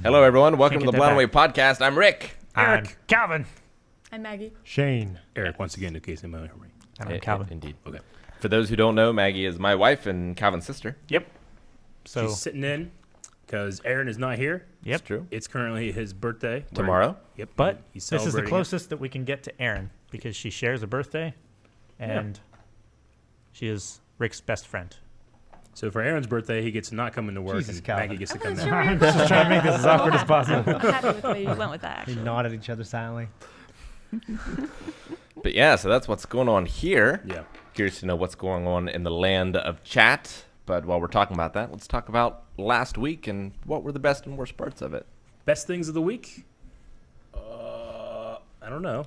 Hello, everyone. Welcome to the Blown Away Podcast. I'm Rick. I'm Calvin. I'm Maggie. Shane. Eric, once again, in case anybody heard me. I'm Calvin. Indeed. Okay. For those who don't know, Maggie is my wife and Calvin's sister. Yep. So She's sitting in because Aaron is not here. Yep. It's true. It's currently his birthday. Tomorrow. Yep. But he's this is the celebrating closest that we can get to Erin because she shares a birthday, and she is Rick's best friend. So for Aaron's birthday, he gets to not come into work, Jesus, and Calvin. Maggie gets to come in. I'm just trying to make this as awkward as possible. I'm happy with the way you went with that, They actually. nod at each other silently. But yeah, so that's what's going on here. Yeah. Curious to know what's going on in the land of chat. But while we're talking about that, let's talk about last week and what were the best and worst parts of it. Best things of the week? I don't know.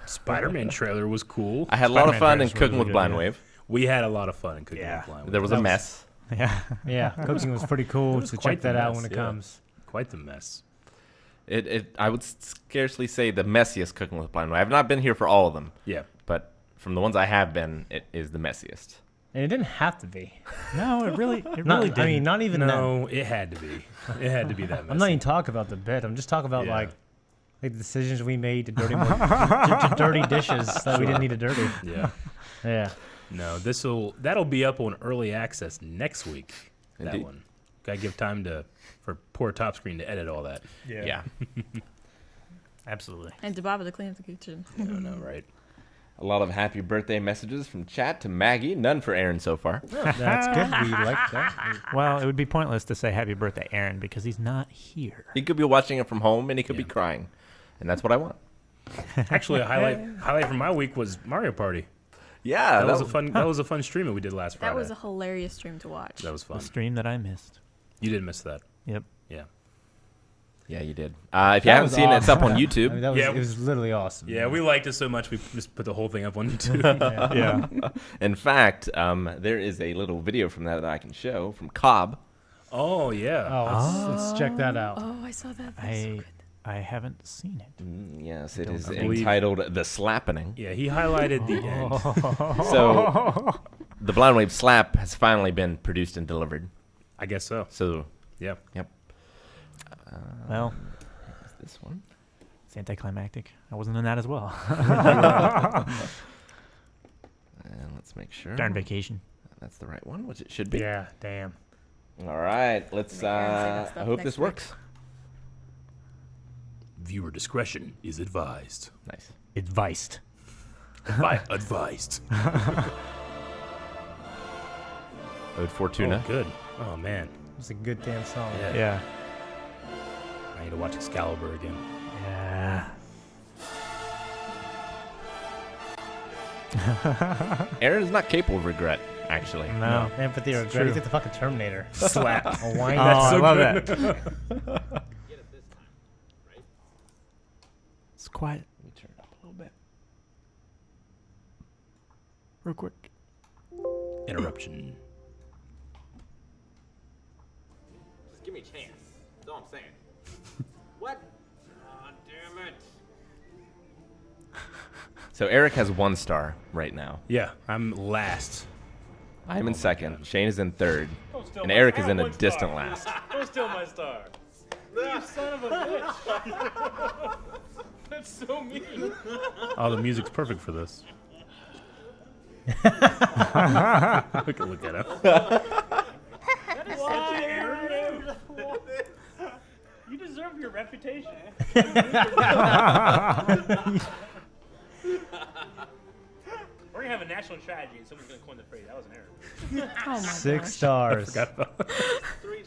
Spider-Man trailer was cool. I had a lot of Spider-Man fun in trailers were Cooking really with good, Blind yeah. Wave. We had a lot of fun in Cooking Yeah. with Blind. There was a mess. Yeah. Yeah, cooking was pretty cool, was so quite check that the out mess, when it yeah. comes. Quite the mess. I would scarcely say the messiest Cooking with Blind Wave. I've not been here for all of them, Yeah. but from the ones I have been, it is the messiest. And it didn't have to be. No, it really Not, didn't. I mean, not even that. No, it had to be. It had to be that messy. I'm not even talking about the bit. I'm just talking about Yeah. like the decisions we made to dirty to dirty dishes that we didn't need to dirty. Yeah. Yeah. No, that'll be up on early access next week. That Indeed. one. Gotta give time for poor Top Screen to edit all that. Yeah. Absolutely. And Dababa to clean up the kitchen. I don't know, right? A lot of happy birthday messages from chat to Maggie. None for Aaron so far. That's good. We like that. Well, it would be pointless to say happy birthday, Aaron, because he's not here. He could be watching it from home and he could be Yeah. crying. And that's what I want. Actually, a highlight from my week was Mario Party. Yeah, That was a fun. That was a fun stream that we did last Friday. That was a hilarious stream to watch. That was The fun. stream that I missed. You did miss that. Yep. Yeah. Yeah, you did. If you That haven't was seen it, it's up on awesome. YouTube. I mean, that was, Yeah. it was literally awesome. Yeah, we liked it so much we just put the whole thing up on YouTube. Yeah. In fact, there is a little video from that I can show from Cobb. Oh yeah. Oh, let's check that out. Oh, I saw that. That was so good. I haven't seen it. Yes, it is I believe- entitled The Slappening. Yeah, he highlighted the end. So, the Blind Wave Slap has finally been produced and delivered. I guess so. So, Yeah. yep. Well, Is this one? it's anticlimactic. I wasn't in that as well. And let's make sure. Darn vacation. That's the right one, which it should be. Yeah, damn. All right, let's. Make Aaron say that I stuff hope next this week. works. Viewer discretion is advised. Nice. Advised. Advised. Ode Fortuna. Oh, good. Oh man. It's a good damn song. Yeah. Yeah. I need to watch Excalibur again. Yeah. Aaron is not capable of regret, actually. No. Empathy or regret. true. He's like the fucking Terminator. Slap. A whiny. Oh, I so love good. that. It's quiet. Let me turn it up a little bit. Real quick. Interruption. Just give me a chance. That's all I'm saying. What? Oh, damn it. So Eric has 1 star right now. Yeah, I'm last. I am in second. God. Shane is in third. steal And my- Eric I is have in a 1 star. distant last. Don't steal my star. You son of a bitch. That's so mean. Oh, the music's perfect for this. Look at him. Why, Aaron? You deserve your reputation. We're gonna have a national tragedy and someone's gonna coin the phrase. That was an Aaron. Oh my 6 gosh. stars. 3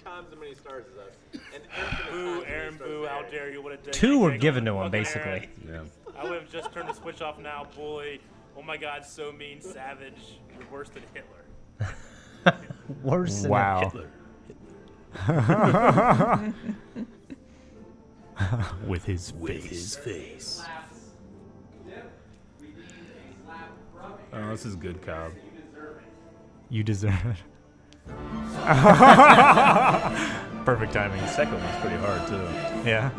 times as many stars as us. And Boo, Aaron, boo. How dare you? What a day. 2 were Fucking given to him, Aaron. basically. Yeah. I would have just turned the switch off now, boy. Oh my god, so mean, savage. You're worse than Hitler. Worse than Wow. Hitler. With his With face. his face. Oh, this is good, Cobb. You deserve it. Perfect timing. The second one's pretty hard, too. Yeah.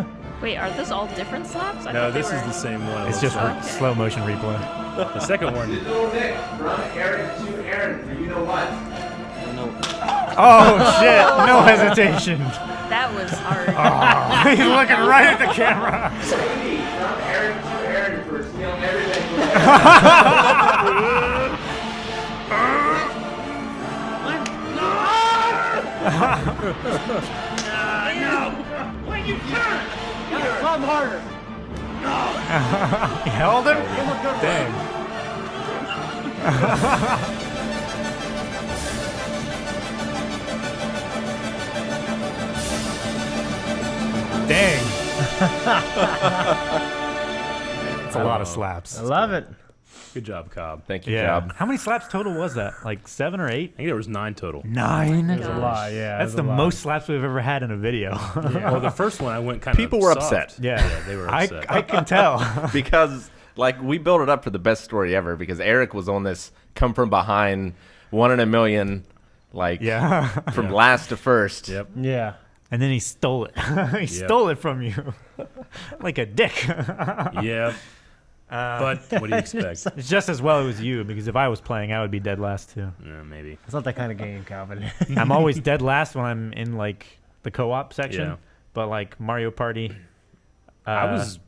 Wait, are those all different slaps? I No, thought they this is were- the same one. It's just Okay. slow motion replay. The second one. Little Nick from Eric to Aaron for you know what. Oh shit! No hesitation. That was was hard. He's looking right at the camera. Aaron for stealing everything. He held him? Dang. Dang. It's a lot of slaps. I love it. Good job, Cobb. Thank you, Yeah. Cobb. How many slaps total was that? Like 7 or 8? I think there was 9 total. 9? There's a lot, yeah. That's the there's a lot. most slaps we've ever had in a video. Well, the first one I went kind of People were soft. upset. Yeah. They were upset. I can tell. Because like we built it up for the best story ever because Eric was on this come from behind 1 in a million like Yeah. from last to first. Yep. Yeah. And then he stole it. He stole it from you. Like a dick. Yeah. But what do you expect? It's just as well it was you, because if I was playing, I would be dead last too. Yeah, maybe. It's not that kind of game, Calvin. I'm always dead last when I'm in like the co-op section. Yeah. But like Mario Party, I was.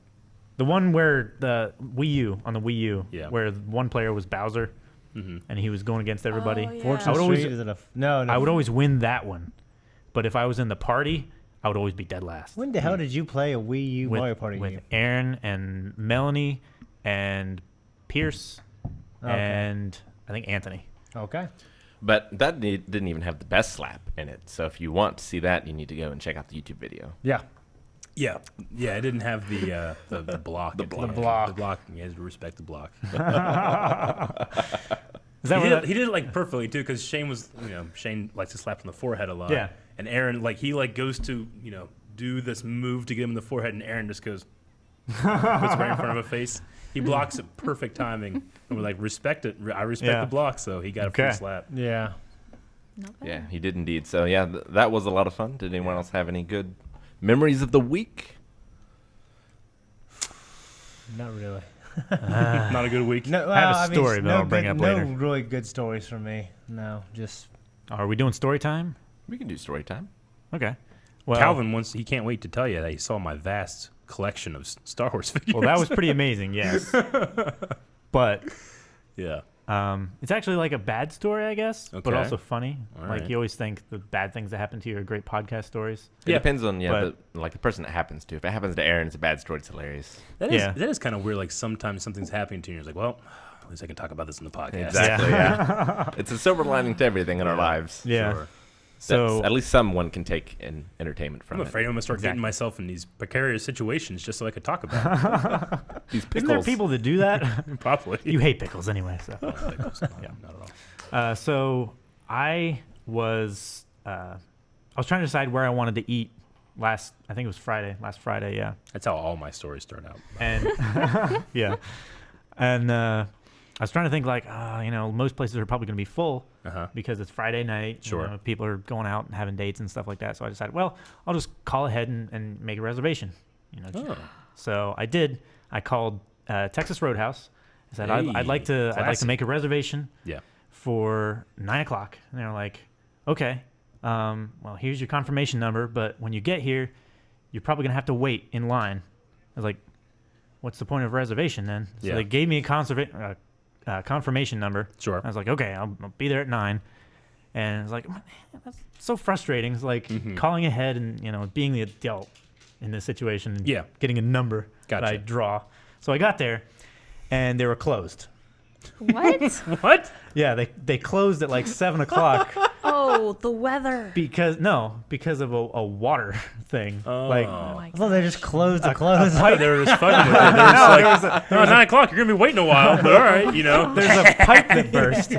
the one where the Wii U on the Wii U, Yeah. where one player was Bowser, and he was going against everybody. Oh, yeah. Fortune I would always- Street, is it a... No, no. I would always win that one, but if I was in the party, I would always be dead last. When the hell did you play a Wii U with, Mario Party with game? Aaron and Melanie and Pierce Okay. and I think Anthony. Okay. But that didn't even have the best slap in it. So if you want to see that, you need to go and check out the YouTube video. Yeah. Yeah. Yeah, it didn't have the block. The at block. end. The block. The block. You have to respect the block. Is that he, what did, he did it like perfectly too, because Shane was, Shane likes to slap on the forehead a lot. Yeah. And Aaron, like, he like goes to, do this move to get him in the forehead, and Aaron just goes, puts right in front of a face. He blocks it perfect timing, and we're like, respect it. I respect Yeah. the block, so he got a Okay. free slap. Yeah. Not bad. Yeah, he did indeed. So yeah, that was a lot of fun. Did anyone else have any good memories of the week? Not really. Not a good week. No, I have a well, mean, story, but I'll bring good, it up later. No really good stories from me. No, just... Are we doing story time? We can do story time. Okay. Well, Calvin wants, he can't wait to tell you that he saw my vast collection of Star Wars figures. well, that was pretty amazing, yes. But yeah. it's actually like a bad story, I guess, but Okay. also funny. All Like right. you always think the bad things that happen to you are great podcast stories. It Yeah, depends on but- the person it happens to. If it happens to Aaron, it's a bad story. It's hilarious. That is Yeah. that is kind of weird. Like sometimes something's happening to you, and you're like, well, at least I can talk about this in the podcast. Exactly. Yeah. It's a silver lining to everything in our lives. Yeah. Sure. So At least someone can take entertainment from I'm afraid I'm gonna start getting myself in these precarious situations just so I could talk about it. These isn't there pickles. people that do that? Probably. You hate pickles anyway, so. Pickles. No, Yeah. not at all. So I was trying to decide where I wanted to eat last Friday, yeah. That's how all my stories start out. And yeah. And I was trying to think like, most places are probably going to be full because it's Friday night. Sure. People are going out and having dates and stuff like that. So I decided, well, I'll just call ahead and make a reservation. Oh. So I did. I called Texas Roadhouse. I said, Hey, I'd like to classic. make a reservation Yeah. for 9:00. And they're like, okay, well, here's your confirmation number, but when you get here, you're probably going to have to wait in line. I was like, what's the point of reservation then? So Yeah. they gave me a confirmation number. Sure. I was like, okay, I'll be there at 9. And it's like, man, that's so frustrating. It's like calling ahead and, being the adult in this situation and Yeah. getting a number that I Gotcha. draw. So I got there and they were closed. What? What? Yeah, they closed at like 7:00 Oh, the weather. because of a water thing. Oh Like my I thought they just closed the close. Oh, they were just fucking with it. They were just like, 9 o'clock, you're going to be waiting a while, but all right, there's a pipe that burst.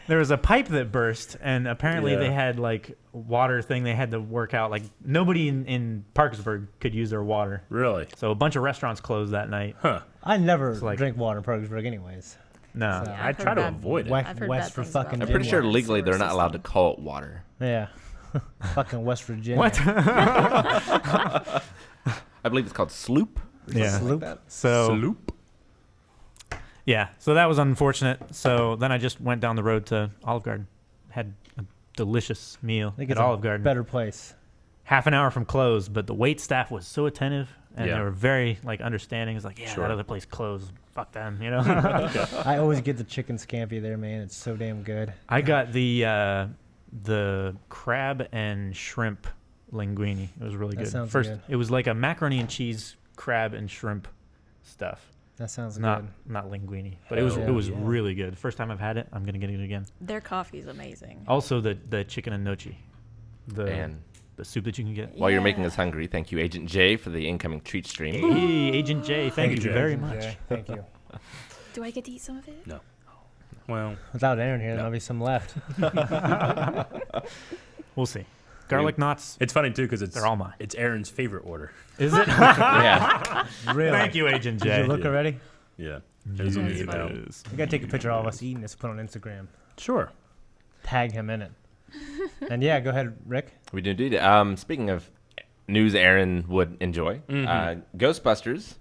There was a pipe that burst, and apparently Yeah. they had like water thing they had to work out. Like nobody in Parkersburg could use their water, Really? so a bunch of restaurants closed that night. Huh. I never like- drink water in Parkersburg anyways. No, So- Yeah, I I've try heard to bad- avoid it. I've heard West bad for things about fucking I'm the pretty sure water legally they're sewer not allowed to system. call it water. Yeah. Fucking West Virginia. what? I believe it's called sloop. or Yeah. something Sloop. Like that. So Sloop. yeah, so that was unfortunate. So then I just went down the road to Olive Garden, had a delicious meal I think at it's Olive a Garden. better place. half an hour from close, but the wait staff was so attentive and Yeah. they were very like understanding. It's like, yeah, Sure. that other place closed. Fuck them, you know. I always get the chicken scampi there, man. It's so damn good. I got the crab and shrimp linguine. It was really That good. sounds First, good. it was like a macaroni and cheese crab and shrimp stuff. That sounds Not good. not linguine, but it was Hell it was yeah. really good. First time I've had it, I'm gonna get it again. Their coffee is amazing. Also, the chicken and nochi, And the soup that you can get. while you're making Yeah. us hungry, thank you, Agent J, for the incoming treat stream. Hey, Agent J, thank you Jay. very Agent much. J, Thank you. Do I get to eat some of it? No. Well, Without Aaron here, there No. might be some left. We'll see. Garlic knots. it's funny too because They're all mine. It's Aaron's favorite order. Is it? Yeah. Really? Thank you, Agent Did J. you look Yeah. already? Yeah. There's an That's email. funny. We gotta take a picture of all of us eating this, put it on Instagram, Sure. tag him in it. And yeah, go ahead, Rick. We do indeed. Speaking of news Aaron would enjoy, Ghostbusters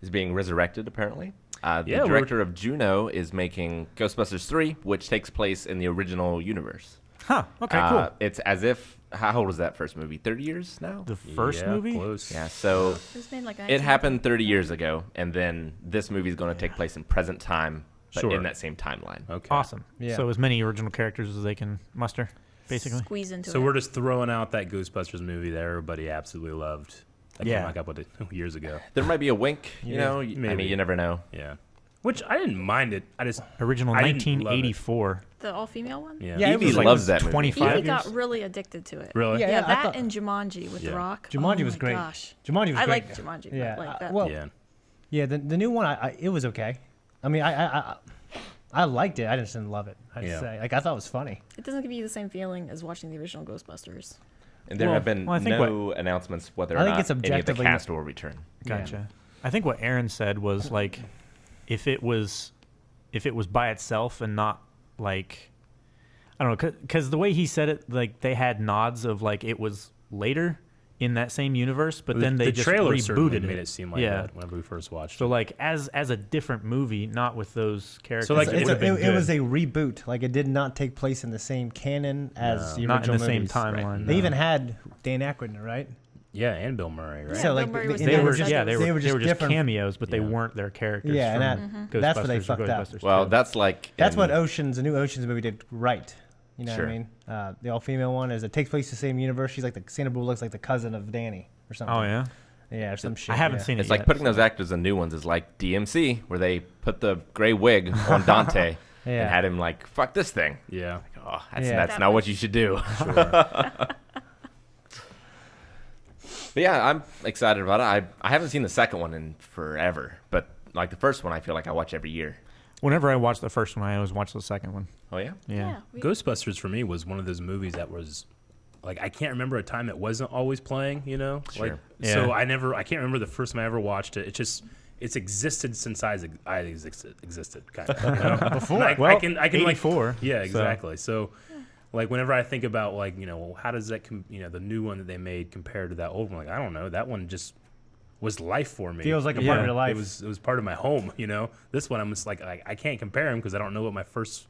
is being resurrected, apparently. The Yeah, we're- director of Juno is making Ghostbusters 3, which takes place in the original universe. Huh. Okay. Cool. It's as if, how old was that first movie? 30 years now? The first Yeah, movie. Close. Yeah, so It was made like it happened 30 years ago, and then this movie is going to take place in present time, but Sure. in that same timeline. Okay. Awesome. Yeah. So as many original characters as they can muster, basically. Squeeze into So it. we're just throwing out that Ghostbusters movie that everybody absolutely loved. That Yeah. came out a couple of years ago. There might be a wink, you Yeah, know? I maybe. mean, you never know. Yeah. Which I didn't mind it. I just Original I didn't love it. 1984. the all-female one. Yeah. Yeah, it Evie was like loves that movie. 25 Evie got years. really addicted to it. Really? Yeah. Yeah, I that thought- and Jumanji with Yeah. The Rock. Jumanji Oh was my great. Gosh. Jumanji was I great. like Jumanji. Yeah. But like that. Well, Yeah. yeah. The new one, it was okay. I mean, I liked it. I just didn't love it. I just Yeah. say, like, I thought it was funny. It doesn't give you the same feeling as watching the original Ghostbusters. And there Well- have been well, I think no announcements whether I or think not it's any of the objectively- cast will return. Gotcha. I think what Aaron said was like, if it was by itself and not like, I don't know, because the way he said it, like they had nods of like it was later in that same universe, but then they the just trailer certainly rebooted made it seem like Yeah. that whenever we first watched So it. like as a different movie, not with those characters. So, like, it it It's would've been it good. was a reboot. Like, it did not take place in the same canon as the original not in the same movies. timeline. They no. even had Dan Aykroyd in it, right? Yeah, and Bill Murray, right? Yeah, So, Bill like, Murray was They there were as yeah, Psychos. they were just different- cameos, but they Yeah. weren't their characters. Yeah, from and that's where they Ghostbusters or fucked up. Ghostbusters Well, 2. that's like That's what in- the new Ocean's movie did right. You know Sure. what I mean? The all-female one is it takes place in the same universe. She's like Sandra Bullock looks like the cousin of Danny or something. Oh yeah, Yeah, or some shit. I haven't yeah. seen it It's yet. like putting those actors in new ones is like DMC, where they put the gray wig on Dante Yeah. and had him like, fuck this thing. Yeah. Oh, that's, Yeah. that's That not what was- you should do. Sure. But yeah, I'm excited about it. I haven't seen the second one in forever, but like the first one, I feel like I watch every year. Whenever I watch the first one, I always watch the second one. Oh yeah, Yeah. Ghostbusters for me was one of those movies that was like I can't remember a time it wasn't always playing, you know? Sure. Like Yeah. so I can't remember the first time I ever watched it. It's existed since I existed kind of, you know? Before, I can like 84. yeah, so- exactly. So like whenever I think about like, you know, how does that the new one that they made compared to that old one, like I don't know, that one just was life for me. Feels like a Yeah. part of your life. It was part of my home, you know. This one I'm just like I can't compare them because I don't know what my first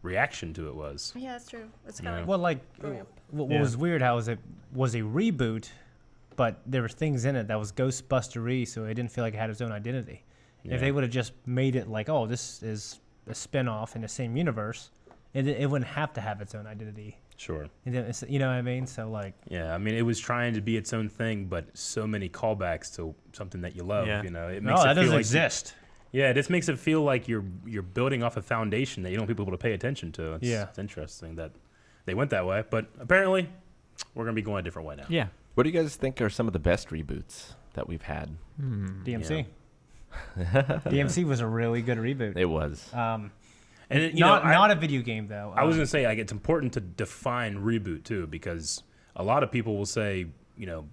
reaction to it was. Yeah, that's true. It's Yeah. kind of Well, like, Growing up. what Yeah. was weird how it was a reboot, but there were things in it that was Ghostbustery, so it didn't feel like it had its own identity. Yeah. If they would have just made it like, oh, this is a spin-off in the same universe, it wouldn't have to have its own identity. Sure. And then you know what I mean? So, like, Yeah, I mean, it was trying to be its own thing, but so many callbacks to something that you love. Yeah. You know, it no, makes that it feel doesn't like exist. Yeah, it just makes it feel like you're building off a foundation that you don't want people to pay attention to. It's interesting that they went that way, but apparently we're gonna be going a different way now. Yeah. What do you guys think are some of the best reboots that we've had? DMC. DMC was a really good reboot. It was. And it, Not a video game though. I was gonna say like it's important to define reboot too, because a lot of people will say, you know,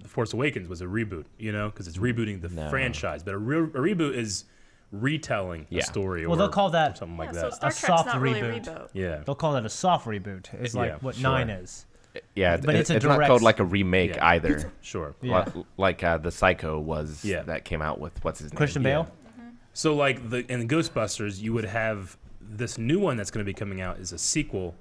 The Force Awakens was a reboot, you know, because it's rebooting the No. franchise. But a reboot is retelling Yeah. a story. Well, or they'll call that- something yeah, like so that. Star Trek's soft not really a reboot. reboot. Yeah, They'll call it a soft reboot. It's like Yeah, what sure. 9 is. Yeah, but it's a not direct- called like a remake Yeah. either. sure. Yeah. Like the Psycho was Yeah. that came out with what's his name? Christian Bale. So like in Ghostbusters, you would have this new one that's going to be coming out is a sequel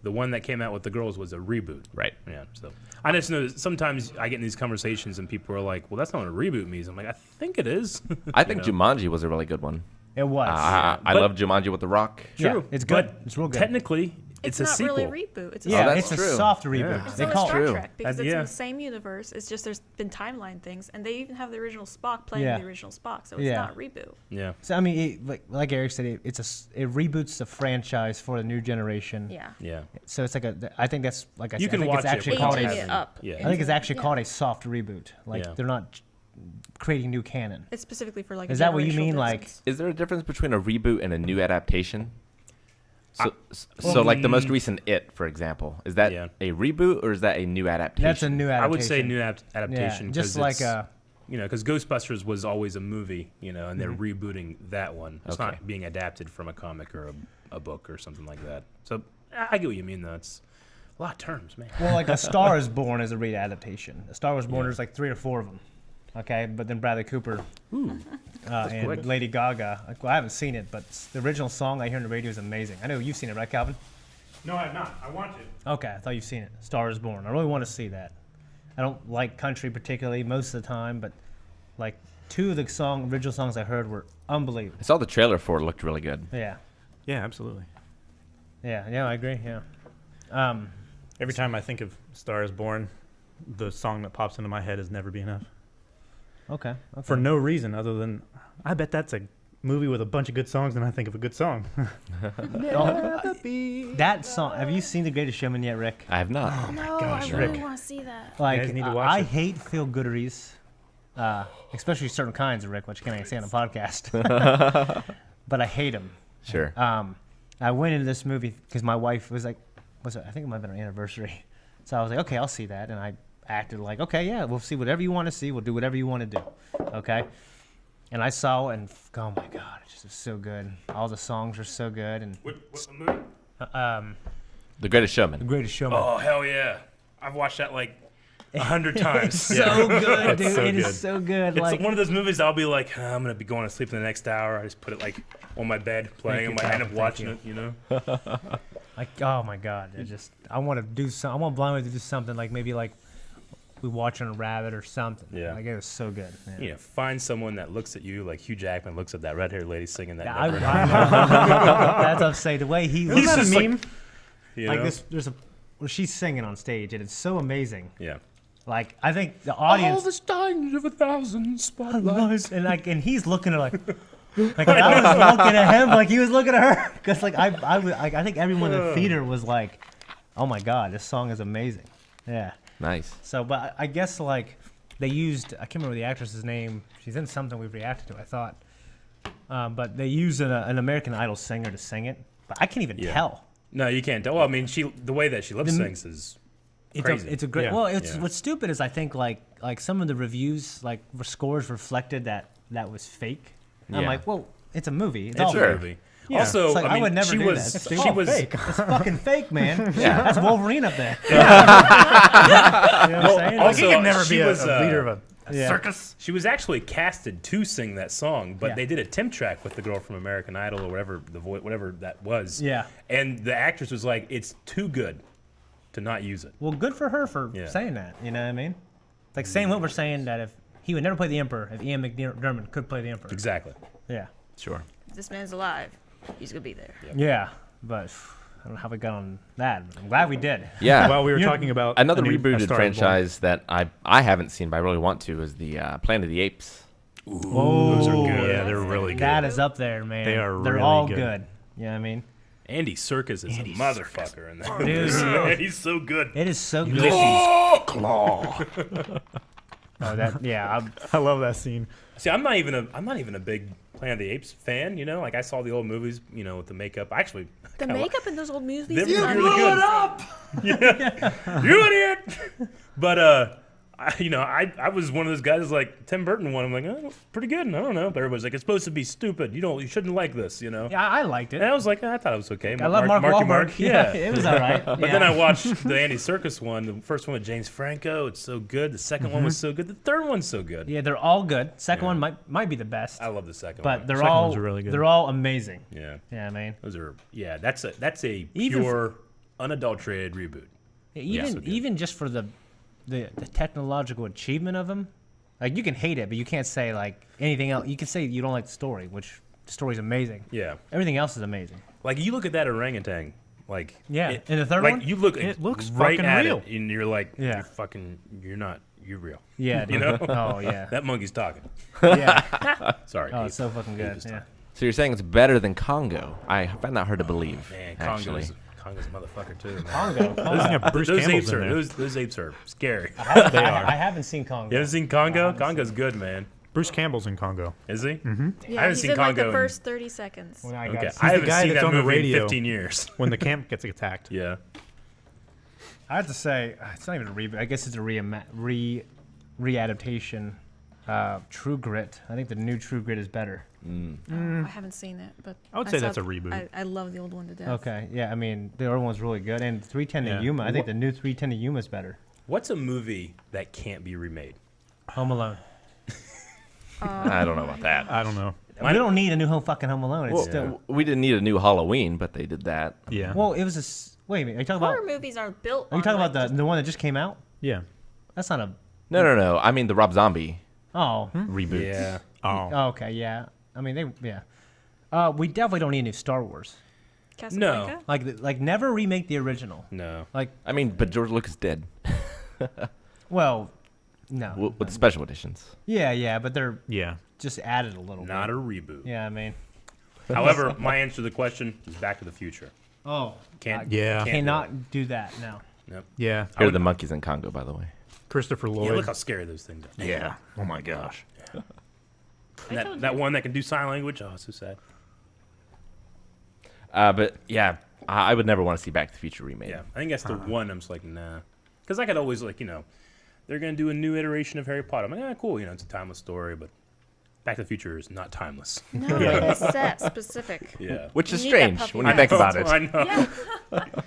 the one that came out with the girls was a reboot. Right. Yeah. So I just know that sometimes I get in these conversations and people are like, "Well, that's not what a reboot means." I'm like, "I think it is." I think Jumanji was a really good one. It was. I But- love Jumanji with The Rock. Yeah, True. it's good. But It's real good. Technically, it's a not sequel. really a reboot. It's a Yeah, that's it's true. a soft reboot. Yeah. It's They like call Star true. Trek because it's yeah. in the same universe. It's just there's been timeline things, and they even have the original Spock playing Yeah. the original Spock, so it's Yeah. not a reboot. Yeah. So I mean, like Eric said, it reboots the franchise for the new generation. Yeah. Yeah. So it's like I think that's like I You said, can I think watch it's it actually without called Aging a. it up. Yeah. I think it's actually Yeah. called a soft reboot. Like Yeah. they're not creating new canon. It's specifically for like. Is a that what you generational mean, like- difference. Is there a difference between a reboot and a new adaptation? So, Well, so like the most recent It, for example, is that Yeah. a reboot or is that a new adaptation? That's a new adaptation. I would say new adaptation. Yeah, 'cause just like it's, because Ghostbusters was always a movie, and they're rebooting that one. It's Okay. not being adapted from a comic or a book or something like that. So I get what you mean, though. It's a lot of terms, man. well, like A Star Is Born is a re-adaptation. A Star Was Born, there's like 3 or 4 of them. Okay, but then Bradley Cooper and quick. Lady Gaga. Well, I haven't seen it, but the original song I hear on the radio is amazing. I know you've seen it, right, Calvin? No, I have not. I want to. Okay, I thought you've seen it. Star Is Born. I really want to see that. I don't like country particularly most of the time, but like 2 of the original songs I heard were unbelievable. I saw the trailer for it. Looked really good. Yeah, Yeah, absolutely. yeah, I agree. Yeah. Every time I think of Star Is Born, the song that pops into my head is Never Be Enough. Okay. For no reason other than I bet that's a movie with a bunch of good songs and I think of a good song. That song. Have you seen The Greatest Showman yet, Rick? I have not. No, gosh, I really Rick. want to see that. Like, guys need to watch I it. hate feel gooderies, especially certain kinds of Rick, which I can't say on a podcast. But I hate them. Sure. I went into this movie because my wife was like, I think it might have been our anniversary. So I was like, okay, I'll see that. And I acted like, okay, yeah, we'll see whatever you want to see. We'll do whatever you want to do. Okay. And I saw it and oh my God, it just was so good. All the songs were so good. And What's the movie? The Greatest The Showman. Greatest Showman. Oh, hell yeah. I've watched that like 100 times. So good, dude. so It is good. so good. It's Like, one of those movies I'll be like, I'm going to be going to sleep in the next hour. I just put it like on my bed playing and you, I end up Calvin. watching Thank it, like, oh my God. I want to do some. I want blindly to do something like maybe like we watching a rabbit or something. Yeah. Like it was so good. Yeah. Find someone that looks at you like Hugh Jackman looks at that red-haired lady singing that. Yeah, Never Enough. that's what I'm saying. The way he He's looks, just like- like this. There's she's singing on stage, and it's so amazing. Yeah. Like I think the audience All the steins of 1,000 spotlights. and he's looking at like I was looking at him like he was looking at her because like I think everyone in the theater was like, oh my God, this song is amazing. Yeah. Nice. So, but I guess like they used I can't remember the actress's name. She's in something we've reacted to. I thought, but they used an American Idol singer to sing it, but I can't even Yeah. tell. No, you can't tell. Well, I mean, the way that she lip syncs is crazy. It's a great. Yeah. Well, Yeah. what's stupid is I think like some of the reviews like scores reflected that was fake. I'm Yeah. like, well, it's a movie. It's It's all a Sure. movie. Yeah. Also, It's like, I I mean, would never she do was that. she was It's fucking fake, man. Yeah. That's Wolverine up there. You know what I'm saying? also, He can never she be was, a leader of a yeah. circus. She was actually casted to sing that song, but Yeah. they did a temp track with the girl from American Idol or whatever whatever that was. Yeah. And the actress was like, "It's too good to not use it." Well, good for her for Yeah. saying that. You know what I mean? Like saying what we're saying that if he would never play the Emperor, if Ian McDermott could play the Emperor. Exactly. Yeah. Sure. If this man's alive, he's gonna be there. Yeah. But I don't know how we got on that. I'm glad we did. Yeah. Well, we were You know, talking about Another a new- a rebooted Star is Born. franchise that I haven't seen, but I really want to, is the Planet of the Apes. Oh, Those are good. Yeah, they're really good. that is up there, man. They are They're really all good. good. You know what I mean? Andy Serkis is a motherfucker in that. Dude, He's so good. it is so good. Claw. Oh, that yeah. I love that scene. See, I'm not even a big Planet of the Apes fan. Like I saw the old movies, with the makeup. Actually, The makeup in those old movies They is were not really even- good. You idiot! But I was one of those guys like Tim Burton one. I'm like, oh, pretty good. I don't know. But everybody's like, it's supposed to be stupid. You shouldn't like this. Yeah, I liked it. And I was like, I thought it was okay. I love Mark Marky Wahlberg. Mark. Yeah, Yeah. it was all right. But then I watched the Andy Serkis one, the first one with James Franco. It's so good. The second one was so good. The third one's so good. Yeah, they're all good. Second Yeah. one might be the best, I love the second but one. they're Second all ones are really good. They're all amazing. Yeah. Yeah, I mean, Those are that's a Even pure unadulterated reboot. Even just for the technological achievement of them, like you can hate it, but you can't say like anything else. You can say you don't like the story, which the story's amazing. Yeah. Everything else is amazing. Like you look at that orangutan, like Yeah. And the third like one? you look, It looks right fucking at real. it, and you're like, Yeah. you're real. Yeah. You know? Oh yeah. That monkey's talking. Yeah. Sorry. Oh, it's so fucking good. just Yeah. So you're saying it's better than Congo? I find that hard to believe. Man, actually. Congo's a motherfucker too. Man. Congo. Bruce Those Campbell's apes in are there. those apes are scary. I haven't seen Congo. You haven't seen Congo? Congo's good, man. Bruce Campbell's in Congo. Is he? Mm-hmm. Yeah, I haven't he's seen in like Congo the in- first 30 seconds. When I Okay, got I haven't guy seen that's that on the movie in radio. 15 years. When the camp gets attacked. Yeah. I have to say, it's not even a reboot. I guess it's a readaptation. True Grit. I think the new True Grit is better. I haven't seen it, but I would say saw that's a reboot. I love the old one to death. Okay. Yeah. I mean, the other one's really good, and 310 to Yeah. Yuma. I think the new 310 to Yuma is better. What's a movie that can't be remade? Home Alone. I don't know about that. I don't know. We don't need a new Home Alone. It's Well, still. we didn't need a new Halloween, but they did that. Yeah. Well, it was wait a minute. Are you talking Horror about? movies are built. Are you talking about the one that just came out? Yeah. That's not a. No. I mean the Rob Zombie Oh. reboot. Yeah. Oh. Oh, okay. Yeah. I mean, yeah. We definitely don't need a new Star Wars. Casablanca? Like never remake the original. No. Like, I mean, but George Lucas did well, no. with the special editions. Yeah, but they're Yeah. just added a little Not bit. a reboot. Yeah, I mean. However, my answer to the question is Back to the Future. Oh. Can't. Yeah. Can't do Cannot do that now. it. Yep. Yeah. Here are the monkeys in Congo, by the way. Christopher Lloyd. Yeah, look how scary those things are. Yeah. Oh my gosh. And I told that you. one that can do sign language. Oh, it's so sad. But yeah, I would never want to see Back to the Future remade. Yeah, I think that's the one. I'm just like, nah, because I could always like, they're gonna do a new iteration of Harry Potter. I'm like, cool, it's a timeless story, but Back to the Future is not timeless. No, it is set specific. Yeah, Which is You need that strange puppy when you back. think about it. I know. Yeah.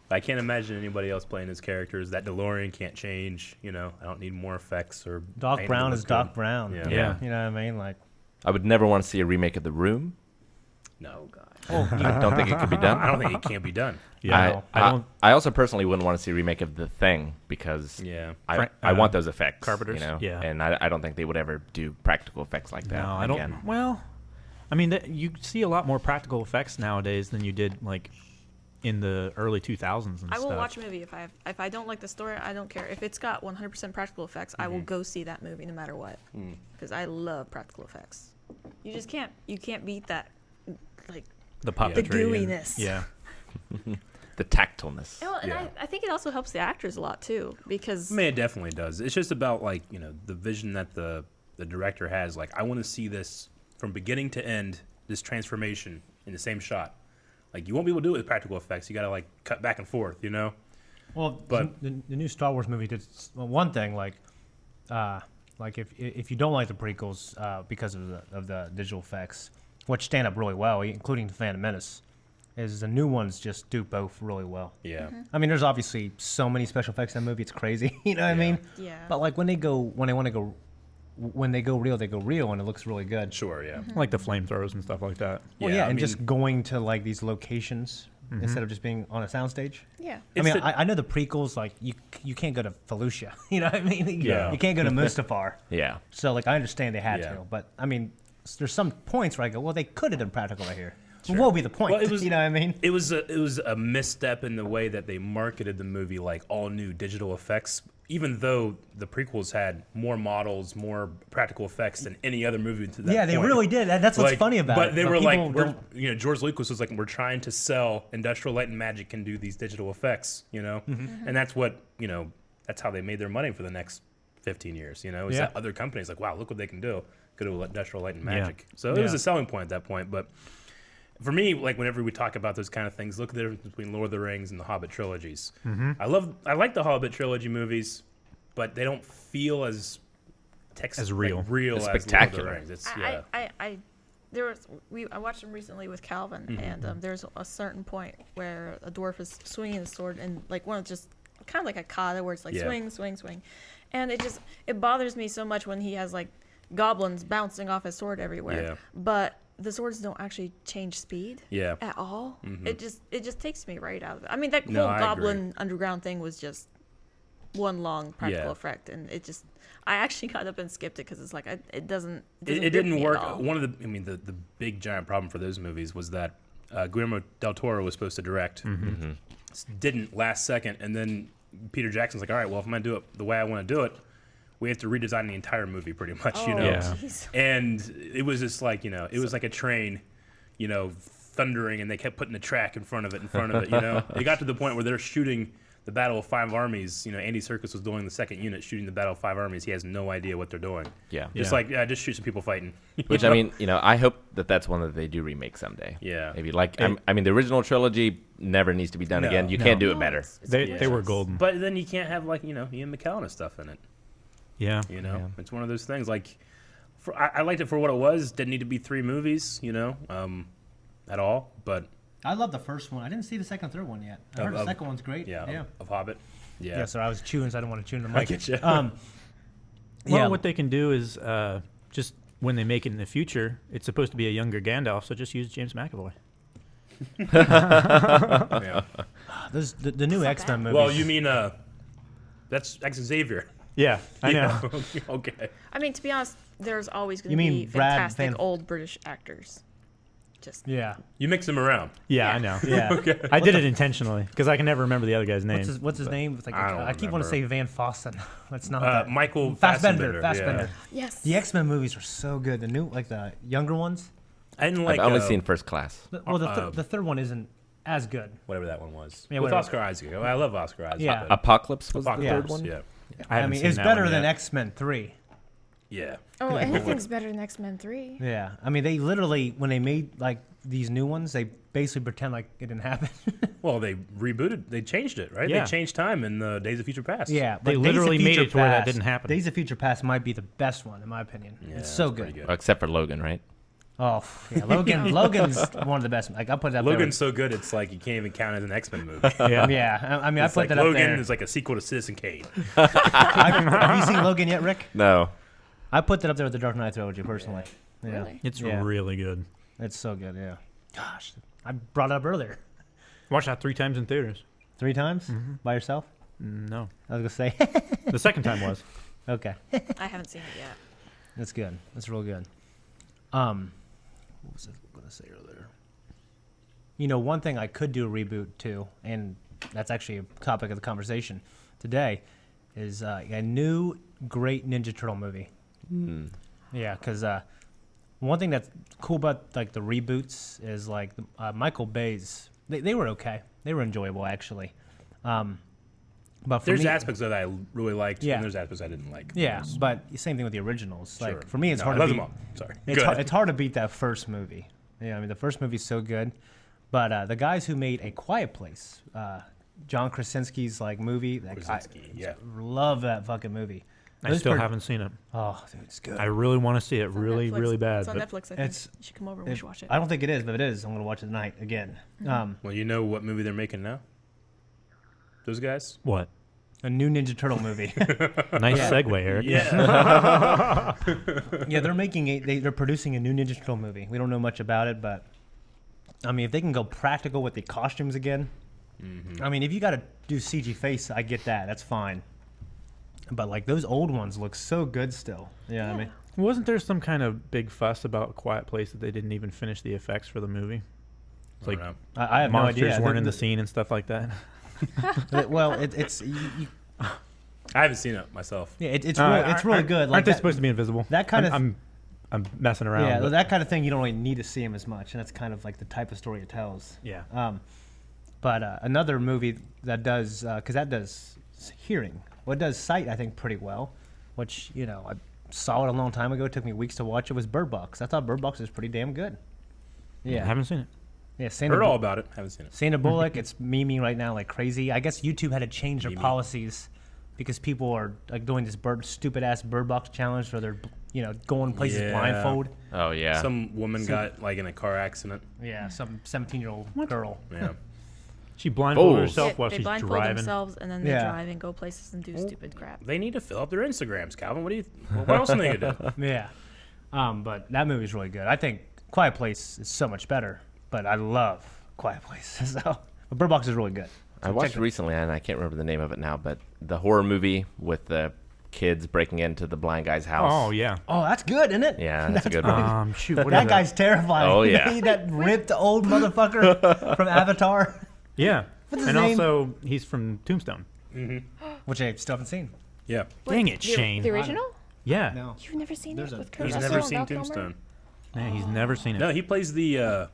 I can't imagine anybody else playing his characters. That DeLorean can't change. I don't need more effects or. Doc painting Brown to is look Doc good. Brown. Yeah. Yeah. You know what I mean? Like, I would never want to see a remake of The Room. No, God. I don't think it could be done. I don't think it can be done. Yeah. I don't. I also personally wouldn't want to see a remake of The Thing because Yeah. I want those effects. Carpenters? Yeah. And I don't think they would ever do practical effects like that. No, I again. don't. Well, I mean, you see a lot more practical effects nowadays than you did like in the early 2000s and I will stuff. watch a movie if I don't like the story. I don't care if it's got 100% practical effects. I will go see that movie no matter what because I love practical effects. You just can't beat that, like the the puppetry. and- gooiness. Yeah. The tactilness. And Yeah. I think it also helps the actors a lot too because I mean, it definitely does. It's just about like the vision that the director has. Like, I want to see this from beginning to end, this transformation in the same shot. Like, you won't be able to do it with practical effects. You got to like cut back and forth. well, But- the new Star Wars movie did one thing. Like if you don't like the prequels because of the digital effects, which stand up really well, including the Phantom Menace, is the new ones just do both really well. Yeah. I mean, there's obviously so many special effects in that movie; it's crazy. You know what I mean? yeah. But like when they go real, they go real, and it looks really good. Sure. Yeah. Like the flamethrows and stuff like that. Well, Yeah, yeah, I and mean- just going to like these locations instead of just being on a soundstage. yeah. I It's mean, the- I know the prequels, like you can't go to Fallujah. You know what I mean? Yeah. You can't go to Mustafar. Yeah. So like I understand they had Yeah. to, but I mean, there's some points where I go, well, they could have done practical right here. Well, what would be the point? Well, it was- you know what I mean? It was a misstep in the way that they marketed the movie, like all new digital effects. Even though the prequels had more models, more practical effects than any other movie to that Yeah, they point. really did. That's what's Like, funny about but it. they were like, people George Lucas was like, we're trying to sell Industrial Light and Magic can do these digital effects, and that's what that's how they made their money for the next 15 years. Is Yeah. that other companies like, wow, look what they can do. Go to Industrial Light and Yeah. Magic. So it was Yeah. a selling point at that point, but. For me, like whenever we talk about those kind of things, look at the difference between Lord of the Rings and the Hobbit trilogies. I like the Hobbit trilogy movies, but they don't feel as As real. as Lord of the Spectacular. Rings. It's yeah. I watched them recently with Calvin, and there's a certain point where a dwarf is swinging his sword, and like one of just kind of like a kata where it's like Yeah. swing, swing, swing, and it bothers me so much when he has like goblins bouncing off his sword everywhere. Yeah. But the swords don't actually change speed Yeah. at all. Mhm. It just takes me right out of it. I mean, that No, whole I Goblin Underground thing was just one long practical Yeah. effect, and it just I actually got up and skipped it because it's like it doesn't. It grip didn't me at work. all. One of the big giant problem for those movies was that Guillermo del Toro was supposed to direct. Didn't last second, and then Peter Jackson's like, all right, well, if I'm gonna do it the way I want to do it, we have to redesign the entire movie pretty much, Oh, you know. Yeah. jeez. And it was just like, it was like a train, thundering, and they kept putting the track in front of it, It got to the point where they're shooting the Battle of Five Armies. Andy Serkis was doing the second unit shooting the Battle of Five Armies. He has no idea what they're doing. Yeah. Just Yeah. like, just shoot some people fighting. Which I mean, I hope that's one that they do remake someday. Yeah. Maybe I mean, the original trilogy never needs to be done No. again. You No. can't do it No, better. it's They gorgeous. were golden. But then you can't have Ian McKellen and stuff in it. Yeah. It's one of those things. I liked it for what it was. Didn't need to be 3 movies, at all. But I love the first one. I didn't see the second, third one yet. I heard the second one's great. Yeah. Of Hobbit. Yeah. Yeah. So I was chewing, so I didn't want to chew in the I mic. get you. Well, Yeah. what they can do is just when they make it in the future, it's supposed to be a younger Gandalf, so just use James McAvoy. Yeah. Those the new not X Men bad. movies. Well, you mean that's X Xavier? Yeah, I know. Yeah. Okay. I mean, to be honest, there's always going You to mean be Brad fantastic Van- old British actors. Just Yeah. You mix them around. Yeah, Yeah. I know. Yeah. Okay. I did it intentionally because I can never remember the other guy's name. What's his name? It's like I don't I keep wanting to say remember. Van Fossen. That's not that. Michael Fassbender. Yeah. yes. The X Men movies are so good. The new, the younger ones. I didn't like. I've only seen First Class. Well, the third one isn't as good. whatever that one was. Yeah, With whatever. Oscar Isaac. I love Oscar Isaac. Yeah. but Apocalypse was Apocalypse, the third one. Yeah. I, I haven't mean, seen it's that better one than yet. X Men 3. Yeah. Oh, anything's better than X Men 3. Yeah. I mean, they literally, when they made these new ones, they basically pretend like it didn't happen. Well, they rebooted. They changed it, right? Yeah. They changed time in the Days of Future Past. Yeah, They but literally Days of made Future it to where that Past- didn't happen. Days of Future Past might be the best one, in my opinion. Yeah, it's so that's pretty good. Well, except for Logan, right? Oh, yeah. Logan's one of the best. I'll put that Logan's so good, it's like you can't even count it as an X-Men movie. Yeah. there. Yeah, I mean, It's I like put that Logan up there. is like a sequel to Citizen Kane. Have you seen Logan yet, Rick? No. I put that up there with the Dark Knight trilogy, personally. Yeah. Really? It's Yeah. really good. It's so good, yeah. Gosh, I brought it up earlier. Watched that 3 times in theaters. 3 times? By yourself? No, I was going to say. the second time was. Okay. I haven't seen it yet. That's good. That's real good. What was I going to say earlier? One thing I could do a reboot too, and that's actually a topic of the conversation today, is a new great Ninja Turtle movie. Yeah, because one thing that's cool about the reboots is Michael Bay's. They were okay. They were enjoyable actually. But for There's me, aspects that I really liked, Yeah. and there's aspects I didn't like. Yeah, but same thing with the originals. Sure. For me, it's No, hard I to love beat. them all. Sorry. It's hard to beat that first movie. Yeah, I mean the first movie's so good, but the guys who made A Quiet Place, John Krasinski's movie, Krasinski, yeah. love that fucking movie. I Those still per- haven't seen it. Oh, dude, it's good. I really want to see it, It's on really, Netflix. really bad. It's on but Netflix, I think. it's- You should come over and we should watch it. I don't think it is, but if it is, I'm gonna watch it tonight again. Well, you know what movie they're making now? Those guys? What? A new Ninja Turtle movie. Nice segue, Eric. Yeah. Yeah, they're making they're producing a new Ninja Turtle movie. We don't know much about it, but I mean, if they can go practical with the costumes again, I mean, if you got to do CG face, I get that. That's fine. But those old ones look so good still. Yeah, I mean, Wasn't there some kind of big fuss about Quiet Place that they didn't even finish the effects for the movie? It's I like don't know. I have no monsters idea. weren't in the scene and stuff like that. Well, it's I haven't seen it myself. yeah, it's really good. Aren't they that- supposed to be invisible? that kind I'm messing around. Yeah, but- that kind of thing you don't really need to see him as much, and that's kind of the type of story it tells. yeah. But another movie that does, because that does hearing. Well, it does sight, I think, pretty well, which, I saw it a long time ago. It took me weeks to watch it. Was Bird Box. I thought Bird Box was pretty damn good. I Yeah. haven't seen it. Yeah, Sandra, Heard all about it. Haven't seen it. Sandra Bullock, it's memeing right now like crazy. I guess YouTube had to change their Meme. policies because people are doing this stupid-ass Bird Box challenge where they're, going places Yeah. blindfold. Oh yeah. Some woman got in a car accident. Yeah, some 17-year-old girl. Yeah. She blindfolded Fools. herself while they she's blindfold driving. themselves and then they Yeah. drive and go places and do stupid crap. They need to fill up their Instagrams, Calvin. What else are they gonna do? Yeah. But that movie's really good. I think Quiet Place is so much better, but I love Quiet Place. So, but Bird Box is really good. I watched recently, and I can't remember the name of it now, but the horror movie with the kids breaking into the blind guy's house. Oh yeah. Oh, that's good, isn't it? Yeah, that's a good one. Shoot. What is That guy's terrifying. Oh, yeah. He, that ripped old motherfucker from Avatar, Yeah. What's his And name? also, he's from Tombstone. which I still haven't seen. Yeah. Dang it, Shane. The original? Yeah. No. You've never seen There's it a- with Kurt He's Russell never and seen Val Kilmer? Tombstone. Man, he's never seen it. No, he plays the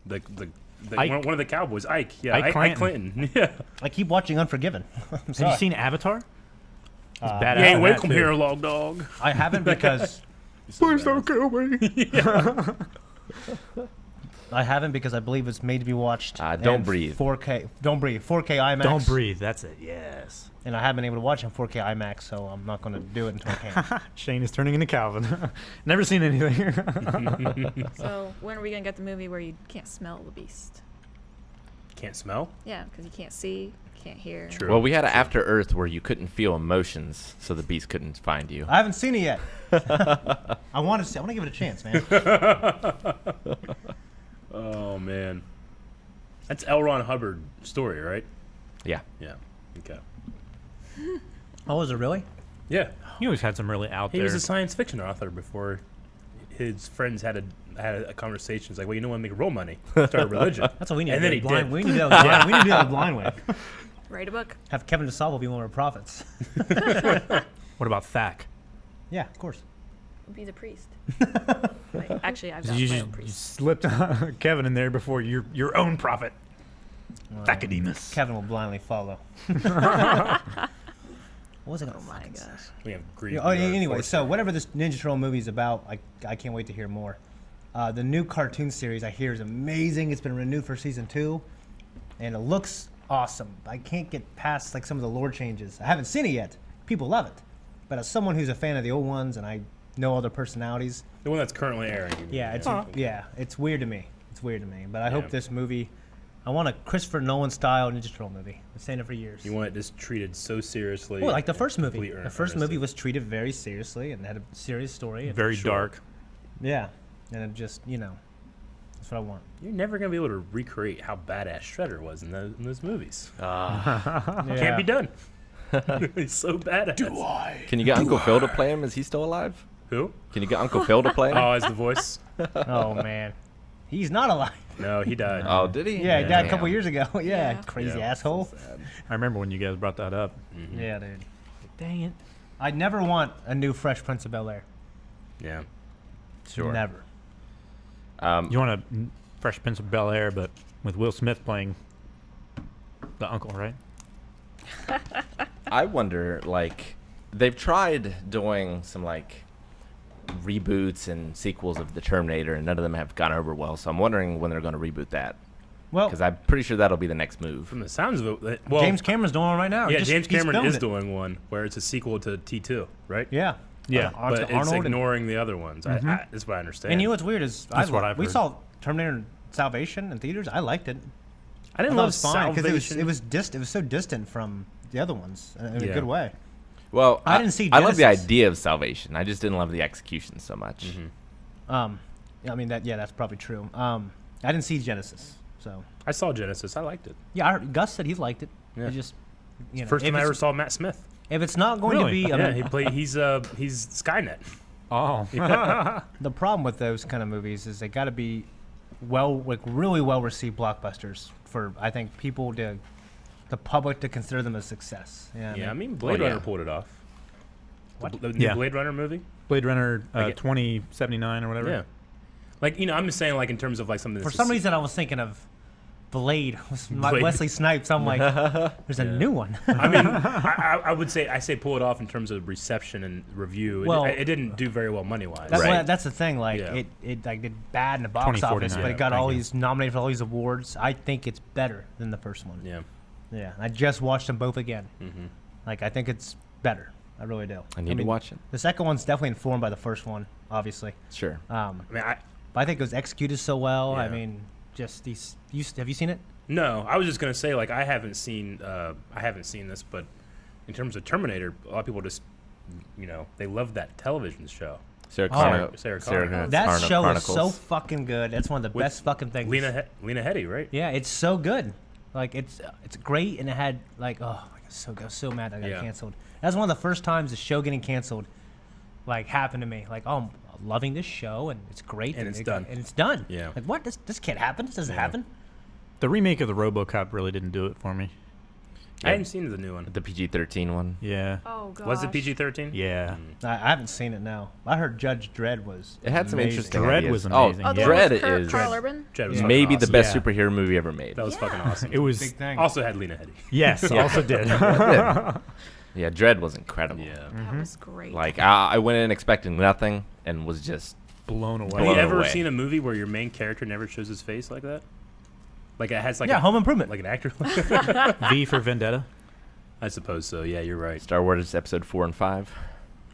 Ike. one of the cowboys, Ike. Yeah, Ike Ike Clinton. Yeah. I keep watching Unforgiven. I'm Have sorry. you seen Avatar? He's Uh, badass You ain't in that, welcome too. here, log dog. I haven't because Please don't kill me. I haven't because I believe it's made to be watched. Don't in Breathe. 4K. Don't breathe. 4K IMAX. Don't breathe. That's it. Yes. And I haven't been able to watch it in 4K IMAX, so I'm not going to do it until I can. Shane is turning into Calvin. Never seen anything. So when are we gonna get the movie where you can't smell the beast? Can't smell? Yeah, because you can't see, can't hear. True. Well, we had an After Earth where you couldn't feel emotions, so the beast couldn't find you. I haven't seen it yet. I want to see. I want to give it a chance, man. Oh man, that's L. Ron Hubbard story, right? Yeah. Yeah. Okay. Oh, is it really? Yeah. He always had some really out He there. was a science fiction author before his friends had a conversation. It's like, well, you know what, make real money. Start a religion. That's what we need. And to then do he blind. did. We need to do that. Blind. We need to do that blind way. Write a book. Have Kevin DeSalvo be one of our prophets. What about Thack? Yeah, of course. Be the priest. Wait, actually, I've got You, my just, own you priest. slipped Kevin in there before your own prophet. Thacodemus. Kevin will blindly follow. What was I going Oh to my fucking say? gosh. We have grief. Yeah, oh, yeah, anyway, so whatever this Ninja Turtle movie is about, I can't wait to hear more. The new cartoon series I hear is amazing. It's been renewed for season 2, and it looks awesome. I can't get past like some of the lore changes. I haven't seen it yet. People love it, but as someone who's a fan of the old ones and I know all their personalities, the one that's currently airing. you mean, yeah, it's weird to me. It's weird to me. But I Yeah. hope this movie. I want a Christopher Nolan style Ninja Turtle movie. I've been saying it for years. You want it just treated so seriously. Well, like the and first movie. complete The first movie earnestly. was treated very seriously and had a serious story. And Very Sure. dark. yeah, and it just that's what I want. You're never gonna be able to recreate how badass Shredder was in those movies. Yeah. Can't be done. He's so badass. Can you get Uncle Phil to play him? Is he still alive? Who? Can you get Uncle Phil to play him? Oh, as the voice? Oh man, he's not alive. No, he died. Oh, did he? Yeah, he died a couple Damn. years ago. Yeah, Yeah. crazy Yeah. asshole. I remember when you guys brought that up. Yeah, dude. Dang it. I never want a new Fresh Prince of Bel Air. Yeah. Sure. Never. You want a Fresh Prince of Bel Air, but with Will Smith playing the uncle, right? I wonder, like, they've tried doing some, like, reboots and sequels of The Terminator, and none of them have gone over well, so I'm wondering when they're going to reboot that. Well, Because I'm pretty sure that'll be the next move. From the sounds of it, well, James Cameron's doing one right now. yeah, Just- James he's Cameron filmed is it. doing one where it's a sequel to T2, right? Yeah. Yeah. But it's Arnold and- ignoring the other ones. That's what I understand. And you know what's weird is That's what I've we heard. saw Terminator Salvation in theaters. I liked it. I didn't I thought it love was fine because Salvation. it was so distant from the other ones in a Yeah. good way. Well, I didn't see I love the Genesis. idea of Salvation. I just didn't love the execution so much. I mean that's probably true. I didn't see Genesis, so I saw Genesis. I liked it. yeah. Gus said he liked it. Yeah. It just First if time I it's- ever saw Matt Smith. If it's not going to Really? be, Yeah, he played. He's Skynet. Oh. the problem with those kind of movies is they got to be really well received blockbusters for I think people the public to consider them a success. Yeah, I mean Blade Well, Runner yeah. pulled it off. What? The new Yeah. Blade Runner movie. Blade Runner I get- 2079 or whatever. Yeah. Like I'm just saying, like in terms of like something. For That's some just- reason, I was thinking of Blade, Blade. Wesley Snipes. I'm like, there's a new one. I mean, I would say pull it off in terms of reception and review. Well- It didn't do very well money wise. That's Right. that's the thing. Like Yeah. it like did bad in the box office, 2049. but it got Yeah, all thank you. these nominated for all these awards. I think it's better than the first one. Yeah. Yeah, I just watched them both again. Like I think it's better. I really do. I need to watch it. The second one's definitely informed by the first one, obviously. Sure. I mean, But I think it was executed so well. I Yeah. mean, just these. Have you seen it? no, I was just gonna say like I haven't seen this, but in terms of Terminator, a lot of people just they love that television show. Sarah Oh, Connor. Sarah Sarah Connor. That Connor show is so Chronicles. fucking good. That's one of the With best fucking things. Lena Headey, right? Yeah, it's so good. Like it's great, and it had like I was so mad I got Yeah. canceled. That's one of the first times the show getting canceled like happened to me. Like I'm loving this show and it's great And it's done. And it's done. Yeah. Like what? This can't happen. This doesn't happen. The remake of the RoboCop really didn't do it for me. I hadn't seen the new one. The PG-13 one. Yeah. Oh god. Was it PG-13? Yeah. I haven't seen it now. I heard Judge Dredd was. It had some amazing. interesting Dredd ideas. was amazing, Oh, the yeah. one Dredd with is Carl Urban. Dredd was Yeah. fucking maybe the awesome. best Yeah. superhero movie ever made. That was fucking awesome. It was. Big thing. Also had Lena Headey. Yes, also did. Yeah, Dredd was incredible. Yeah. That was great. Like I went in expecting nothing and was just Blown away. Have you Blown ever away. seen a movie where your main character never shows his face like that? Like it has like Yeah, Home Improvement. like an actor. V for Vendetta. I suppose so. Yeah, you're right. Star Wars Episode 4 and 5,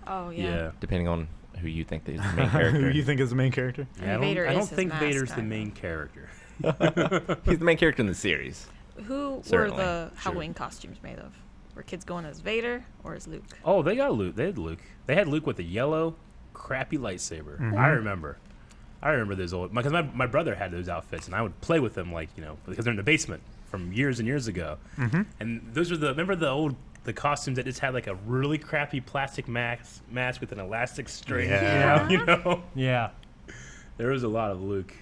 oh yeah. Yeah. depending on who you think is the main Who character. you think is the main character? Yeah, Vader I is don't his think mask, Vader's I the know. main character. He's the main character in the series. Who Certainly. were the Halloween costumes made of? Were kids going as Vader or as Luke? Oh, they got Luke. They had Luke. They had Luke with a yellow, crappy lightsaber. I remember. I remember those old because my brother had those outfits, and I would play with them because they're in the basement from years and years ago. And those were remember the costumes that just had like a really crappy plastic mask with an elastic string. Yeah. You know. Yeah. There was a lot of Luke.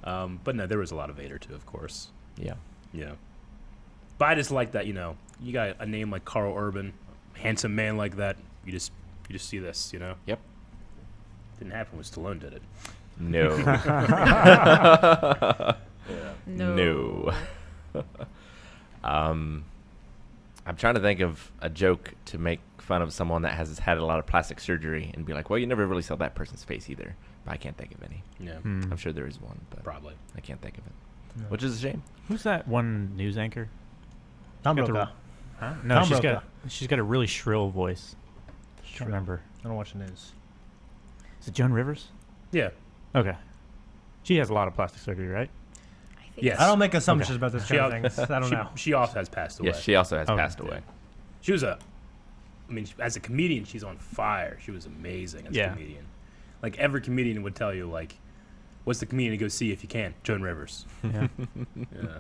But no, there was a lot of Vader too, of course. Yeah. Yeah. But I just like that, you got a name like Carl Urban, handsome man like that. You just see this, Yep. Didn't happen when Stallone did it. No. No. No. I'm trying to think of a joke to make fun of someone that has had a lot of plastic surgery and be like, well, you never really saw that person's face either. But I can't think of any. Yeah, I'm sure there is one, but probably. I can't think of it. Which is a shame. Who's that one news anchor? Tom Got the- Brokaw. Huh? No, Tom she's Brokaw. got a really shrill voice. I don't remember. I don't watch the news. Is it Joan Rivers? Yeah. Okay. She has a lot of plastic surgery, right? I think Yes. I don't make assumptions about this She, kind of things. I don't know. She also has passed away. Yes, she also has Okay. passed away. She was as a comedian, she's on fire. She was amazing as a Yeah. comedian. Like every comedian would tell you, like, what's the comedian to go see if you can? Joan Rivers. Yeah. Yeah.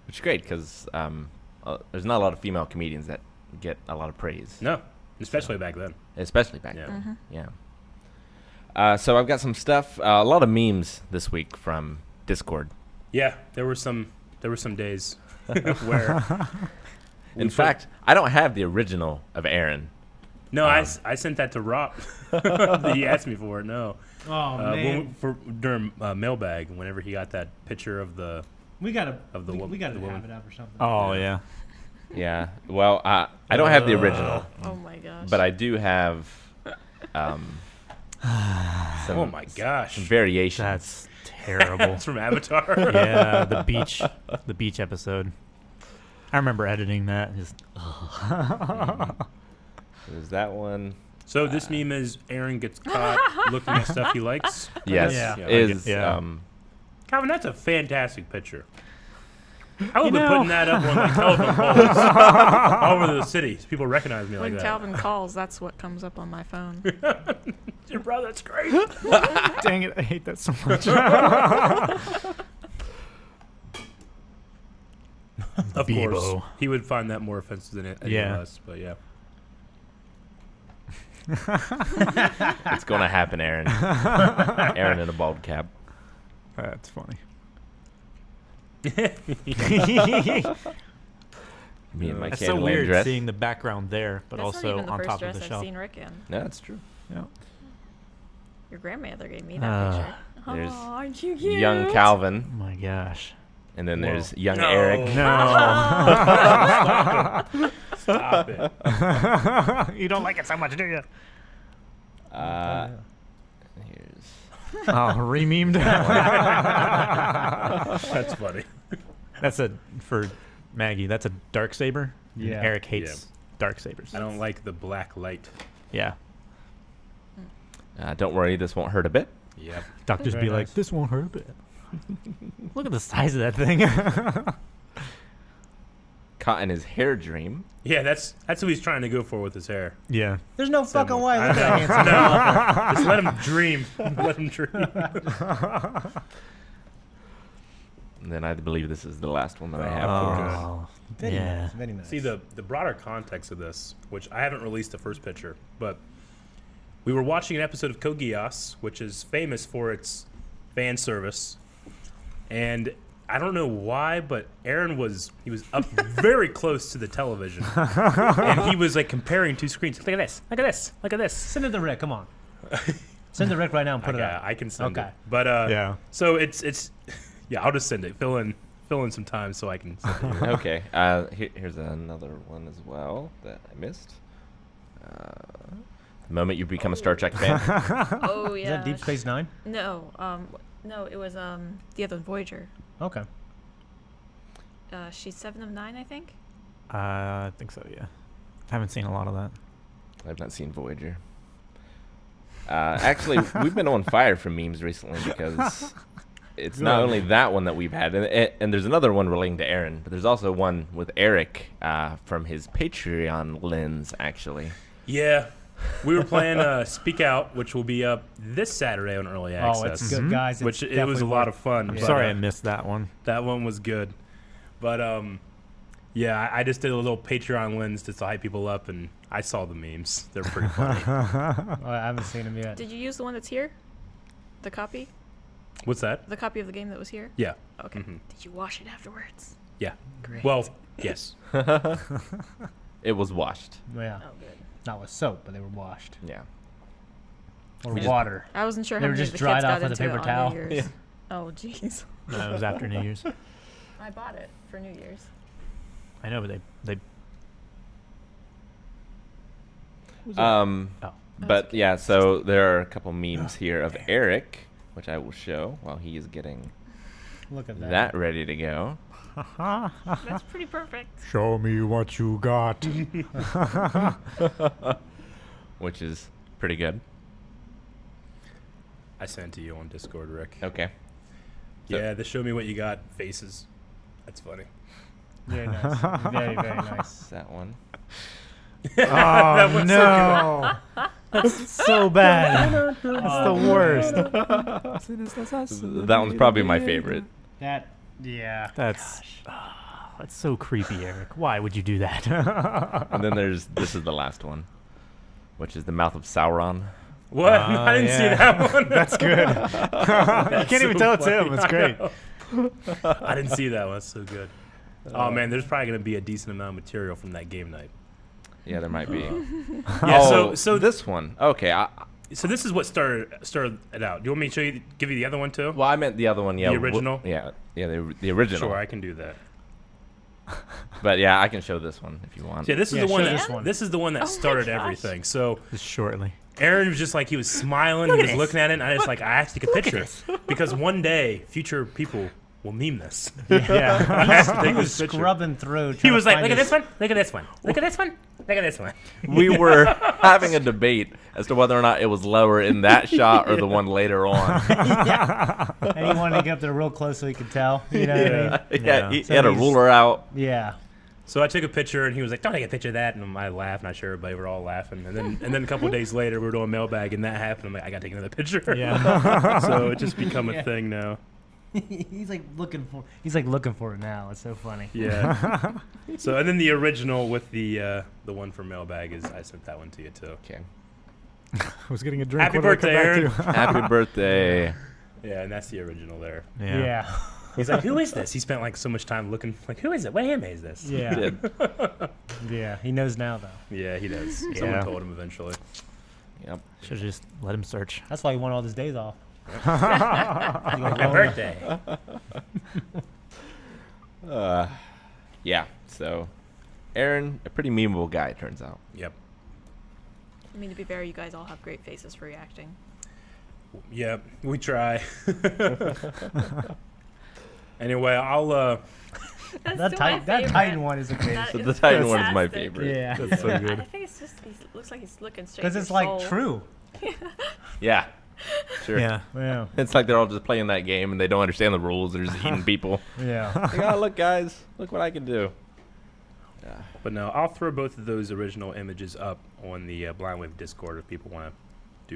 Which is great because there's not a lot of female comedians that get a lot of praise. No, especially back then. Especially back Yeah. then. Yeah. So I've got some stuff, a lot of memes this week from Discord. Yeah, there were some days where. In fact, I don't have the original of Aaron. No, I sent that to Rob. He asked me for it. No. Oh man, During mailbag, whenever he got that picture of the we gotta of the we gotta the have woman. it up or something. Oh, yeah. Yeah. Well, I don't have the original, Oh my gosh. but I do have some Oh my gosh, variations. That's terrible. it's from Avatar. Yeah, the beach episode. I remember editing that. Just There's that one. So this meme is Aaron gets caught looking at stuff he likes. Yes. Yeah. Is Yeah. Calvin, that's a fantastic picture. I would be know- putting that up on like telephone poles all over the city. So people recognize me when like Calvin calls, that's what comes up on my phone. that. Your brother, that's great. dang it, I hate that so much. Of Bebo. course, he would find that more offensive than any Yeah. of us. But yeah, It's going to happen, Aaron. Aaron in a bald cap. That's funny. Me and my That's Candyland so weird dress. seeing the background there, but That's also not even the on first top dress of the I've shelf. seen Rick in. No, that's true. Yeah. Your grandmother gave me that picture. There's Oh, aren't you cute? Young Calvin, Oh my gosh. and then Whoa. there's young No. Eric. No. stop it. You don't like it so much, do you? Here's Oh, re-memed. That's funny. That's for Maggie. That's a dark saber. Yeah. Eric hates dark sabers. I don't like the black light. Yeah. don't worry, this won't hurt a bit. Yep. Doctors Very be like, nice. this won't hurt a bit. Look at the size of that thing. caught in his hair dream. Yeah, that's who he's trying to go for with his hair. Yeah. There's no fucking way. I Look at know. that handsome. Just let him dream. Let him dream. And then I believe this is the last one that I have. Oh. Very Yeah. nice. Very nice. See, the broader context of this, which I haven't released the first picture, but we were watching an episode of Code Geass, which is famous for its fan service. And I don't know why, but Aaron was up very close to the television. And he was like comparing two screens. Look at this. Look at this. Look at this. Send it to Rick. Come on. Send it to Rick right now and put it up. I can send Okay. it. But Yeah. so it's yeah, I'll just send it. Fill in some time so I can send it. to you. Okay. Here's another one as well that I missed. The moment you become a Star Trek fan. Oh Is yeah. that Deep Space Nine? No, no, it was the other one, Voyager. Okay. She's 7 of 9, I think. I think so, yeah. Haven't seen a lot of that. I've not seen Voyager. Actually, we've been on fire for memes recently because it's not only that one that we've had, and there's another one relating to Aaron, but there's also one with Eric from his Patreon lens, actually. Yeah. We were playing Speak Out, which will be up this Saturday on Early Access. Oh, it's good, guys. It's Which it was a lot of fun. I'm but, sorry I missed that one. that one was good. But yeah, I just did a little Patreon lens just to hype people up, and I saw the memes. They're pretty funny. Oh, I haven't seen him yet. Did you use the one that's here? The copy? What's that? The copy of the game that was here? Yeah. Okay. Mhm. Did you wash it afterwards? Yeah. Great. Well, yes. It was washed. Yeah. Oh, good. Not with soap, but they were washed. Yeah. Or We just- water. I wasn't sure They how were many just of the dried kids off got with a into paper it towel. on New Year's. Oh, jeez. No, it was after New Year's. I bought it for New Year's. I know, but they Um, Oh. But yeah, so there are a couple memes here of Eric, which I will show while he is getting Look at that. that ready to go. That's pretty perfect. Show me what you got. Which is pretty good. I sent it to you on Discord, Rick. Okay. So- Yeah, the show me what you got faces. That's funny. Very nice. Very, very nice. That one. Oh no! That's so bad. It's the worst. That one's probably my favorite. That, yeah. That's so creepy, Eric. Why would you do that? And then this is the last one, which is the mouth of Sauron. What? I didn't see yeah. that one. That's good. You can't even tell it's him. It's great. I didn't see that one. That's so good. Oh man, there's probably gonna be a decent amount of material from that game night. Yeah, there might be. Yeah. Oh, So this one. Okay. so this is what started it out. Do you want me to give you the other one too? Well, I meant the other one. Yeah. The original? Yeah. The original. Sure, I can do that. But yeah, I can show this one if you want. Yeah, this is Yeah, the one show that this one. this is the one that Oh my started gosh. everything. So Just shortly. Aaron was just like he was smiling, he was looking at it, and I just I asked to take a picture because one day future people will meme this. Yeah. I asked to He take was this picture. scrubbing through. He trying was to like, find look at his- this one, look at this one, look at this one, look at this one. We were having a debate as to whether or not it was lower in that shot or the one later on. And he wanted to get up there real close so he could tell. You know what I mean? Yeah, he So had a he's- ruler out. Yeah. So I took a picture, and he was like, "Don't take a picture of that." And I laughed, and I'm sure everybody were all laughing. And then a couple of days later, we were doing mailbag, and that happened. I'm like, I gotta take another picture. Yeah. So it just become Yeah. a thing now. He's like looking for it now. It's so funny. Yeah. So and then the original with the one for mailbag is I sent that one to you too. Okay. I was getting a drink. Happy What do I come birthday, back to? Happy birthday. Yeah, and that's the original there. Yeah. He's like, "Who is this?" He spent like so much time looking. Like, who is it? What anime is this? Yeah. Did. Yeah. He knows now though. Yeah, he does. Someone Yeah. told him eventually. Yep. Should have just let him search. That's why he wanted all his days off. My birthday. Yeah. So, Aaron, a pretty memeable guy, it turns out. Yep. I mean, to be fair, you guys all have great faces for reacting. Yep. We try. Anyway, I'll That Titan one is a great. So the Titan one is my fantastic. favorite. Yeah. That's so good. I think it's just he looks like he's looking straight. Because at it's your like soul. true. Yeah. Sure. Yeah. Yeah. It's like they're all just playing that game and they don't understand the rules. They're just eating people. Yeah. Like, oh, look, guys. Look what I can do. But no, I'll throw both of those original images up on the Blind Wave Discord if people want to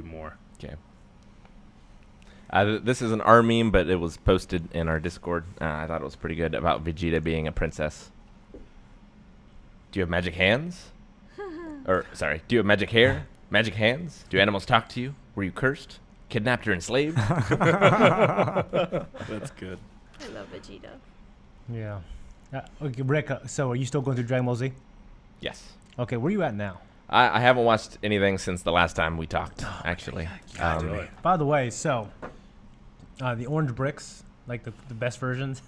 do more. Okay. This is an R meme, but it was posted in our Discord. I thought it was pretty good about Vegeta being a princess. Do you have magic hands? Do you have magic hair? Magic hands? Do animals talk to you? Were you cursed? Kidnapped or enslaved? That's good. I love Vegeta. Yeah. Okay, Rick, so are you still going through Dragon Ball Z? Yes. Okay, where are you at now? I haven't watched anything since the last time we talked, actually. Really? By the way, so the orange bricks, like the best versions,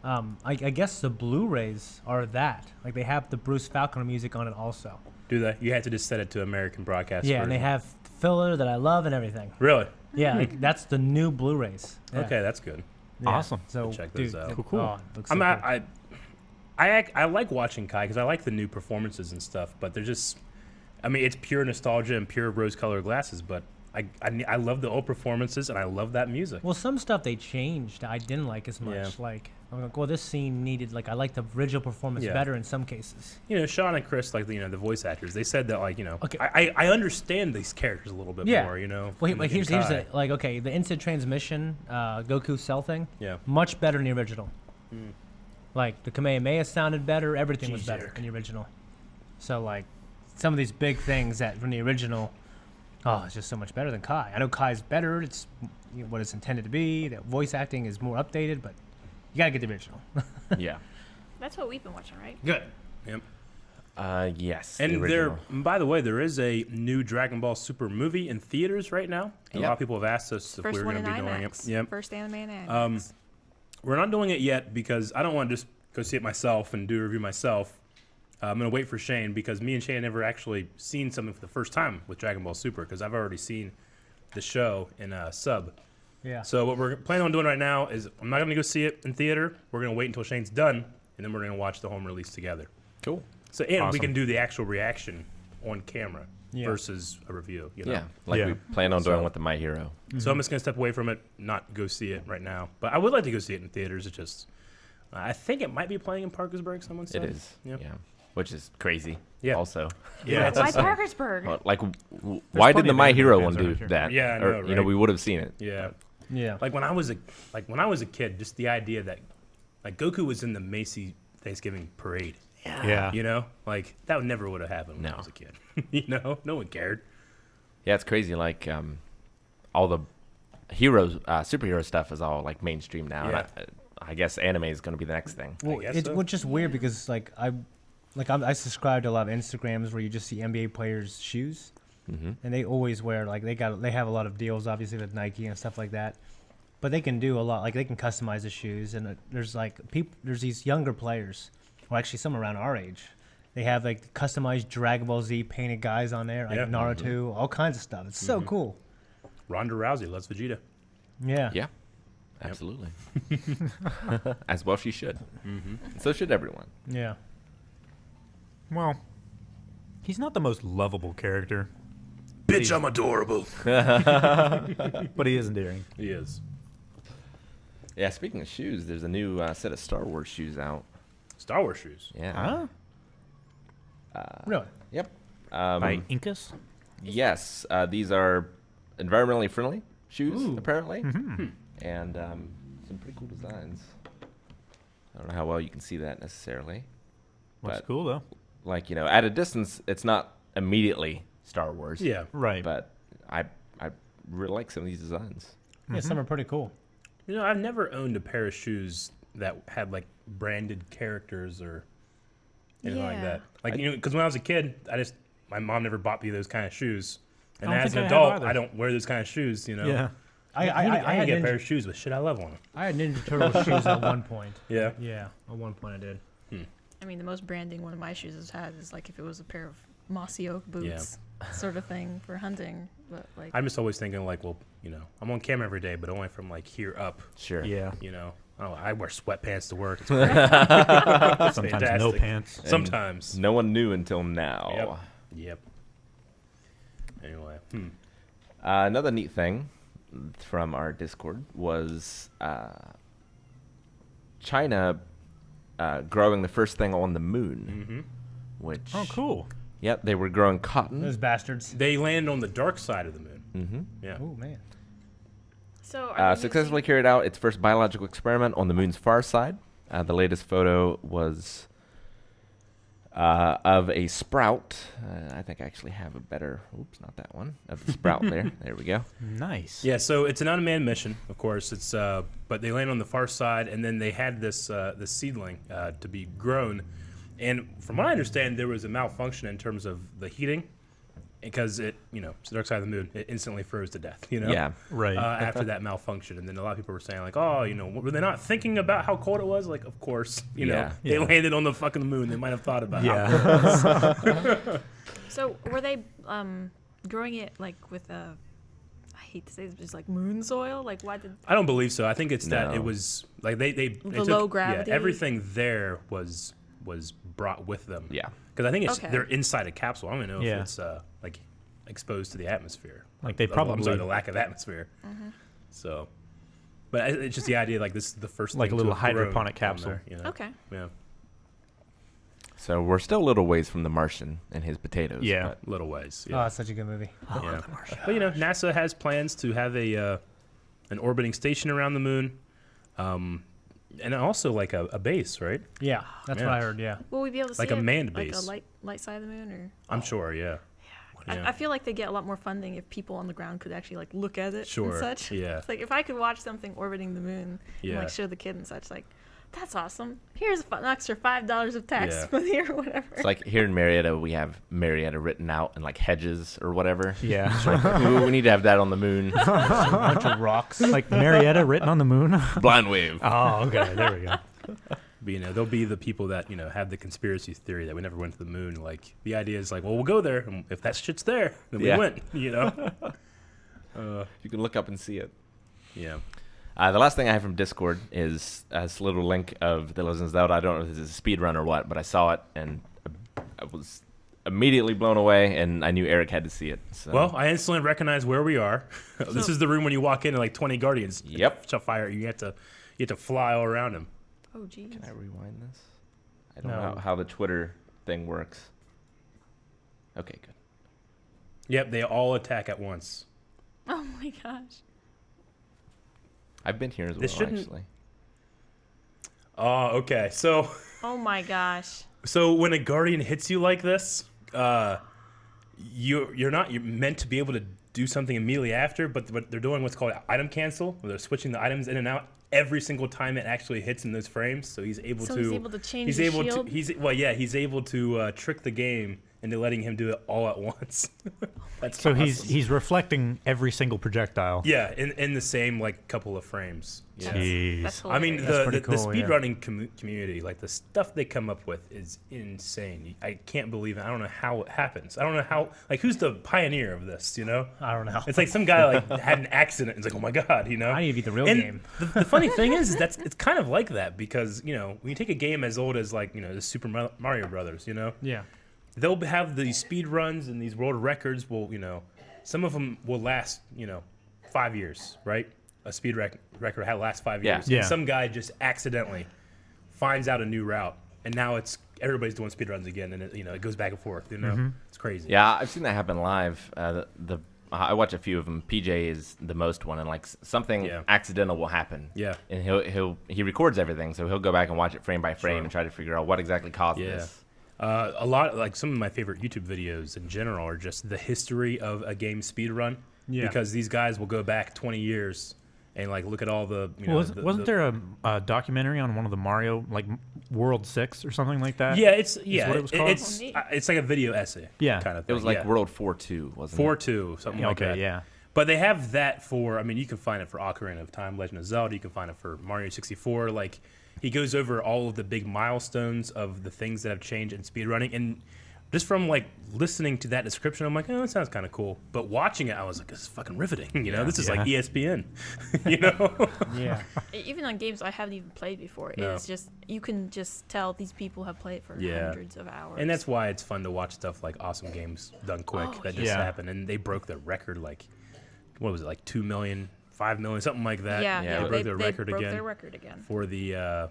I guess the Blu-rays are that. Like they have the Bruce Falconer music on it also. Do they? You had to just set it to American broadcast. Yeah, and they have filler that I love and everything. Really? Yeah, like, that's the new Blu-rays. Yeah. Okay, that's good. Yeah. Awesome. So Check those dude, out. Cool. Oh, it looks I'm so not, cool. I like watching Kai because I like the new performances and stuff, but they're just, I mean, it's pure nostalgia and pure rose-colored glasses, but I love the old performances and I love that music. Well, some stuff they changed I didn't like as much. Yeah. Like, I'm like, well, this scene needed, like, I like the original performance Yeah. better in some cases. You know, Sean and Chris, like, the voice actors, they said that, like, Okay. I understand these characters a little bit Yeah. more, you know. Well, in- like, in here's Kai. the, like, okay, the instant transmission, Goku cell thing, Yeah. much better than the original. Like, the Kamehameha sounded better, everything was Jeez, better Eric. in the original. So, like, some of these big things that from the original, it's just so much better than Kai. I know Kai's better, it's what it's intended to be, the voice acting is more updated, but you gotta get the original. Yeah. That's what we've been watching, right? Good. Yep. Yes. the And original. by the way, there is a new Dragon Ball Super movie in theaters right now. A lot of people have asked us if First we were one going in to be doing it. IMAX. Yep. First anime in IMAX. We're not doing it yet because I don't want to just go see it myself and do a review myself. I'm going to wait for Shane because me and Shane never actually seen something for the first time with Dragon Ball Super because I've already seen the show in a sub. Yeah. So what we're planning on doing right now is I'm not going to go see it in theater. We're going to wait until Shane's done, and then we're going to watch the home release together. Cool. So and we Awesome. can do the actual reaction on camera Yeah. versus a review. You know? Yeah. Like Yeah. we plan on doing So- with the My Hero. So I'm just going to step away from it, not go see it right now. But I would like to go see it in theaters. It's just I think it might be playing in Parkersburg. Someone said It is. Yep. Yeah. Which is crazy. Yeah. Also. Yeah. Why Parkersburg? Well, like, why plenty did the of My anime Hero fans one do around here. that? Yeah, I Or, know, you know, right? we would have seen it. Yeah. Yeah. Like when I was a kid, just the idea that like Goku was in the Macy Thanksgiving parade. Yeah. You know, like that never would have happened when I No. was a kid. You know, no one cared. Yeah, it's crazy. Like, all the heroes, superhero stuff is all like mainstream now. Yeah. And I guess anime is going to be the next thing. Well, guess it's so. which is weird because I subscribe to a lot of Instagrams where you just see NBA players' shoes, and they always wear like they have a lot of deals obviously with Nike and stuff like that, but they can do a lot, like they can customize the shoes, and there's like there's these younger players, or actually some around our age, they have like customized Dragon Ball Z painted guys on there, like Yeah. Naruto, all kinds of stuff. It's so cool. Ronda Rousey loves Vegeta. Yeah. Yeah, absolutely. As well she should. And so should everyone. Yeah. Well, he's not the most lovable character, Bitch, I'm adorable. but he is endearing. He is. Yeah, speaking of shoes, there's a new set of Star Wars shoes out. Star Wars shoes. Yeah. Really. Yep. By Incas? Yes, these are environmentally friendly shoes, apparently. And some pretty cool designs. I don't know how well you can see that necessarily. Looks But- cool, though. Like, you know, at a distance, it's not immediately Star Wars. Yeah. Right. But I really like some of these designs. Yeah, some are pretty cool. You know, I've never owned a pair of shoes that had like branded characters or anything like Yeah. that. Like, you know, because when I was a kid, my mom never bought me those kind of shoes. And I don't as an think I have adult, either. I don't wear those kind of shoes, you know? Yeah. I I had can get a pair Ninja, of shoes with shit I love on them. I had Ninja Turtle shoes at one point. Yeah. Yeah, at one point I did. I mean, the most branding one of my shoes has had is like if it was a pair of mossy oak boots, sort of thing for hunting. But like, I'm just always thinking like, well, you know, I'm on camera every day, but only from like here up, Sure. Yeah. you know. Oh, I wear sweatpants to work. It's Sometimes no fantastic. pants. Sometimes. No one knew until now. Yep. Anyway. Another neat thing from our Discord was China growing the first thing on the moon. Which Oh, cool. Yep, they were growing cotton. Those bastards. They landed on the dark side of the moon. Yeah. Oh man. So are they Successfully carried out its first biological experiment on the moon's far side. The latest photo was of a sprout. I think I actually have a better. Oops, not that one. Of the sprout there. There we go. Nice. Yeah, so it's an unmanned mission, of course. It's but they land on the far side, and then they had this this seedling to be grown. And from what I understand, there was a malfunction in terms of the heating, because it's the dark side of the moon. It instantly froze to death. Yeah. Right. After that malfunction, and then a lot of people were saying like, oh, were they not thinking about how cold it was? Like, of course, Yeah. they landed on the fucking moon. They might have thought about Yeah. how cold it was. So were they growing it like with a? I hate to say this, but just like moon soil. Like why did? I don't believe so. I think it's that No. it was like they took, low gravity? Yeah, everything there was brought with them. Yeah. Because I think it's Okay. they're inside a capsule. I don't even know Yeah. if it's like exposed to the atmosphere. Like they I'm sorry, probably the lack of atmosphere. So, but it's just the idea like this is the first Like thing a little to have grown hydroponic on capsule. there, Okay. Yeah, So we're still a little ways from the Martian and his potatoes. Yeah. but little ways. Oh, Yeah. it's such a good movie. Yeah. But NASA has plans to have an orbiting station around the moon, and also like a base, right? Yeah, that's Yeah. what I heard. Yeah. Will we be able to see Like a it? manned like base. a light side of the moon, or? I'm sure. Yeah. Yeah. I feel like they get a lot more funding if people on the ground could actually like look at it Sure, and such. yeah. It's like if I could watch something orbiting the moon and Yeah. like show the kid and such, like that's awesome. Here's an extra $5 of tax Yeah. money or whatever. It's like here in Marietta, we have Marietta written out in like hedges or whatever. Yeah. we need to have that on the moon. A bunch of rocks. Like Marietta written on the moon. Blind wave. Oh, okay. There we go. But, there'll be the people that, have the conspiracy theory that we never went to the moon. Like, the idea is like, well, we'll go there. And if that shit's there, then Yeah. we went, You can look up and see it. Yeah. The last thing I have from Discord is this little link of The Legend of Zelda. I don't know if this is a speed run or what, but I saw it and I was immediately blown away, and I knew Eric had to see it. So. Well, I instantly recognize where we are. This is the room when you walk in and like 20 guardians. Yep. Fire. You have to fly all around them. Oh geez. Can I rewind this? I don't No. know how the Twitter thing works. Okay, good. Yep, they all attack at once. Oh my gosh. I've been here as well, This shouldn't- actually. Oh, okay. So Oh my gosh. when a guardian hits you like this, you're meant to be able to do something immediately after, but they're doing what's called item cancel, where they're switching the items in and out every single time it actually hits in those frames. So he's able So to he's able to change he's the able shield? to he's able to trick the game into letting him do it all at once. That's So awesome. he's reflecting every single projectile. yeah, in the same like couple of frames. Yeah. Jeez. That's I mean, hilarious. the pretty cool, yeah. speedrunning community, like the stuff they come up with is insane. I can't believe it. I don't know how it happens. I don't know how, like, who's the pioneer of this, I don't know. It's like some guy like had an accident. It's like, oh my God, I need to beat the real And game. the funny thing is it's kind of like that because, when you take a game as old as like, the Super Mario Brothers, Yeah. they'll have these speed runs and these world records will, some of them will last, 5 years, right? A speed record will last 5 Yeah. years. Yeah. And some guy just accidentally finds out a new route, and now everybody's doing speed runs again, and it goes back and forth. It's crazy. Yeah, I've seen that happen live. I watch a few of them. PJ is the most one, and like something Yeah. accidental will happen. Yeah. And he records everything, so he'll go back and watch it frame by frame Sure. and try to figure out what exactly caused Yeah. this. A lot, like some of my favorite YouTube videos in general are just the history of a game speed run. Yeah. Because these guys will go back 20 years and like look at all the. Wasn't there a documentary on one of the Mario, like World 6 or something like that? Yeah, it's what it was called? it's like a video essay. Yeah. kind of It thing. was like yeah. World 4-2, wasn't it? 4-2, something like Okay, that. yeah. But they have that for. I mean, you can find it for Ocarina of Time, Legend of Zelda. You can find it for Mario 64. Like he goes over all of the big milestones of the things that have changed in speedrunning, and just from like listening to that description, I'm like, oh, that sounds kind of cool. But watching it, I was like, this is fucking riveting. This is like ESPN. Yeah. Even on games I haven't even played before, No. it's just you can just tell these people have played for Yeah. hundreds of hours. And that's why it's fun to watch stuff like Awesome Games Done Quick Oh, that just yeah. happened, and they broke the record. Like, what was it? Like 2 million, 5 million, something like that. yeah, Yeah, they broke they their record broke again their record again. for the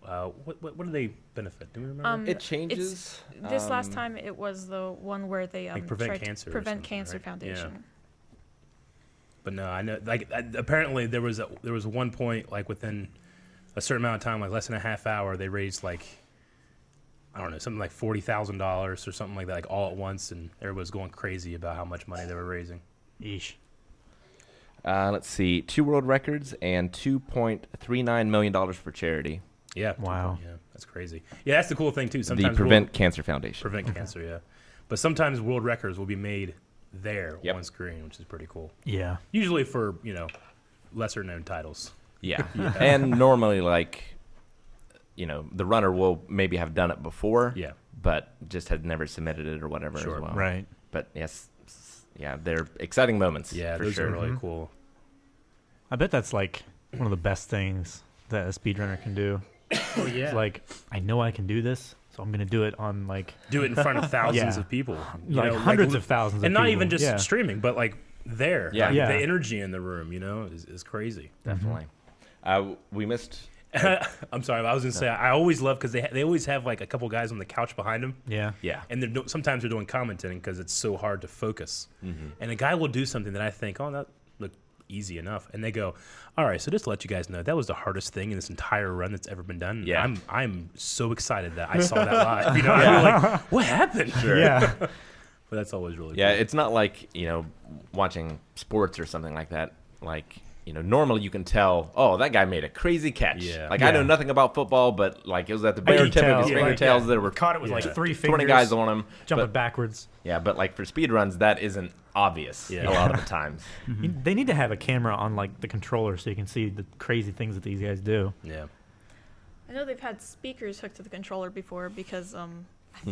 What do they benefit? Do we remember? It changes. This last time it was the one where they Like tried Prevent to Cancer or Prevent something, Cancer right? Foundation. Yeah. But no, I know. Like apparently there was one point like within a certain amount of time, like less than a half hour, they raised like I don't know something like $40,000 or something like that, like all at once, and everybody was going crazy about how much money they were raising. Yeesh. Let's see, 2 world records and $2.39 million for charity. Yeah. Wow. Yeah, that's crazy. Yeah, that's the cool thing too. Sometimes The Prevent Cancer Foundation. Prevent Cancer, yeah. But sometimes world records will be made there Yep. on screen, which is pretty cool. Yeah. Usually for lesser known titles. Yeah. And normally, like, the runner will maybe have done it before. Yeah. But just had never submitted it or whatever Sure. as well. Right. But yes, yeah, they're exciting moments. Yeah, for those sure. are really cool. I bet that's like one of the best things that a speedrunner can do. Oh yeah. It's like, I know I can do this, so I'm gonna do it on like Do it in front of thousands Yeah. of people. like hundreds of thousands, and of not people. even just Yeah. streaming, but like there. Yeah. Like, Yeah. the energy in the room, is crazy. Definitely. We missed. I'm sorry, I was gonna say I always love because they always have like a couple guys on the couch behind them. Yeah. Yeah. And sometimes they're doing commenting because it's so hard to focus. And a guy will do something that I think, oh, that looked easy enough, and they go, all right, so just to let you guys know, that was the hardest thing in this entire run that's ever been done. Yeah. I'm so excited that I saw that live. I'm like, what happened? Yeah. But that's always really Yeah, cool. it's not like, watching sports or something like that. Like, normally you can tell, oh, that guy made a crazy catch. Yeah. Like, I know Yeah. nothing about football, but, like, it was at the I bare can tip of tell. his Yeah, fingertails that were Caught it with Yeah. like 3 fingers. 20 guys on him. jumping But, backwards. yeah, but, like, for speed runs, that isn't obvious Yeah. a lot of the times. They need to have a camera on like the controller so you can see the crazy things that these guys do. Yeah. I know they've had speakers hooked to the controller before because I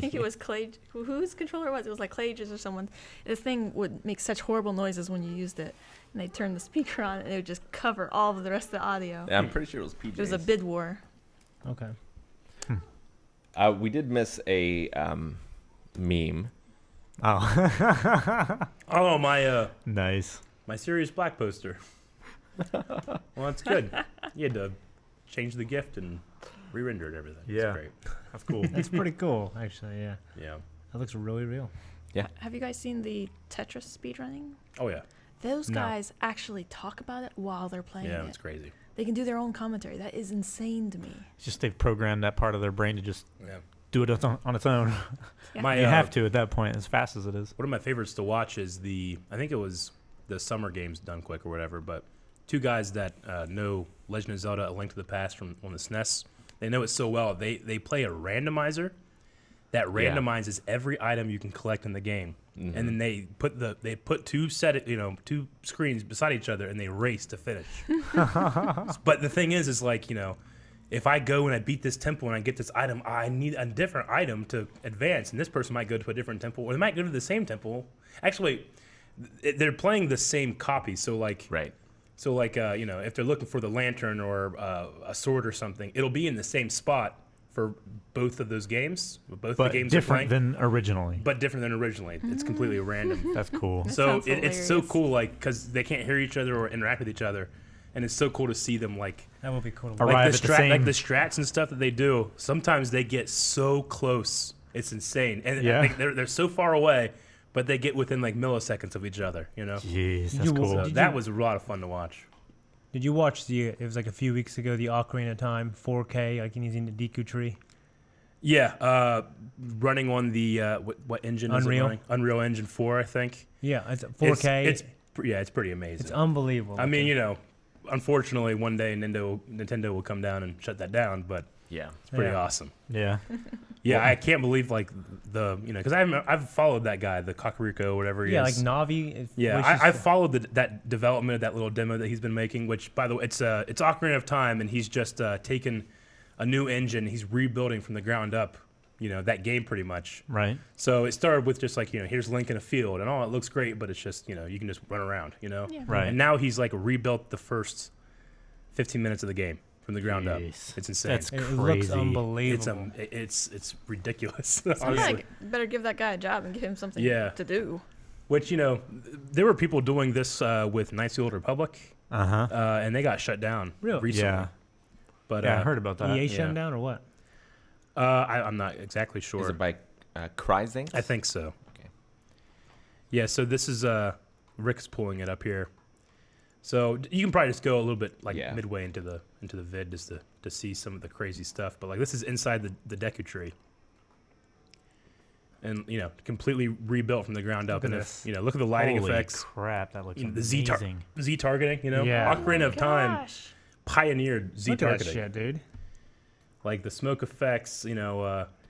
think it was Clay. Whose controller was it? It was like Clay's or someone. This thing would make such horrible noises when you used it, and they'd turn the speaker on and it would just cover all of the rest of the audio. Yeah, I'm pretty sure it was PJs. It was a bid war. Okay. We did miss a meme. Oh. Oh, my Nice. my Sirius Black poster. Well, that's good. You had to change the gift and re-render everything. Yeah. That's great. That's cool. That's pretty cool, actually. Yeah, Yeah. that looks really real. Have you guys seen the Tetris speedrunning? Oh yeah. Those No. guys actually talk about it while they're playing Yeah, it. it's crazy. They can do their own commentary. That is insane to me. It's just they've programmed that part of their brain to just Yeah. do it on its own. Yeah. My You have to at that point, as fast as it is. One of my favorites to watch is I think it was the Summer Games Done Quick or whatever, but 2 guys that know Legend of Zelda: A Link to the Past on the SNES. They know it so well. They play a randomizer that randomizes every item you can collect in the game, and then they put 2 screens beside each other and they race to finish. But the thing is like if I go and I beat this temple and I get this item, I need a different item to advance, and this person might go to a different temple, or they might go to the same temple. Actually, they're playing the same copy, so like Right. So like if they're looking for the lantern or a sword or something, it'll be in the same spot for both of those games. Both But the games are different playing, than originally. but different than originally. It's completely random. That's cool. That So sounds it's so hilarious. cool, like because they can't hear each other or interact with each other, and it's so cool to see them like That would be cool. Arrive like at the same. like the strats and stuff that they do. Sometimes they get so close, it's insane, and Yeah. like, they're so far away, but they get within like milliseconds of each other. Jeez, Did that's you- cool. So Did that you- was a lot of fun to watch. Did you watch it was like a few weeks ago, the Ocarina of Time 4K, like using the Deku Tree? Yeah, running on the what engine? Is it Unreal. running? Unreal Engine 4, I think. Yeah, it's 4K. It's pretty amazing. It's unbelievable. I mean, unfortunately, one day Nintendo will come down and shut that down, but Yeah. it's pretty Yeah. awesome. Yeah. Yeah, I can't believe like because I've followed that guy, the Kakariko, whatever he yeah, is. like Navi. Yeah, I've followed that development of that little demo that he's been making. Which, by the way, it's Ocarina of Time, and he's just taken a new engine. He's rebuilding from the ground up. That game pretty much. Right. So it started with just like here's Link in a field, and it looks great, but it's just you can just run around. Yeah. Right. And now he's like rebuilt the first 15 minutes of the game from the ground up. Jeez. It's insane. That's It looks crazy. unbelievable. It's ridiculous. Somebody honestly. better give that guy a job and give him something Yeah. to do. Which there were people doing this with Knights of the Old Republic, Uh huh. and they got shut down Really? recently. Yeah. But Yeah, I heard about that. EA yeah. shut him down or what? I'm not exactly sure. Is it by Cryzinx? I think so. Okay. Yeah, so this is Rick's pulling it up here. So you can probably just go a little bit like Yeah. midway into the vid just to see some of the crazy stuff. But like this is inside the Deku tree. And completely rebuilt from the ground up. Look at And this. look at the lighting Holy effects. crap, that looks The amazing. Z targeting, Yeah. Ocarina of Time Gosh. pioneered Z Look at that targeting. shit, dude. Like the smoke effects,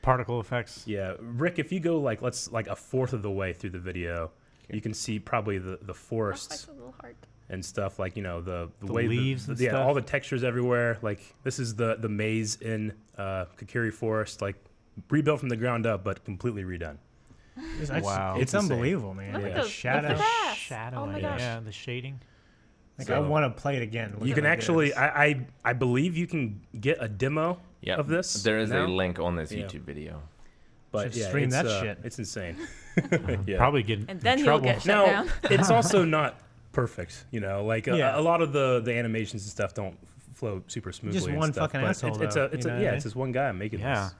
Particle effects. yeah. Rick, if you go like a fourth of the way through the video, you can see probably the Oh, forests that's a little heart. and stuff the The way leaves and yeah, stuff. all the textures everywhere. Like this is the maze in Kakiri Forest, like rebuilt from the ground up, but completely redone. Wow. It's It's insane. unbelievable, man. Look Yeah. at those Shadow. the grass. Shadow. Oh my and- gosh. Yeah, the shading. Like So- I want to play it again. You can actually, I believe you can get a demo Yep. of this. There is now, a link on this Yeah. YouTube video. but Should yeah, stream it's, that shit. It's insane. Yeah. Probably get And in then he'll trouble. get shut Now, down. it's also not perfect, like Yeah. a lot of the animations and stuff don't flow super smoothly. Just and one stuff, fucking but asshole, It's though, it's you know what I yeah, mean? it's just one guy making Yeah.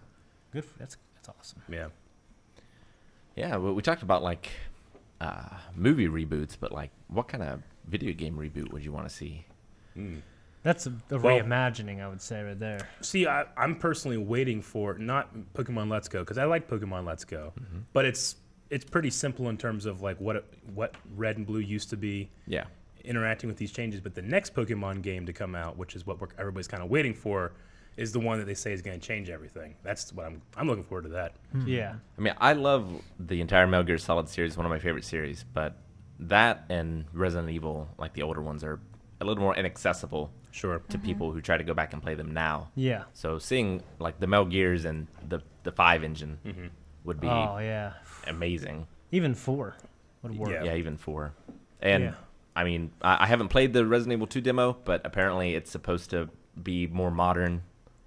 Good. That's awesome. this. Yeah. Yeah, well, we talked about like movie reboots, but like, what kind of video game reboot would you want to see? That's a Well- reimagining, I would say, right there. See, I'm personally waiting for not Pokemon Let's Go because I like Pokemon Let's Go, but it's pretty simple in terms of like what Red and Blue used to be, Yeah. interacting with these changes. But the next Pokemon game to come out, which is what everybody's kind of waiting for, is the one that they say is going to change everything. That's what I'm looking forward to that. Yeah. I mean, I love the entire Metal Gear Solid series, one of my favorite series, but that and Resident Evil, like the older ones, are a little more inaccessible Sure. to people who try to go back and play them now. Yeah. So seeing like the Metal Gears and the 5 engine would be Oh yeah. amazing. Even 4 would work. Yeah. Yeah, even 4. And Yeah. I mean, I haven't played the Resident Evil 2 demo, but apparently it's supposed to be more modern.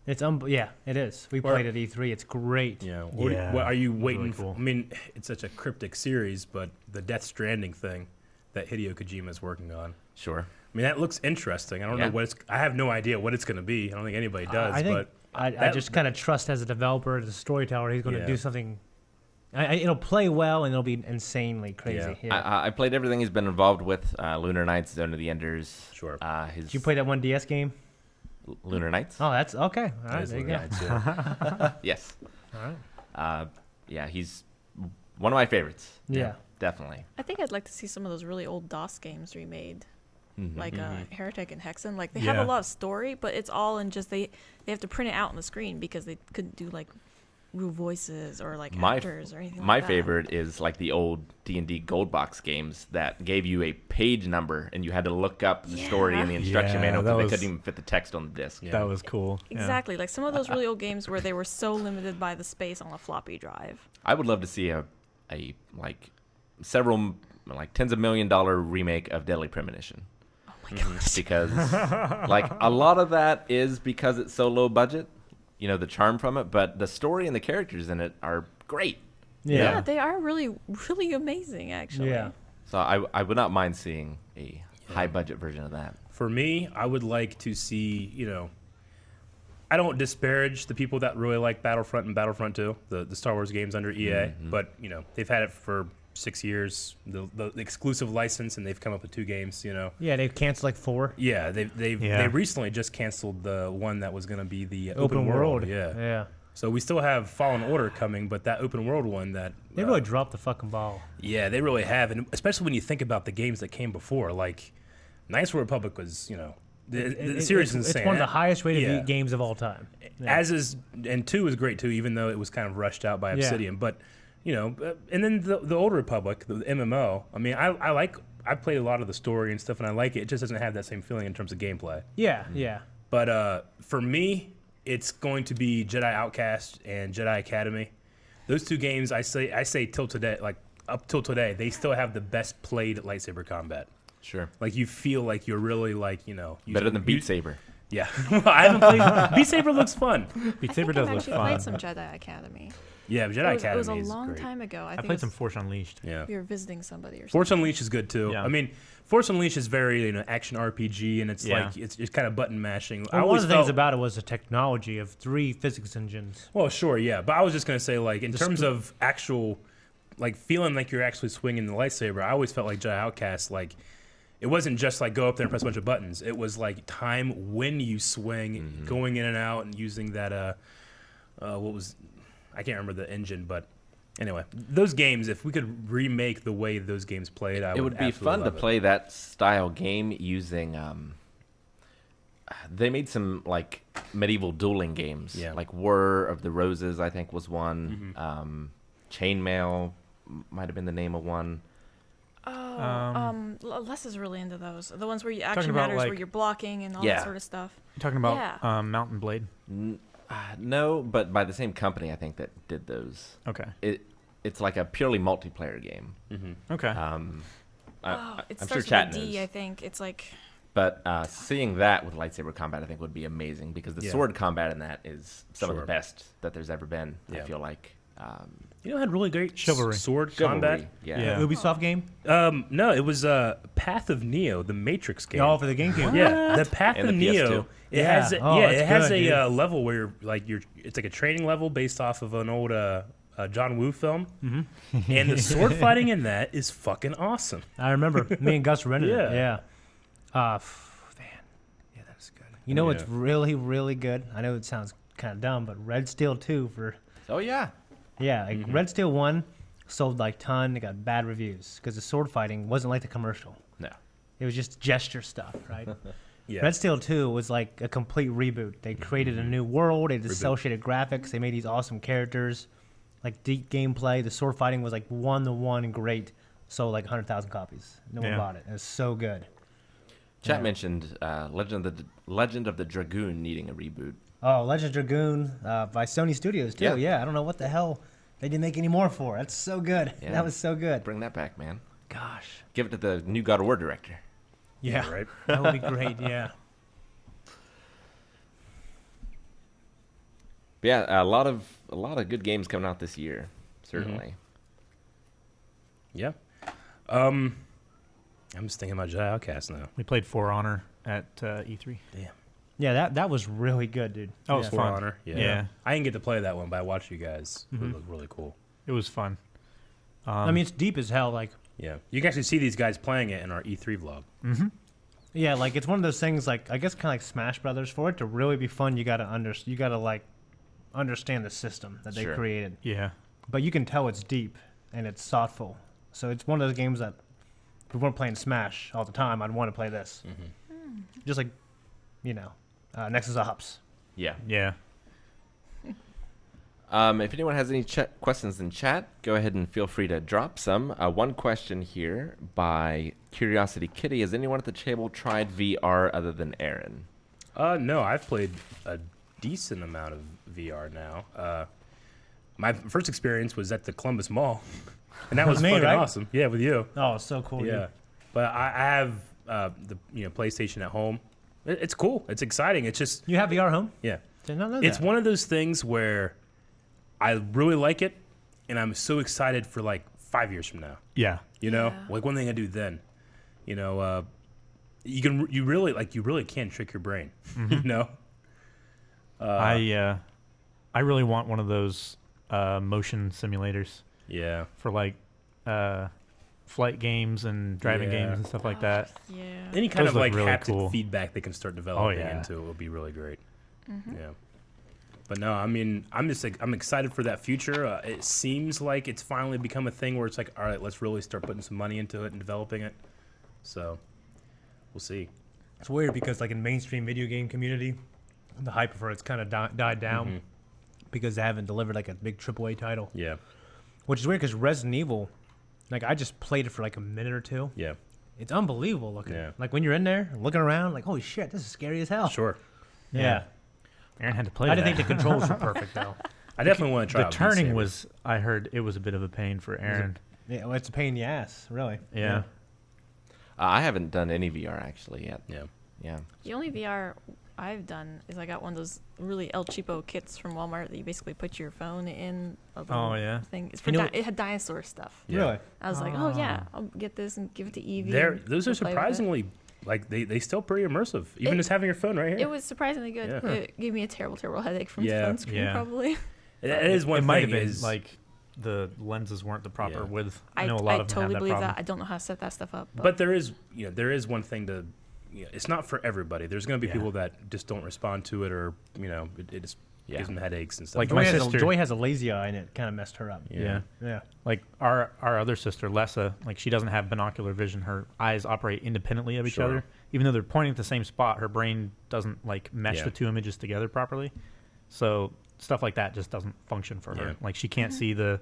It's yeah, it is. We played at E3. It's great. Yeah. Yeah, What are you really waiting cool. for? I mean, it's such a cryptic series, but the Death Stranding thing that Hideo Kojima is working on. Sure. I mean, that looks interesting. I don't Yeah. know what it's. I have no idea what it's going to be. I don't think anybody does. I think but I that- just kind of trust as a developer, as a storyteller, he's going to Yeah. do something. It'll play well and it'll be insanely crazy. Yeah. I played everything he's been involved with. Lunar Nights, Zone of the Enders. Sure. His Did you play that one DS game? Lunar Nights? Oh, that's okay. All That right, is there you what go. it is, yeah. Yes. All right. Yeah, he's one of my favorites. Yeah. Definitely. I think I'd like to see some of those really old DOS games remade, like Heretic and Hexen. Like they have Yeah. a lot of story, but it's all in just they have to print it out on the screen because they couldn't do like real voices or like actors or anything. My like that. favorite is like the old D&D gold box games that gave you a page number and you had to look up the story in the instruction Yeah, manual that because they was- couldn't even fit the text on the disc. Yeah. That was cool. Yeah. Exactly, like some of those really old games where they were so limited by the space on a floppy drive. I would love to see a like several like tens of $1 million remake of Deadly Premonition. Oh my gosh. Because like a lot of that is because it's so low budget, the charm from it, but the story and the characters in it are great. Yeah, Yeah. they are really, really amazing actually. Yeah. So I would not mind seeing a high budget version of that. For me, I would like to see, I don't disparage the people that really like Battlefront and Battlefront 2, the Star Wars games under EA, but, they've had it for 6 years, the exclusive license, and they've come up with 2 games, Yeah, they've canceled like 4. Yeah, they Yeah. recently just canceled the one that was going to be the Open world. Yeah. Yeah. So we still have Fallen Order coming, but that open world one that They really dropped the fucking ball. yeah, they really have, and especially when you think about the games that came before, like Knights of the Republic was, the series is insane. It's one of the highest rated Yeah. games of all time. Yeah. As is, and 2 is great too, even though it was kind of rushed out by Yeah. Obsidian. But and then the Old Republic, the MMO. I mean, I played a lot of the story and stuff, and I like it. It just doesn't have that same feeling in terms of gameplay. Yeah, yeah. But for me, it's going to be Jedi Outcast and Jedi Academy. Those 2 games, I say till today, like up till today, they still have the best played lightsaber combat. Sure. Like you feel like you're really like Better than Beat Saber. Yeah, I haven't played. Beat Saber looks fun. Beat I Saber think does I've look actually fun. played some Jedi Academy. Yeah, Jedi Academy It was a is long great. time ago. I I think played it some was, Force Unleashed. Yeah. we were visiting somebody or something. Force Unleashed is good too. Yeah. I mean, Force Unleashed is very action RPG, and it's Yeah. like it's kind of button mashing. Well, one of the things about it was the technology of 3 physics engines. Well, sure, yeah, but I was just gonna say, like, in terms of actual, like, feeling like you're actually swinging the lightsaber, I always felt like Jedi Outcast, like, it wasn't just like go up there and press a bunch of buttons. It was like time when you swing, going in and out, and using that I can't remember the engine, but anyway, those games, if we could remake the way those games played, It would be fun to play that style game using. They made some like medieval dueling games, like War of the Roses, I think was one. Chainmail might have been the name of one. Les is really into those. The ones where you Talking action about, matters, like- where you're blocking and all that sort of stuff. You talking about Yeah. Mountain Blade? No, but by the same company, I think that did those. Okay. It's like a purely multiplayer game. Okay. It I'm starts sure with chat a D, knows. I think. It's like... But seeing that with lightsaber combat, I think would be amazing because the sword combat in that is some of the best that there's ever been. I feel like. You know, it had really great Chivalry. sword Chivalry, combat. yeah. Ubisoft game? No, it was Path of Neo, the Matrix game. Oh, for the GameCube. Yeah, the Path And of the Neo. PS2. It has it's has good, a dude. level where it's like a training level based off of an old John Woo film, and the sword fighting in that is fucking awesome. I remember me and Gus rented it. Yeah. Yeah. Man. Yeah, that's good. You know what's Yeah. really, really good? I know it sounds kind of dumb, but Red Steel 2 for... Oh yeah. Yeah, like Red Steel 1 sold like ton. It got bad reviews because the sword fighting wasn't like the commercial. No. It was just gesture stuff, right? Yeah. Red Steel 2 was like a complete reboot. They created a new world. They did cel-shaded graphics. They made these awesome characters, like deep gameplay. The sword fighting was like one-to-one great. Sold like 100,000 copies. No one bought it. It was so good. Chat mentioned Legend of the Dragoon needing a reboot. Oh, Legend of Dragoon by Sony Studios too. Yeah. Yeah, I don't know what the hell they didn't make any more for. That's so good. Yeah. That was so good. Bring that back, man. Gosh. Give it to the new God of War director. Yeah, right. that would be great. Yeah. But yeah, a lot of good games coming out this year, certainly. Yeah. I'm just thinking about Jedi Outcast now. We played For Honor at E3. Damn. Yeah, that was really good, dude. That was Yeah. For fun. Honor. Yeah. Yeah. I didn't get to play that one, but I watched you guys. It looked really cool. It was fun. I mean, it's deep as hell. Like, Yeah. You can actually see these guys playing it in our E3 vlog. yeah, like it's one of those things. Like, I guess kind of like Smash Brothers. For it to really be fun, you gotta like understand the system that they Sure. created. Yeah. But you can tell it's deep and it's thoughtful. So it's one of those games that if we weren't playing Smash all the time, I'd want to play this. Just like, Nexus Ops. Yeah. Yeah. If anyone has any questions in chat, go ahead and feel free to drop some. One question here by Curiosity Kitty: has anyone at the table tried VR other than Aaron? No, I've played a decent amount of VR now. My first experience was at the Columbus Mall, and that was Me, fucking right? awesome. Yeah, with you. Oh, it's so cool. Yeah, Dude. but I have the PlayStation at home. It's cool. It's exciting. It's just You have VR home? yeah. Did not know It's that. one of those things where I really like it, and I'm so excited for like 5 years from now. Yeah. Yeah. Like one thing I do then, you really can trick your brain. You know. I really want one of those motion simulators Yeah. for like flight games and driving Yeah. games and stuff like that. Yeah. Any kind Those of look like really haptic cool. feedback they can start developing yeah. into it would be really great. Yeah. But no, I mean, I'm excited for that future. It seems like it's finally become a thing where it's like, all right, let's really start putting some money into it and developing it. So, we'll see. It's weird because like in mainstream video game community, the hype for it's kind of died down because they haven't delivered like a big AAA title. Yeah. Which is weird because Resident Evil, like I just played it for like a minute or two. Yeah. It's unbelievable looking. Yeah. Like when you're in there looking around, like holy shit, this is scary as hell. Sure. Yeah. Aaron had to play I that. didn't think the controls were perfect though. I definitely want to try the out turning Beat was, I heard it was a bit of a pain for Aaron. Yeah, well, it's a pain in the ass, really. Yeah. I haven't done any VR actually yet. Saber. Yeah. The only VR I've done is I got one of those really El Cheapo kits from Walmart that you basically put your phone in a little thing. It's for it had dinosaur stuff. Yeah. Really? I was like, oh yeah, I'll get this and give it to Evie. Those are surprisingly, like, they still pretty immersive. Even just having your phone right here. It was surprisingly good. Yeah. It gave me a terrible headache from the phone screen, probably. It is one it thing. might have been is, like the lenses weren't the proper width. I know a lot of them totally have believe problem. that. I don't know how to set that stuff up. But there is one thing to, it's not for everybody. There's going to be people that just don't respond to it, or it just gives them headaches and stuff. Like Joy my sister, Joy has a lazy eye, and it kind of messed her up. Yeah. Like our other sister, Lessa, like she doesn't have binocular vision. Her eyes operate independently of each other. Even though they're pointing at the same spot, her brain doesn't like mesh the two images together properly. So stuff like that just doesn't function for her. Like she can't see the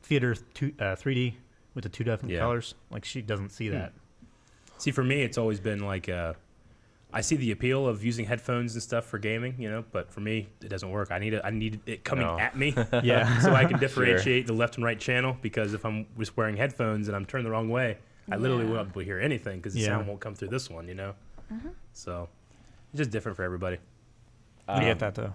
theater 3D with the two different colors. Like she doesn't see that. See, for me, it's always been like I see the appeal of using headphones and stuff for gaming, but for me, it doesn't work. I need it coming at me, so I can differentiate the left and right channel. Because if I'm just wearing headphones and I'm turned the wrong way, I literally won't be able to hear anything because the sound won't come through this one, So it's just different for everybody. I get that though.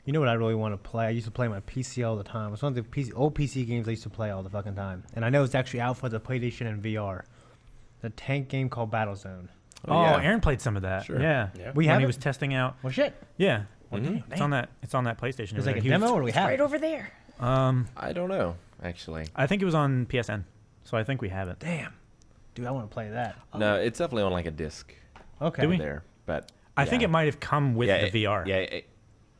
You know what I really want to play? I used to play my PC all the time. It's one of the old PC games I used to play all the fucking time. And I know it's actually out for the PlayStation and VR. The tank game called Battlezone. Oh, Aaron played some of that. Sure. Yeah. We when have he it? was testing out. Well, shit. Yeah. Mm-hmm. It's on that PlayStation. It's like a He was- demo, or we have Right it? over there. I don't know, actually. I think it was on PSN, so I think we have it. Damn. Dude, I want to play that. No, it's definitely on like a disc. Okay. Do we? There, but I think it might have come with the VR.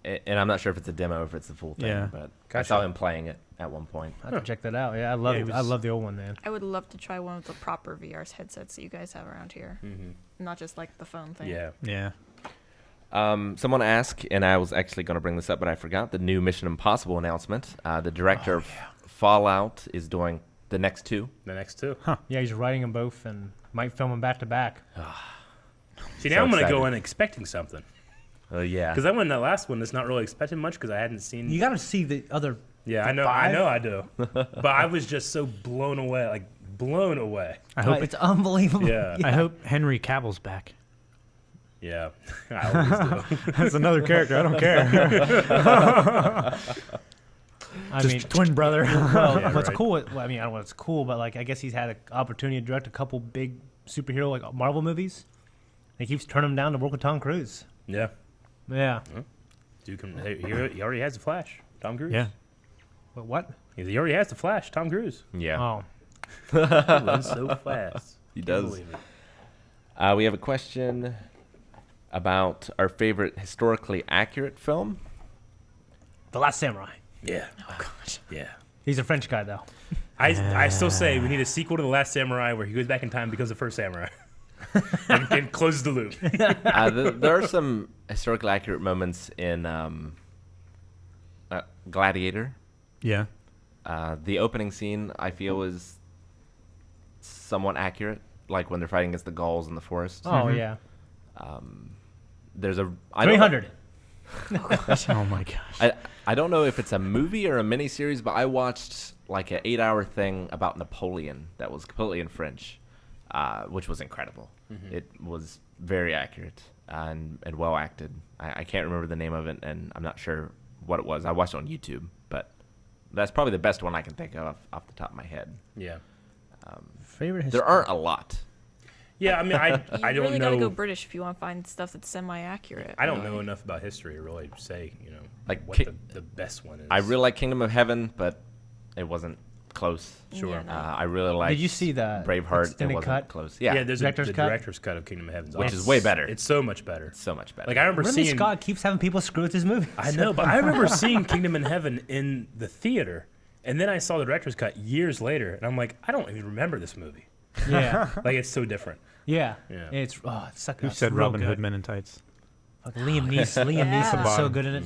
And I'm not sure if it's a demo or if it's the full thing. Yeah. But I saw him playing it at one point. I have to check that out. Yeah, I love Yeah, it I was- love the old one, man. I would love to try one of the proper VR headsets that you guys have around here, not just like the phone thing. Yeah. Yeah. Someone asked, and I was actually going to bring this up, but I forgot the new Mission Impossible announcement. The director of Fallout is doing the next two. The next two. Yeah, he's writing them both and might film them back to back. See, now So I'm going to go excited. in expecting something. Yeah. Because I went in that last one. It's not really expecting much because I hadn't seen. You got to see the other. Yeah, I know. I do. But I was just so blown away. Like, blown away. I hope It's unbelievable. Yeah. I hope Henry Cavill's back. Yeah. I always do. That's another character. I don't care. I Just mean, twin brother. well, Yeah, what's right. cool? I mean, I don't know what's cool, but like, I guess he's had an opportunity to direct a couple big superhero like Marvel movies. He keeps turning them down to work with Tom Cruise. Yeah. Yeah. Dude, he already has the Flash. Tom Cruise. Yeah. But what? He already has the Flash. Tom Cruise. Yeah. Oh, He runs so fast. He Can't does. believe it. We have a question about our favorite historically accurate film. The Last Samurai. Yeah. Oh gosh. Yeah. He's a French guy, though. I still say we need a sequel to The Last Samurai where he goes back in time and becomes the first samurai. and closes the loop. There are some historically accurate moments in Gladiator. Yeah. The opening scene, I feel, is somewhat accurate, like when they're fighting against the Gauls in the forest. Oh, yeah. There's a I don't 300. Oh my gosh. I don't know if it's a movie or a miniseries, but I watched like an 8-hour thing about Napoleon that was completely in French, which was incredible. It was very accurate and well acted. I can't remember the name of it, and I'm not sure what it was. I watched it on YouTube, but that's probably the best one I can think of off the top of my head. Yeah. Favorite There aren't a lot. Yeah, I mean, I You don't really know. gotta go British if you want to find stuff that's semi-accurate. I don't know enough about history to really say, Like, what the best one is. I really like Kingdom of Heaven, but it wasn't close. Sure. Yeah, no. I really like. Did you see the Braveheart? It extended wasn't cut? close. Yeah, Yeah, there's Director's the cut? director's cut of Kingdom of Heaven, which is way better. It's so much better. so much better. Like I remember Ridley seeing. Scott keeps having people screw with his movie. I know, but I remember seeing Kingdom in Heaven in the theater, and then I saw the director's cut years later, and I'm like, I don't even remember this movie. Yeah. Like it's so different. Yeah. Yeah. It's suck. Who said Robin Hood Men in Tights? Like Liam Neeson. Liam Yeah. Neeson is so Bottom. good in it.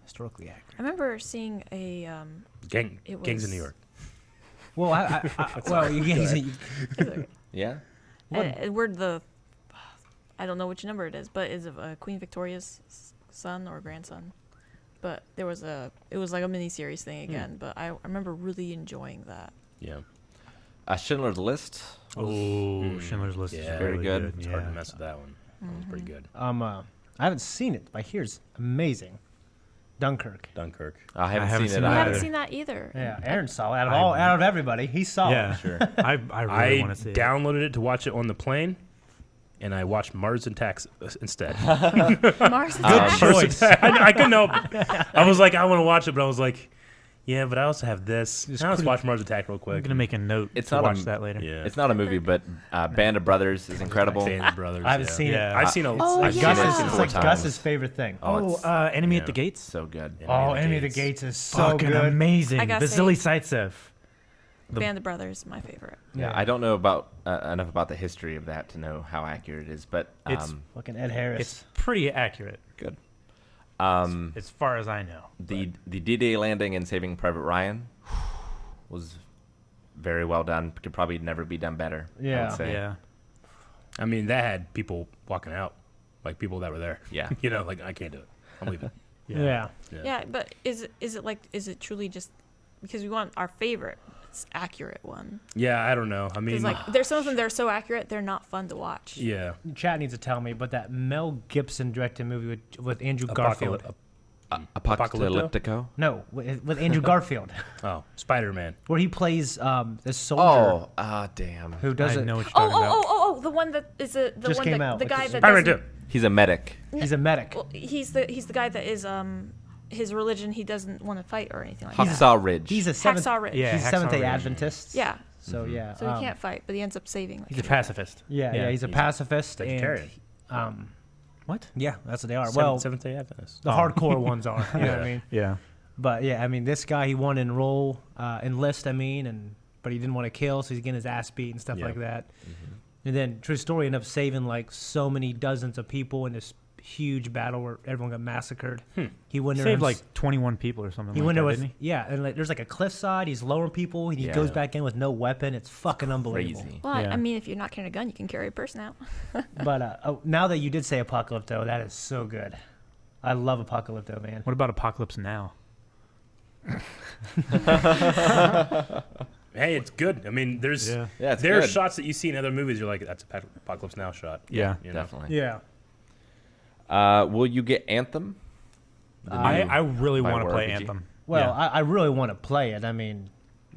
Historically accurate. I remember seeing a Gangs was- in New York. Well, well, you Yeah. we're the I don't know which number it is, but is it Queen Victoria's son or grandson? But it was like a mini series thing again. But I remember really enjoying that. Yeah. Schindler's List. Oh, Schindler's List is Yeah, very good. good. It's hard to mess with that one. That was pretty good. I haven't seen it, but I hear it's amazing. Dunkirk. Dunkirk. I haven't haven't seen seen it it I either. haven't seen that either. Yeah, Aaron saw it. Out of everybody, he saw Yeah, it. Sure. I really I want to see it. downloaded it to watch it on the plane, and I watched Mars Attacks instead. Mars Good Attacks. choice. I couldn't help it. I was like, I want to watch it, but I was like, yeah, but I also have this. Just Let's quick- watch Mars Attack real I'm quick. gonna make a note It's to not watch a- that later. Yeah. It's not a movie, but Band of Brothers is incredible. Band of Brothers. I haven't yeah. seen Yeah. it. I've seen a. Oh, I've yeah. seen it It's four like times. Gus's favorite thing. Oh, it's Enemy yeah. at the Gates. so good. Enemy of the Gates is so Fucking good. amazing. I gotta Vasily say- Zaitsev. The- Band of Brothers, my favorite. Yeah, I don't know about enough about the history of that to know how accurate it is, but It's- Fucking Ed Harris. It's pretty accurate, good. as far as I know. The D-Day landing and Saving Private Ryan was very well done. Could probably never be done better. I Yeah. would say. Yeah. I mean, that had people walking out, like people that were there. Yeah. You know, like I can't do it. I'm leaving. yeah. Yeah, but is it truly just because we want our favorite accurate one? Yeah, I don't know. I mean, Because like there's some of them that are so accurate they're not fun to watch. yeah. Chat needs to tell me, but that Mel Gibson directed movie with Andrew Garfield. Apocalyptico. No, with Andrew Garfield, Oh, Spider-Man. where he plays the soldier Damn. who does I it. know what you're Oh, talking about. the one that is the Just one came that out, the like, guy it's that Spider-Man doesn't. 2. He's a medic. He's a medic. Well, he's the guy that is his religion. He doesn't want to fight or anything like that. Hacksaw Ridge. He's a seventh. Hacksaw Ridge. Yeah. He's Hacksaw Seventh Day Ridge. Adventist. Yeah. So yeah. So he can't fight, but he ends up saving. Like, He's a pacifist. Yeah, he's a pacifist. Vegetarian. And, What? yeah, that's what they are. Well, Seventh-day Adventist. the hardcore ones are. You know what I Yeah. mean? Yeah. But yeah, I mean, this guy, he wanted to enlist. I mean, but he didn't want to kill, so he's getting his ass beat and stuff Yeah. like that. And then, true story, ended up saving like so many dozens of people in this huge battle where everyone got massacred. He went there Saved hims- like 21 people or something he like went that, there didn't with and like there's like a cliffside. He's lowering people. And he Yeah. goes back in with no weapon. It's fucking unbelievable. Crazy. well, Yeah. I mean, if you're not carrying a gun, you can carry a person out. But now that you did say Apocalypto, that is so good. I love Apocalypto, man. What about Apocalypse Now? Hey, it's good. I mean, there's Yeah. Yeah, it's there are good. shots that you see in other movies. You're like, that's a Apocalypse Now shot. Yeah. You know? Definitely. Yeah. Will you get Anthem? The new I really want to Bioware play RPG. Anthem. Well, Yeah. I really want to play it. I mean,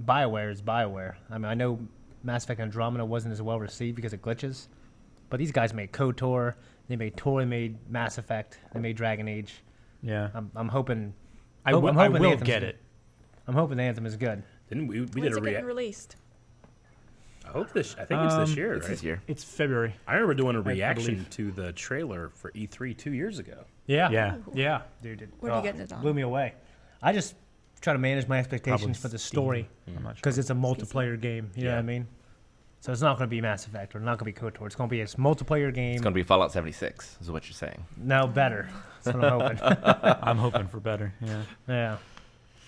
BioWare is BioWare. I mean, I know Mass Effect Andromeda wasn't as well received because of glitches, but these guys made KOTOR, they made Tor, they made Mass Effect, they made Dragon Age. Yeah. I'm hoping. I I'm will hoping Anthem's get good. it. I'm hoping the Anthem is good. Didn't we did When's a it getting react? released? I hope this. I think it's this year, It's right? this year. It's February. I remember doing a I reaction believe. to the trailer for E3 2 years ago. Yeah. Yeah. Yeah, dude. Where are you getting it on? Blew me away. I just try to manage my expectations Probably for the Steam. story I'm not sure. because it's a multiplayer game. You know what I Yeah. mean? So it's not going to be Mass Effect or not going to be KOTOR. It's going to be a multiplayer game. It's going to be Fallout 76, is what you're saying. No, better. That's what I'm hoping. I'm hoping for better. Yeah. Yeah.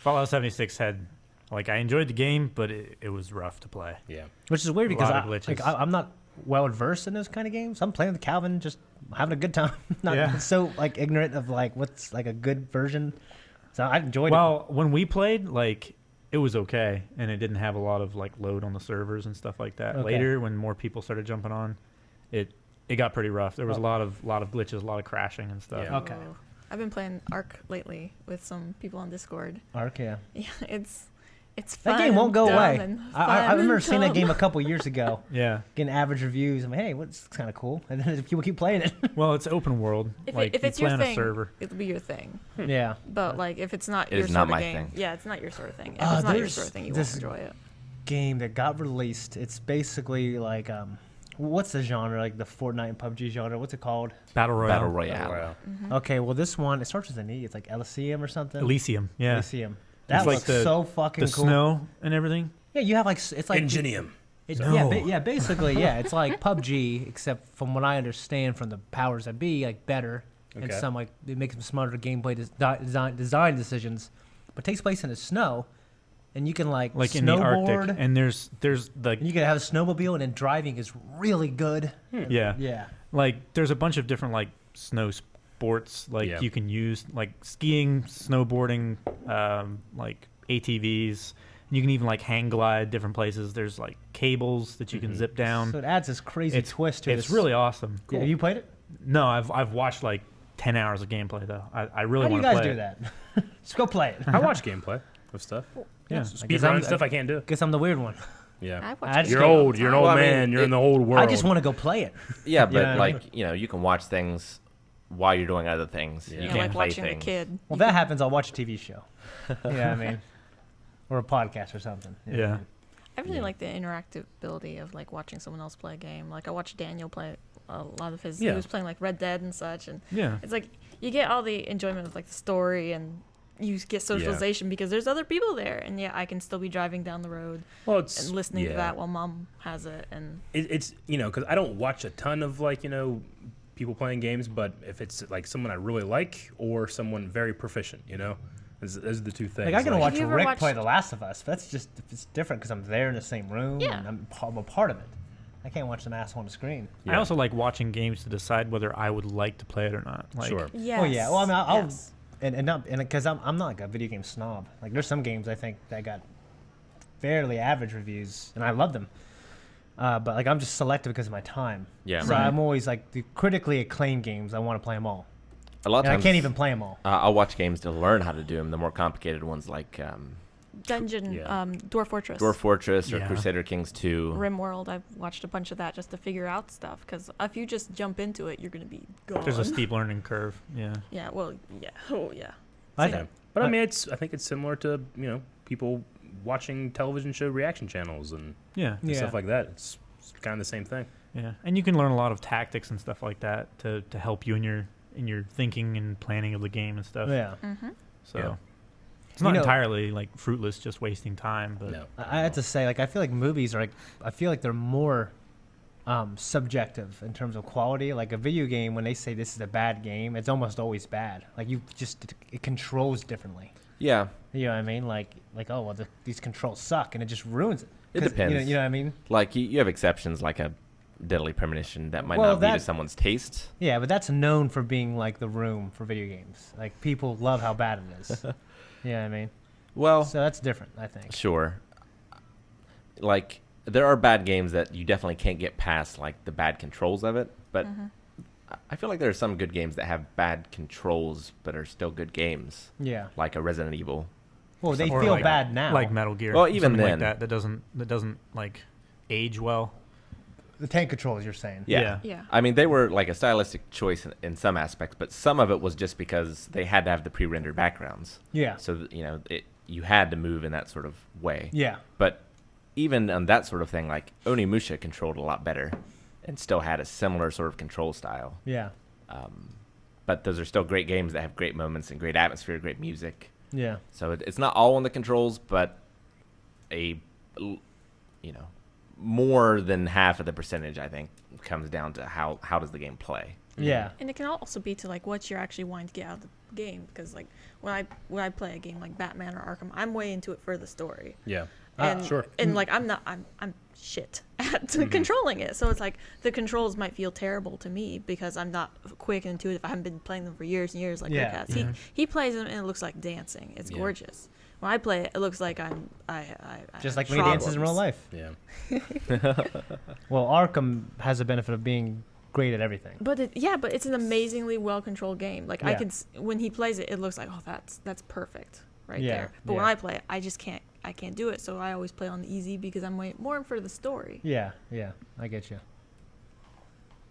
Fallout 76 had, like, I enjoyed the game, but it was rough to play. Yeah. Which is weird A because lot of glitches. I'm not well versed in those kind of games. I'm playing with Calvin, just having a good time. Not Yeah. so like ignorant of like what's like a good version. So I enjoyed it. Well, when we played, like, it was okay, and it didn't have a lot of, like, load on the servers and stuff like that. Okay. Later, when more people started jumping on, it got pretty rough. There was a lot of glitches, a lot of crashing and stuff. Yeah. Okay. Oh. I've been playing Ark lately with some people on Discord. Ark, yeah. Yeah, it's fun. That game won't go and away. dumb and I fun remember and seeing that dumb. game a couple years ago, Yeah. getting average reviews. I'm like, hey, what's kind of cool, and then people keep playing it. Well, it's open world. If, like, if you it's play your on a thing, server. it'll be your thing. Yeah. But like, if it's not It your is sort not of my game, thing. yeah, it's not your sort of thing. If Uh, it's not your there's sort of thing, you this- won't enjoy it. Game that got released. It's basically like what's the genre? Like the Fortnite and PUBG genre. What's it called? Battle Royale. Battle Royale. Wow. Okay, well this one it starts with an E. It's like Elysium or something. Elysium. Yeah. Elysium. That It's like looks the- so fucking The cool. snow and everything. Yeah, you have like it's like Ingenium. No. yeah, basically yeah. It's like PUBG, except from what I understand from the powers that be, like better and Okay. some like they make some smarter gameplay design decisions. But it takes place in the snow, and you can like Like in the snowboard. Arctic. And there's the And you can have a snowmobile, and then driving is really good. yeah. Yeah. Like there's a bunch of different like snow sports like Yeah. you can use, like skiing, snowboarding, like ATVs, You can even like hang glide different places. There's like cables that you can zip down. So it adds this crazy twist to it. It's really awesome. Yeah, have you played it? No, I've watched like 10 hours of gameplay though. I really How do you want to guys play do it. that? Just go play it. I watch gameplay of stuff. Yeah. Speedrun stuff I can't do. Guess I'm the weird one. Yeah. I watch I just games You're all the old. You're an time. old Well, I mean, man. You're in the old world. I just want to go play it. Yeah, but Yeah. like you can watch things while you're doing other things. Yeah. You Yeah, can't like play watching things. a kid. Well, if that happens, I'll watch a TV show. You know what I mean? Or a podcast or something. You know what I Yeah. mean? I really like the interactability of like watching someone else play a game. Like I watched Daniel play a lot of his. Yeah. He was playing like Red Dead and such, and Yeah. it's like you get all the enjoyment of like the story, and you get socialization because there's other people there, and yeah, I can still be driving down the road Well, it's and listening to yeah. that while mom has it, and It's because I don't watch a ton of like people playing games, but if it's like someone I really like or someone very proficient, those are the two things. Like I can watch you ever Rick watched- play The Last of Us, but that's just it's different because I'm there in the same room Yeah. and I'm a part of it. I can't watch some asshole on the screen. I also like watching games to decide whether I would like to play it or not. Like, Sure. yes. Oh yeah. Well, I mean, I'll yes. and because I'm not like a video game snob. Like there's some games I think that got fairly average reviews, and I love them. But like I'm just selective because of my time. Yeah. So I'm always like the critically acclaimed games. I want to play them all. A lot of And I times, can't even play them all. I'll watch games to learn how to do them. The more complicated ones, like Dungeon, Yeah. Dwarf Fortress, Dwarf Fortress or Yeah. Crusader Kings 2. RimWorld. I've watched a bunch of that just to figure out stuff. Because if you just jump into it, you're gonna be gone. There's a steep learning curve. Yeah. Yeah. Well. Yeah. Oh yeah. Yeah. But I mean, I think it's similar to people watching television show reaction channels and Yeah. stuff like that. It's kind of the same thing. Yeah. And you can learn a lot of tactics and stuff like that to help you in your thinking and planning of the game and stuff. Yeah. Mm-hmm. So Yeah. it's not You know- entirely like fruitless, just wasting time. But No. I have to say, like, I feel like movies are like, I feel like they're more subjective in terms of quality. Like a video game, when they say this is a bad game, it's almost always bad. Like it controls differently. Yeah, You know what I mean? Like oh well, these controls suck, and it just ruins it. It 'Cause, depends. You know what I mean? like you have exceptions like a Deadly Premonition that might Well, not be to that- someone's taste. Yeah, but that's known for being like the room for video games. Like people love how bad it is. You know what I mean? Well, So that's different, I think. sure. Like there are bad games that you definitely can't get past, like the bad controls of it. But I feel like there are some good games that have bad controls but are still good games, Yeah. like a Resident Evil. Well, they Or feel like- bad now. like Metal Gear. Well, even something then. like that doesn't like age well. the tank controls, you're saying. Yeah. Yeah. I mean, they were like a stylistic choice in some aspects, but some of it was just because they had to have the pre-rendered backgrounds. Yeah. So, you had to move in that sort of way. Yeah. But even on that sort of thing, like Onimusha controlled a lot better and still had a similar sort of control style. Yeah. But those are still great games that have great moments and great atmosphere, great music. Yeah. So it's not all on the controls, but more than half of the percentage, I think, comes down to how does the game play. Yeah. And it can also be to like what you're actually wanting to get out of the game. Because like when I play a game like Batman or Arkham, I'm way into it for the story. Yeah. And Sure. and like I'm shit at controlling it. So it's like the controls might feel terrible to me because I'm not quick and intuitive. I haven't been playing them for years and years like Yeah. Rick has. He plays them and it looks like dancing. It's Yeah. gorgeous. When I play it, it looks like I Just like have when he dances in real problems. life. Yeah. Well, Arkham has the benefit of being great at everything. But it's an amazingly well controlled game. Like I Yeah. can when he plays it, it looks like that's perfect right Yeah, there. But when yeah. I play it, I can't do it. So I always play on easy because I'm more for the story. Yeah. Yeah. I get you.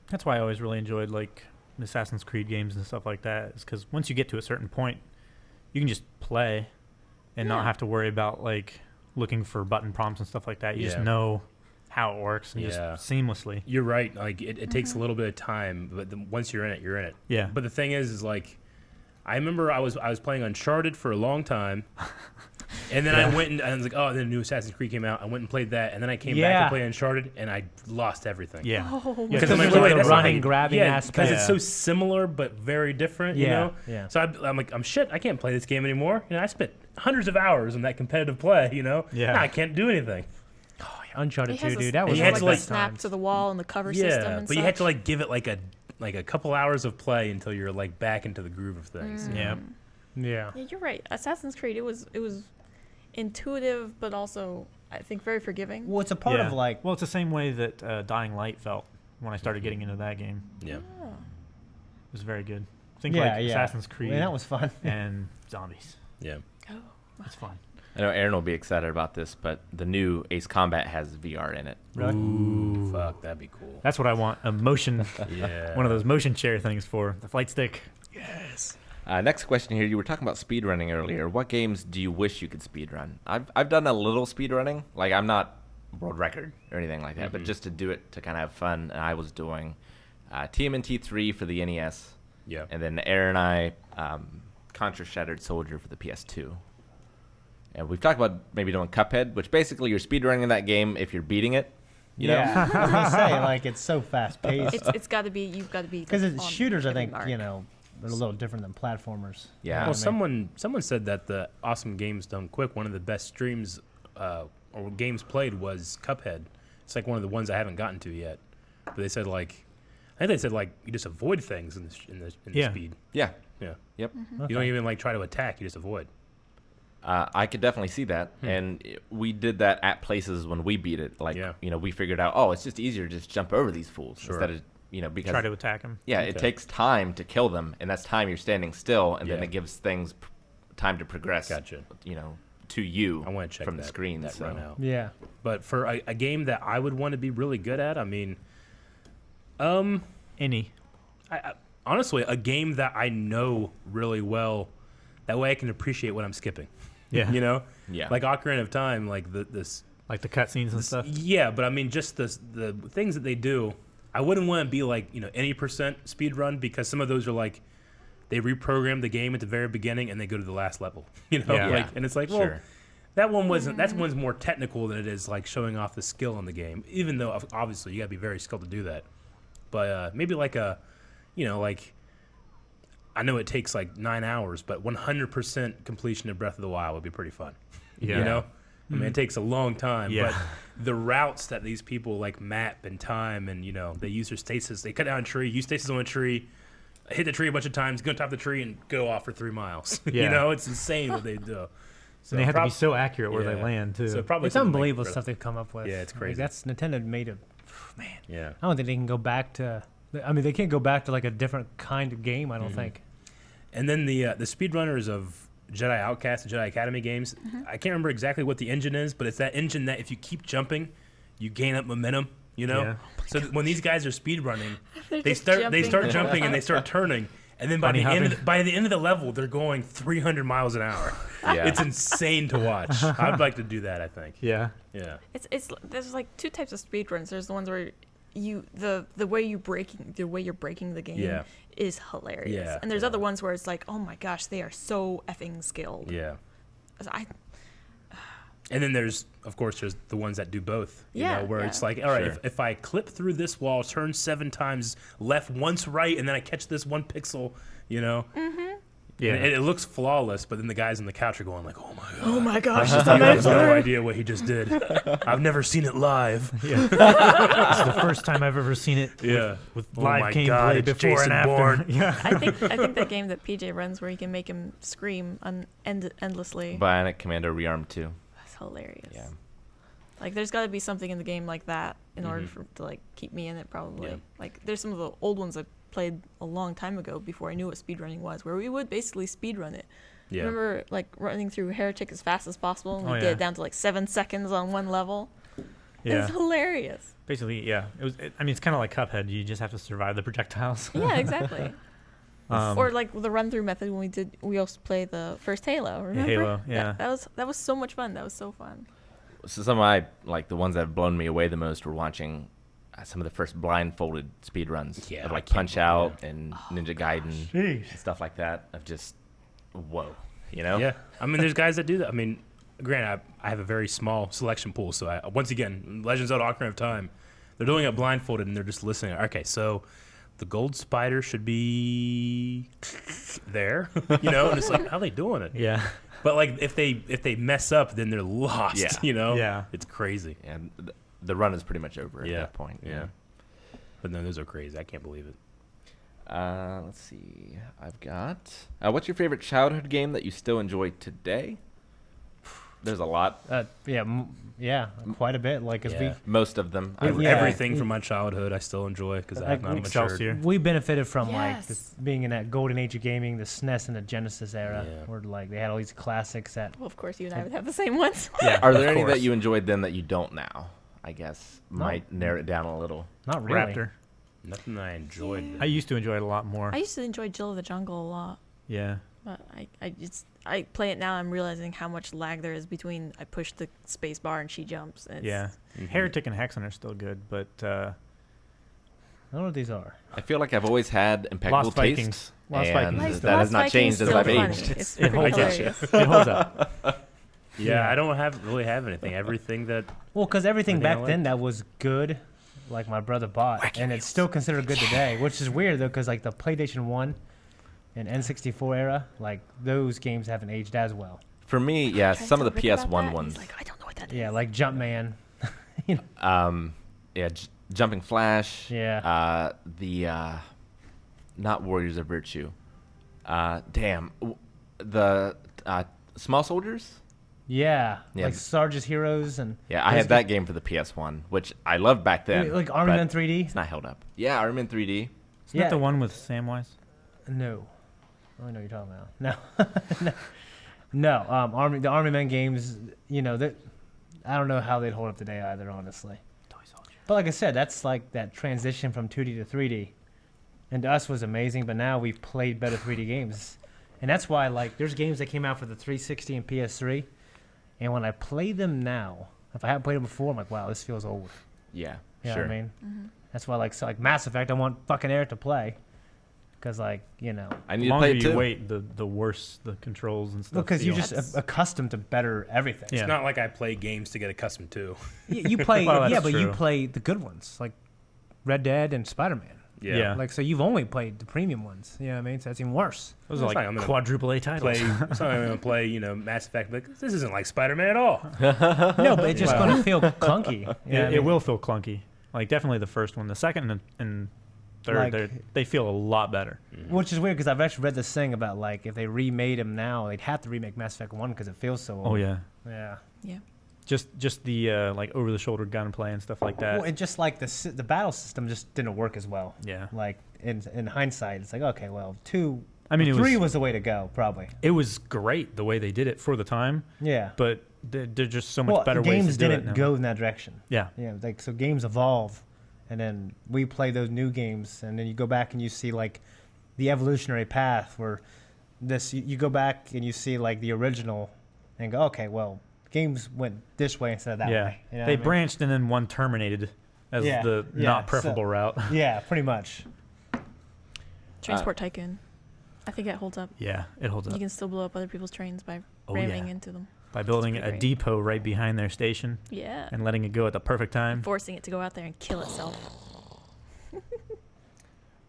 That's why I always really enjoyed like Assassin's Creed games and stuff like that. Is because once you get to a certain point, you can just play and not Yeah. have to worry about like looking for button prompts and stuff like that. You just Yeah. know how it works and Yeah. just seamlessly. You're right. Like it takes a little bit of time, but once you're in it, you're in it. Yeah. But the thing is like, I remember I was playing Uncharted for a long time, and then I went and I was like, oh, then a new Assassin's Creed came out. I went and played that, and then I came back Yeah. to play Uncharted, and I lost everything. Yeah. Oh, Yeah, Because I'm there's like, like wait, the that's not running, how you- grabbing yeah, aspect. because it's Yeah. so similar but very different. You Yeah, know. yeah. So I'm like, I'm shit. I can't play this game anymore. I spent hundreds of hours on that competitive play. Yeah. Now I can't do anything. Uncharted It has 2, a- dude. That it was you has, had one to, of the like best snap times. to the wall and the cover system Yeah, and but you had to such. like give it like a couple hours of play until you're like back into the groove of things. Yeah. Yeah. Yeah, you're right. Assassin's Creed, it was intuitive, but also I think very forgiving. Well, it's a part Yeah. of like. Well, it's the same way that Dying Light felt when I started getting into that game. Yeah. Oh. It was very good. Think Yeah, like yeah. Assassin's Creed That was fun. and zombies. Yeah. Oh. It's fun. I know Aaron will be excited about this, but the new Ace Combat has VR in it. Really? Ooh, fuck, that'd be cool. That's what I want. A motion, Yeah. one of those motion chair things for the flight stick. Yes. Next question here. You were talking about speedrunning earlier. What games do you wish you could speedrun? I've done a little speedrunning. Like, I'm not world record or anything like that, but just to do it to kind of have fun. And I was doing TMNT 3 for the NES. Yeah. And then Aaron and I, Contra Shattered Soldier for the PS2. And we've talked about maybe doing Cuphead, which basically you're speedrunning that game if you're beating it. You know? Yeah, I was gonna say like it's so fast paced. It's got to be. You've got to be. Because on shooters, I every think, mark. you know, they're a little different than platformers. Yeah. Well, You know what I mean? someone said that the Awesome Games Done Quick, one of the best streams or games played was Cuphead. It's like one of the ones I haven't gotten to yet. But they said like, I think they said like you just avoid things in the Yeah. speed. Yeah. Yeah. Yep. You don't even like try to attack. You just avoid. I could definitely see that, and we did that at places when we beat it. Like, Yeah. you know, we figured out, oh, it's just easier to just jump over these fools Sure. instead of, you know, because Try to attack him. yeah, it Okay. takes time to kill them, and that's time you're standing still, and then Yeah. it gives things time to progress. Gotcha. You know, to you I want to check from that, the screen. that so. run out. Yeah. But for a game that I would want to be really good at, I mean, Any. I honestly, a game that I know really well, that way I can appreciate what I'm skipping. Yeah. You know, Yeah. like Ocarina of Time, like this. Like the cutscenes and stuff. Yeah, but I mean, just the things that they do. I wouldn't want to be like any percent speed run because some of those are like they reprogram the game at the very beginning and they go to the last level. You know, Yeah. like and it's like, well, Sure. that one wasn't. That one's more technical than it is like showing off the skill in the game. Even though obviously you got to be very skilled to do that. But maybe like like I know it takes like 9 hours, but 100% completion of Breath of the Wild would be pretty fun. Yeah. You know, I mean, it takes a long time, Yeah. but the routes that these people like map and time, and they use their stasis. They cut down a tree, use stasis on a tree, hit the tree a bunch of times, go on top of the tree, and go off for 3 miles. Yeah. It's insane what they do. So And they have to be prob- so accurate where they yeah. land too. So probably It's something like unbelievable Breath- stuff they've come up with. Yeah, it's Like, crazy. that's Nintendo made a. Man, Yeah. I don't think they can go back to. I mean, they can't go back to like a different kind of game. I don't think. And then the speedrunners of Jedi Outcast and Jedi Academy games, I can't remember exactly what the engine is, but it's that engine that if you keep jumping, you gain up momentum. Yeah. So when these guys are speedrunning, They're they just start jumping. jumping and they start turning, and then by Bunny the end hopping. by the end of the level, they're going 300 miles an hour. Yeah. It's insane to watch. I'd like to do that. I think. Yeah. Yeah. It's there's like two types of speedruns. There's the ones where the way you're breaking the game Yeah. is hilarious. Yeah, And there's yeah. other ones where it's like, oh my gosh, they are so effing skilled. Yeah. I And then there's the ones that do both. You Yeah, know, where yeah. it's like, all right, Sure. if I clip through this wall, turn 7 times left, once right, and then I catch this 1 pixel, Yeah. and it looks flawless, but then the guys on the couch are going like, oh my god. oh my gosh, it's I have no amazing. idea what he just did. I've never seen it live. Yeah. It's the first time I've ever seen it Yeah. with Oh live my gameplay God, it's before Jason and after. Bourne. Yeah. I think that game that PJ runs where you can make him scream endlessly. Bionic Commando Rearmed 2. That's hilarious. Yeah. Like there's got to be something in the game like that in order to like keep me in it probably. Yeah. Like there's some of the old ones I played a long time ago before I knew what speedrunning was, where we would basically speedrun it. Yeah. Remember like running through Heretic as fast as possible and we Oh, get yeah. it down to like 7 seconds on one level. Yeah. It's hilarious. Basically, yeah. I mean, it's kind of like Cuphead. You just have to survive the projectiles. Yeah, exactly. Um, Or like the run through method when we also played the first Halo, remember? Halo, yeah. That was so much fun. That was so fun. So some of the ones that have blown me away the most were watching some of the first blindfolded speed runs Yeah, of I like can't Punch believe Out and Ninja Gaiden Jeez. and stuff like that. Of just whoa, you know? Yeah. I mean, there's guys that do that. I mean, granted, I have a very small selection pool, so once again, Legends of Ocarina of Time, they're doing it blindfolded and they're just listening. Okay, so the gold spider should be there, and it's like, how are they doing it? Yeah. But like, if they mess up, then they're lost. Yeah. Yeah. It's crazy. And the run is pretty much over at Yeah. that point. Yeah. But no, those are crazy. I can't believe it. Let's see. I've got. What's your favorite childhood game that you still enjoy today? There's a lot. Yeah, quite a bit. Like, 'cause Yeah. Most of them. I Yeah. would Everything from my childhood, I still enjoy because I have not matured. Excelsior. we benefited from like Yes. this, being in that golden age of gaming, the SNES and the Genesis era, Yeah. where like they had all these classics that. Well, of course, you and I would have the same ones. Yeah. Are there of any that course. you enjoyed then that you don't now? I guess No. might narrow it down a little. Not really. Raptor. Nothing that I enjoyed. Yeah. I used to enjoy it a lot more. I used to enjoy Jill of the Jungle a lot, Yeah. but I play it now. I'm realizing how much lag there is between I push the space bar and she jumps. And Yeah. Mhm. Heretic and Hexen are still good, but I don't know what these are. I feel like I've always had impeccable Lost taste. Vikings. Lost and Vikings. Like, is that the- has Lost not Vikings changed as still I've funny. aged. It's It pretty holds up. hilarious. It holds up. Yeah, I don't really have anything. Everything that Well, because everything Everything I back like. then that was good, like my brother bought, and it's still considered good today, which is weird though, because like the PlayStation 1 and N64 era, like those games haven't aged as well. For me, yeah, Tried some to of the Rick about PS1 that, and ones. He's like, I don't know what that is. Yeah, like Jumpman. Yeah, Jumping Flash. Yeah. Not Warriors of Virtue. The Small Soldiers. Yeah, Yeah. like Sarge's Heroes and Yeah, I those had that game for the PS1, which I loved back then. like Army but Men 3D. It's not held up. Yeah, Army Men 3D. Isn't that the one with Samwise? No, I know what you're talking about. No, no. The Army Men games. You know that. I don't know how they'd hold up today either, honestly. But like I said, that's like that transition from 2D to 3D, and to us was amazing. But now we've played better 3D games, and that's why like there's games that came out for the 360 and PS3, and when I play them now, if I haven't played them before, I'm like, wow, this feels old. Yeah, You know sure. what I mean? That's why like Mass Effect, I want fucking Eric to play, because like I The need to longer play it you too. wait, the worse the controls and stuff. because you're feel. just That's- accustomed to better everything. Yeah. it's not like I play games to get accustomed to. You play, Well, that's yeah, but you true. play the good ones like Red Dead and Spider-Man. Yeah. Like, so you've only played the premium ones. You know what I mean? So that's even worse. Those It's are like like I'm gonna quadruple A Play, titles. it's not like I'm gonna play, Mass Effect. But this isn't like Spider-Man at all. No, but it's just Wow. going to feel clunky. You know what I It mean? will feel clunky. Like definitely the first one. The second and third, Like- they feel a lot better. Which is weird because I've actually read this thing about like if they remade them now, they'd have to remake Mass Effect 1 because it feels so old. Oh yeah. Yeah. Yeah. Just the like over the shoulder gunplay and stuff like that. Well, and just like the battle system just didn't work as well. Yeah. Like in hindsight, it's like, okay, well, 2, I mean, it 3 was- was the way to go, probably. It was great the way they did it for the time, Yeah. but they're just so much Well, better ways games to do it didn't now. go in that direction. Yeah. Yeah, like so games evolve, and then we play those new games, and then you go back and you see like the evolutionary path where this you go back and you see like the original, and go, okay, well, games went this way instead of that Yeah. way. You know They what I mean? branched and then one terminated as Yeah, the yeah, not so- preferable route. Yeah, pretty much. Transport Tycoon. I think it holds up. Yeah, it holds up. You can still blow up other people's trains by Oh, ramming yeah. into them. By building pretty a great. depot right behind their station Yeah. and letting it go at the perfect time. Forcing it to go out there and kill itself.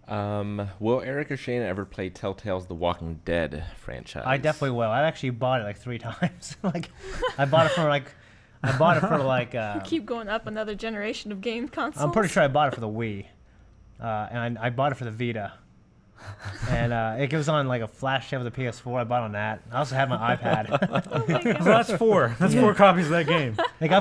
Will Eric or Shane ever play Telltale's The Walking Dead franchise? I definitely will. I actually bought it like 3 times. Like, I bought it for like. You keep going up another generation of game consoles. I'm pretty sure I bought it for the Wii, and I bought it for the Vita. And it goes on like a flash sale with the PS4. I bought on that. I also have my iPad. Oh my So God. that's 4. That's 4 copies of that game. Like I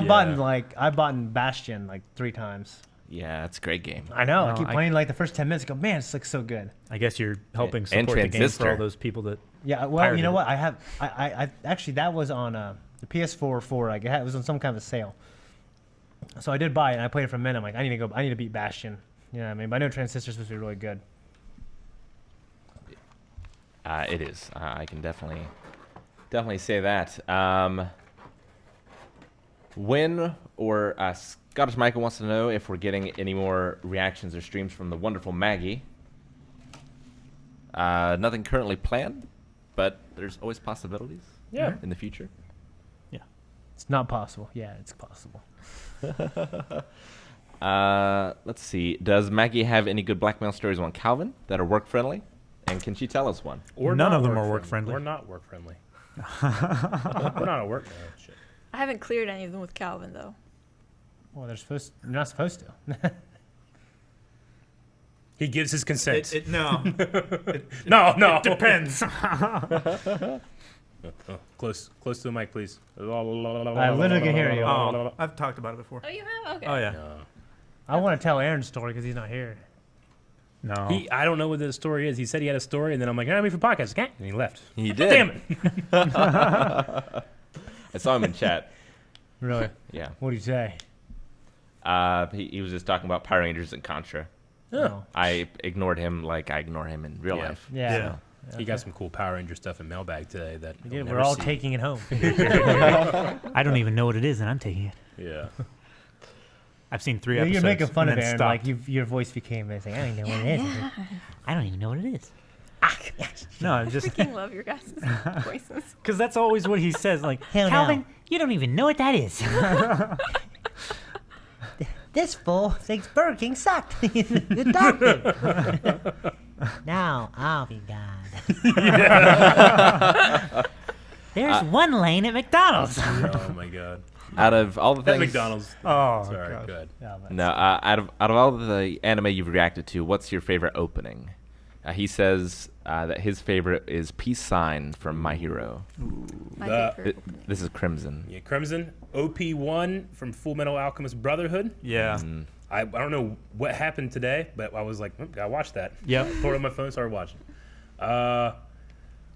bought in Bastion like 3 times. Yeah, it's a great game. I know. No, I keep I- playing like the first 10 minutes. Go, man, this looks so good. I guess you're helping And support the game for Transistor. all those people that. Yeah. Well, you know Pirated what? I actually that was on the PS4 4. Like it was on some kind of a sale. So I did buy it and I played it for a minute. I'm like, I need to beat Bastion. You know what I mean? But I know Transistor's supposed to be really good. It is. I can definitely say that. When or Scottish Michael wants to know if we're getting any more reactions or streams from the wonderful Maggie. Nothing currently planned, but there's always possibilities. Yeah. In the future. It's not possible. Yeah, it's possible. Let's see. Does Maggie have any good blackmail stories on Calvin that are work friendly? And can she tell us one? Or None not of them are work-friendly. Or not work friendly. We're not a work. Oh, shit. I haven't cleared any of them with Calvin though. Well, they're not supposed to. He gives his consent. No. no. Depends. Close to the mic, please. I literally can hear you. Oh, I've talked about it before. Oh, you have? Okay. Oh yeah. I want to tell Aaron's story because he's not here. No. I don't know what the story is. He said he had a story, and then I'm like, I'm ready for podcast. Okay. And he left. He did. Damn it. I saw him in chat. Really? Yeah. What did you say? He was just talking about Power Rangers and Contra. Oh. I ignored him like I ignore him in real Yeah. life. Yeah. Yeah. He got some cool Power Ranger stuff in mailbag today that Yeah, you'll we're never all see. taking it home. I don't even know what it is, and I'm taking it. Yeah. I've seen 3 You're episodes. making fun and of then Aaron, stopped. like your voice became this. Like, I don't even know what it is. I don't even know what it is. No, I I'm just freaking love your guys' voices. because that's always what he says. Like, Hell no. Calvin, you don't even know what that is. This fool thinks Burger King sucked. The doctor. Now I'll be God. There's one lane at McDonald's. Oh my God. Out of all the That things, McDonald's. Oh, Sorry. God. Good. no, out of all the anime you've reacted to, what's your favorite opening? He says that his favorite is Peace Sign from My Hero. My The- favorite. This is Crimson. Yeah, Crimson. OP1 from Full Metal Alchemist Brotherhood. Yeah. I don't know what happened today, but I was like, gotta watch that. Yep. Pulled up my phone, started watching.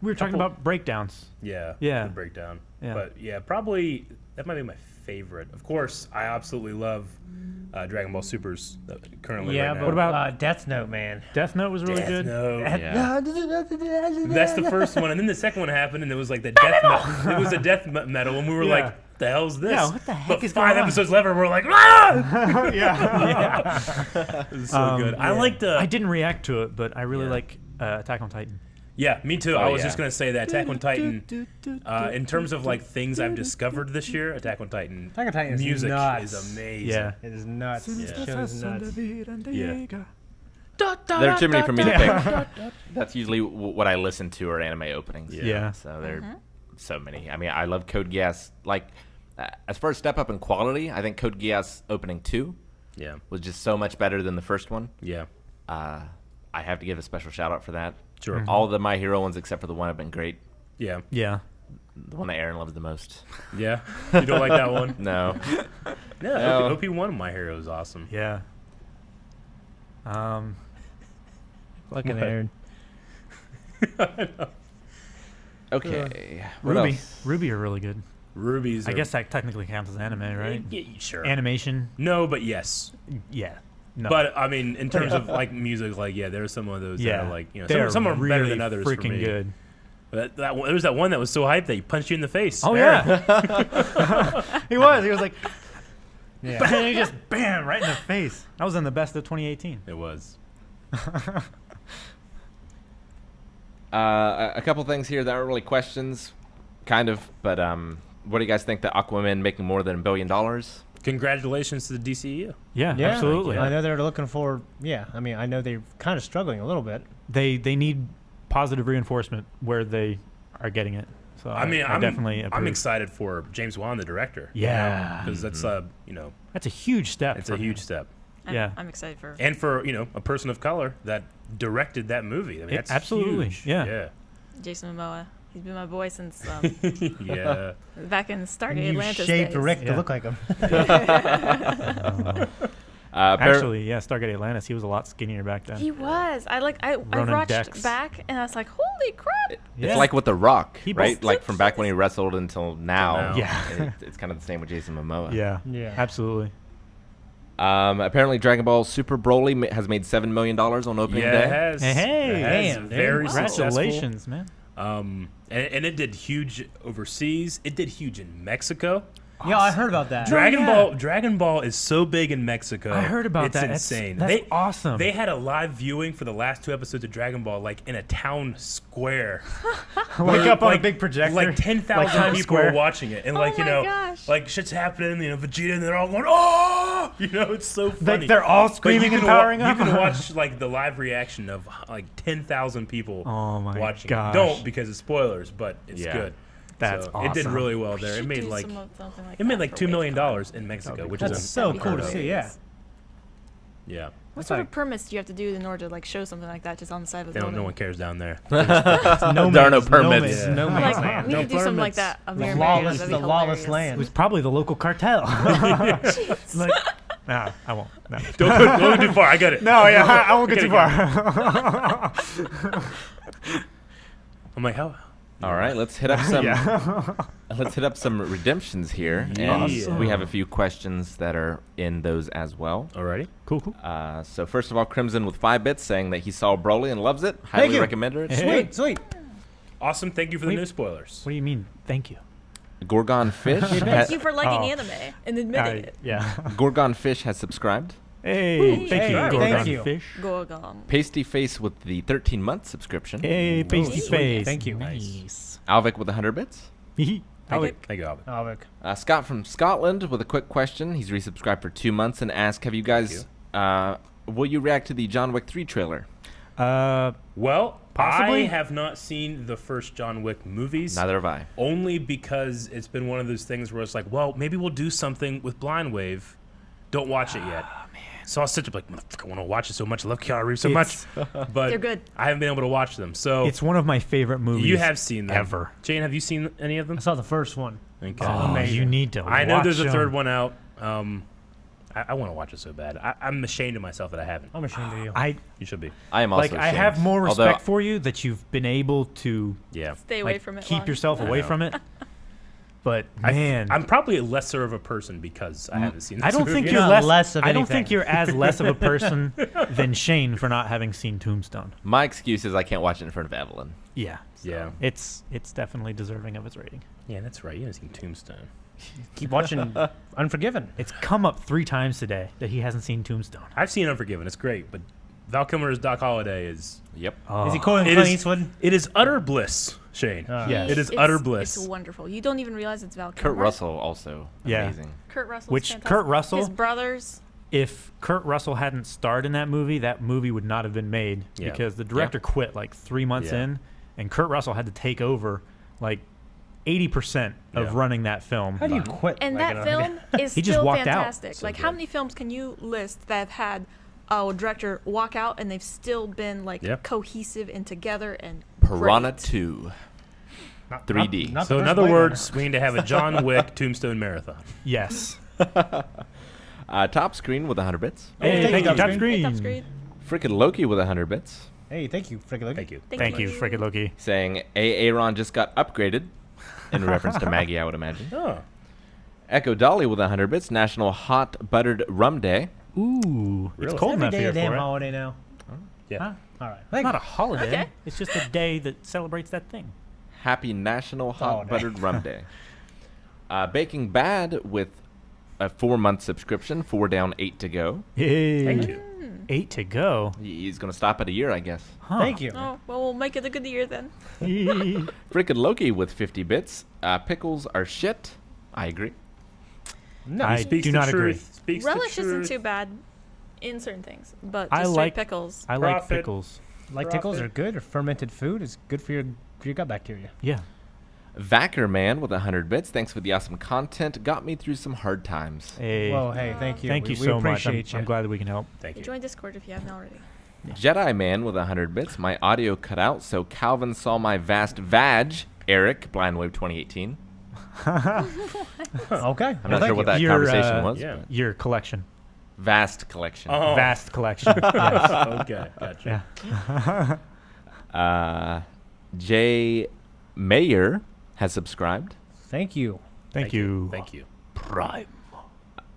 We were talking about breakdowns. Yeah. Yeah. The breakdown. Yeah. But yeah, probably that might be my favorite. Of course, I absolutely love Dragon Ball Supers currently Yeah, right but now. What about- Death Note, man? Death Note was really Death good. Note. Yeah. That's the first one, and then the second one happened, and it was like the death metal. It was a death metal, and we were Yeah. like, "What the hell's this?" Yeah, what the heck but is 5 going on? episodes later, we're like, "Ah!" Yeah. It was so good. I like the. I didn't react to it, but I really Yeah. like Attack on Titan. Yeah, me too. I was yeah. just gonna say that Attack on Titan. In terms of like things I've discovered this year, Attack on Titan. Attack on Titan is music nuts. is amazing. Yeah. It is nuts. Yeah. The show is nuts. Yeah. There are too many for me to pick. That's usually what I listen to are anime openings. Yeah. So there are so many. I mean, I love Code Geass. Like, as far as step up in quality, I think Code Geass opening 2 Yeah. was just so much better than the first one. Yeah. I have to give a special shout out for that. Sure. All the My Hero ones except for the one have been great. Yeah. Yeah. The one that Aaron loves the most. Yeah. You don't like that one? No. Yeah. No. OP1 of My Hero is awesome. Yeah. Fucking Aaron. Okay. What Ruby. else? Ruby are really good. Rubies. I are- guess that technically counts as anime, right? Yeah, sure. Animation. No, but yes. Yeah. No. But I mean, in terms of like music, like there are some of those that yeah, are like they're some are really better than others for Freaking me. good. But there was that one that was so hyped that he punched you in the face. Oh Aaron. yeah. He was. He was like, Yeah. bam, he just bam right in the face. That was in the best of 2018. It was. A couple things here that aren't really questions, kind of, but what do you guys think that Aquaman making more than $1 billion? Congratulations to the DCEU. Yeah, Yeah, absolutely. I know they're looking for. Yeah, I mean, I know they're kind of struggling a little bit. They need positive reinforcement where they are getting it. So I mean, I definitely I'm approve. excited for James Wan, the director. Yeah. because that's That's a huge step. it's for a huge him. step, Yeah. I'm excited for. and for a person of color that directed that movie. I mean, Yeah, that's absolutely. huge. Yeah. Jason Momoa. He's been my boy since Yeah. back in Stargate You Atlantis shaped days. Rick Yeah. to look like him. Actually, yeah, Stargate Atlantis. He was a lot skinnier back then. He was. I Ronan watched Dex. back and I was like, holy crap! It's Yeah. like with The Rock, He right? both- Like from back when he wrestled until now. now. Yeah. It's kind of the same with Jason Momoa. Yeah. Yeah. Absolutely. Apparently, Dragon Ball Super Broly has made $7 million on opening Yeah, day. it has. Hey, It has. damn, dude. Very successful. Congratulations, man. And it did huge overseas. It did huge in Mexico. Yeah, I heard about that. Dragon Ball is so big in Mexico. I heard about it's that. It's insane. That's awesome. They had a live viewing for the last 2 episodes of Dragon Ball, like in a town square. Wake up on a big projector. Like 10,000 like Times people Square. are watching it, and Oh like my gosh. like shit's happening. Vegeta, and they're all going, "Oh!" It's so funny. They're all But screaming you and can powering up. You can watch like the live reaction of like 10,000 people Oh my watching. gosh. It. Don't because it's spoilers, but it's Yeah. good. That's It did awesome. really well We there. It should made do like something like $2 that million for WaveCon. in Mexico, which That's is so That'd be cool to see. Yeah. hilarious. yeah. What sort of permits do you have to do in order to like show something like that just on the side of the They don't. building? No one cares down there. No There are no man's- permits. No man's Like, land. we No need to do something like permits. that. Of The Marietta, lawless, that'd be the lawless hilarious. It land. was probably the local cartel. Like, nah, I won't. No. Don't go too far. I got it. No, yeah, I won't get too Get far. I'm like, how? All right, let's hit up some. Yeah. Let's hit up some redemptions here, and Awesome. we have a few questions that are in those as well. Alrighty. Cool. So first of all, Crimson with 5 bits saying that he saw Broly and loves it. Highly you. recommend it. Hey. Sweet. Awesome. Thank you for the Wait. new spoilers. What do you mean? Thank you. Gorgon Fish. Thank you for liking Oh. anime and admitting it. Yeah. Gorgon Fish has subscribed. Hey, thank you, Hey, Gorgon thank you. Fish. Gorgon. Pasty Face with the 13-month subscription. Hey, pasty sweet. face. Thank you. Nice. Alvic with 100 bits. Alec, Thank you, Albert. Alvic. Scott from Scotland with a quick question. He's resubscribed for 2 months and asked, have you guys, will you react to the John Wick 3 trailer? Well, Possibly. I have not seen the first John Wick movies. Neither have I. Only because it's been one of those things where it's like, well, maybe we'll do something with Blind Wave. Don't watch it yet. So I was such a like, I want to watch it so much. I love Keanu Reeves so much, but They're good. I haven't been able to watch them. So it's one of my favorite movies. you have seen them ever. Jane, have you seen any of them? I saw the first one. Okay. Oh, Amazing. you need to. I know watch there's a third them. one out. I want to watch it so bad. I'm ashamed of myself that I haven't. I'm ashamed of you. You should be. I am also I have ashamed. more Although- respect for you that you've been able to Yeah. Stay away like, from it. keep long. yourself away know. from it. But man, I'm probably a lesser of a person because I haven't seen this I don't movie. think You're you're not less. less of I don't anything. think you're as less of a person than Shane for not having seen Tombstone. My excuse is I can't watch it in front of Evelyn. Yeah, Yeah. it's definitely deserving of its rating. Yeah, that's right. You haven't seen Tombstone. Keep watching Unforgiven. It's come up 3 times today that he hasn't seen Tombstone. I've seen Unforgiven. It's great, but Val Kilmer's Doc Holliday is. Yep. Oh, Is he calling It Clint is- Eastwood? It is utter bliss, Shane. Yes. It is It's- utter bliss. It's wonderful. You don't even realize it's Val Kurt Kilmer. Russell also Yeah. amazing. Kurt Russell. Which Kurt Russell, His brothers. if Kurt Russell hadn't starred in that movie would not have been made Yeah. because the director quit like 3 months Yeah. in, and Kurt Russell had to take over like 80% of Yeah. running that film. How do you quit? And like, that film is He just still walked out. fantastic. So Like, how good. many films can you list that have had a director walk out and they've still been like Yeah. cohesive and together and Piranha great? 2. Not- 3D. not the So in first other Blade words, we need to have a John Wick Tombstone marathon. Yes. Top Screen with 100 bits. Hey, thank you, Top Hey, Screen. Top Screen. Frickin' Loki with 100 bits. Runner. Hey, thank you, Friggin' Thank you. Thank you, Frickin' Loki. Saying Aaron just got upgraded. In reference to Maggie, I would imagine. Oh, Echo Dolly with 100 bits. National Hot Buttered Rum Day. Ooh, Really? it's cold Every enough day here a damn for it. holiday now. yeah. Huh? All right. It's Thank not you. a holiday. Okay. It's just a day that celebrates that thing. Happy National Hot Holiday. Buttered Rum Day. Baking Bad with a 4-month subscription. 4 down, 8 to go. Hey. Thank you. 8 to go. He's going to stop at a year, I guess. Huh. Thank you. Oh, well, we'll make it a good year then. Frickin' Loki with 50 bits. Pickles are shit. I agree. No, I Speaks do the not agree. truth. Speaks Relish the isn't truth. too bad in certain things, but I just straight like- pickles. I like Profit. pickles. like pickles Profit. are good. Or fermented food is good for your gut bacteria. Yeah. Vacker Man with 100 bits. Thanks for the awesome content. Got me through some hard times. Hey. Well, hey, thank you. Thank we, you we so much. appreciate you. I'm glad that we can help. Thank you. Join Discord if you haven't already. Jedi Man with 100 bits. My audio cut out, so Calvin saw my vast vag. Eric, Blindwave 2018. Okay. I'm Well, not thank sure what you. that Your, conversation was. Yeah. Your collection. Vast collection. Oh. Vast collection. Yes. Okay. Gotcha. Yeah. Jay Mayer has subscribed. Thank you. Thank you. Thank you. Prime.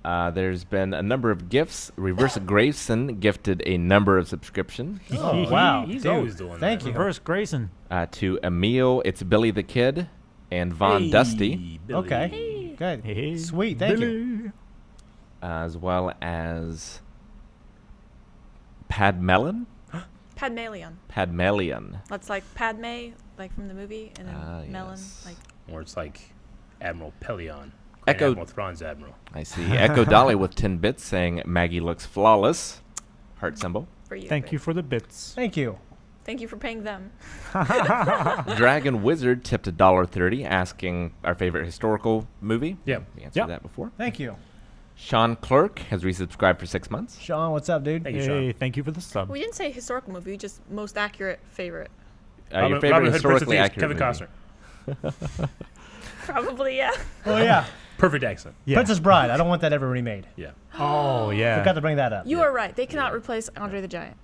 There's been a number of gifts. Reverse Grayson gifted a number of subscriptions. Oh, Wow. He's Dude, always doing thank that. you. Reverse Grayson. To Emil, it's Billy the Kid, and Von Dusty, Billy. Okay. Good. Hey. Sweet. Thank you. Billy. as well as Padmelon. Padmelion. Padmelion. That's like Padme, like from the movie, and then melon, yes. like Or it's like Admiral Pelion. Echo- Admiral Thrawn's Admiral. I see. Echo Dolly with 10 bits saying Maggie looks flawless. Heart symbol. for you. Thank you for the bits. Thank you. Thank you for paying them. Dragon Wizard tipped $1.30 asking our favorite historical movie. Yeah. We answered Yep. that before. Thank you. Sean Clerk has resubscribed for 6 months. Sean, what's up, dude? Thank you, Hey, Sean. thank you for the sub. We didn't say historical movie, just most accurate favorite. Your favorite historically accurate Kevin movie. Costner. Probably, yeah. Oh yeah, Perfect accent. Yeah. Princess Bride. I don't want that ever remade. Yeah. Oh yeah. Forgot to bring that up. You are right. They cannot replace Andre the Giant.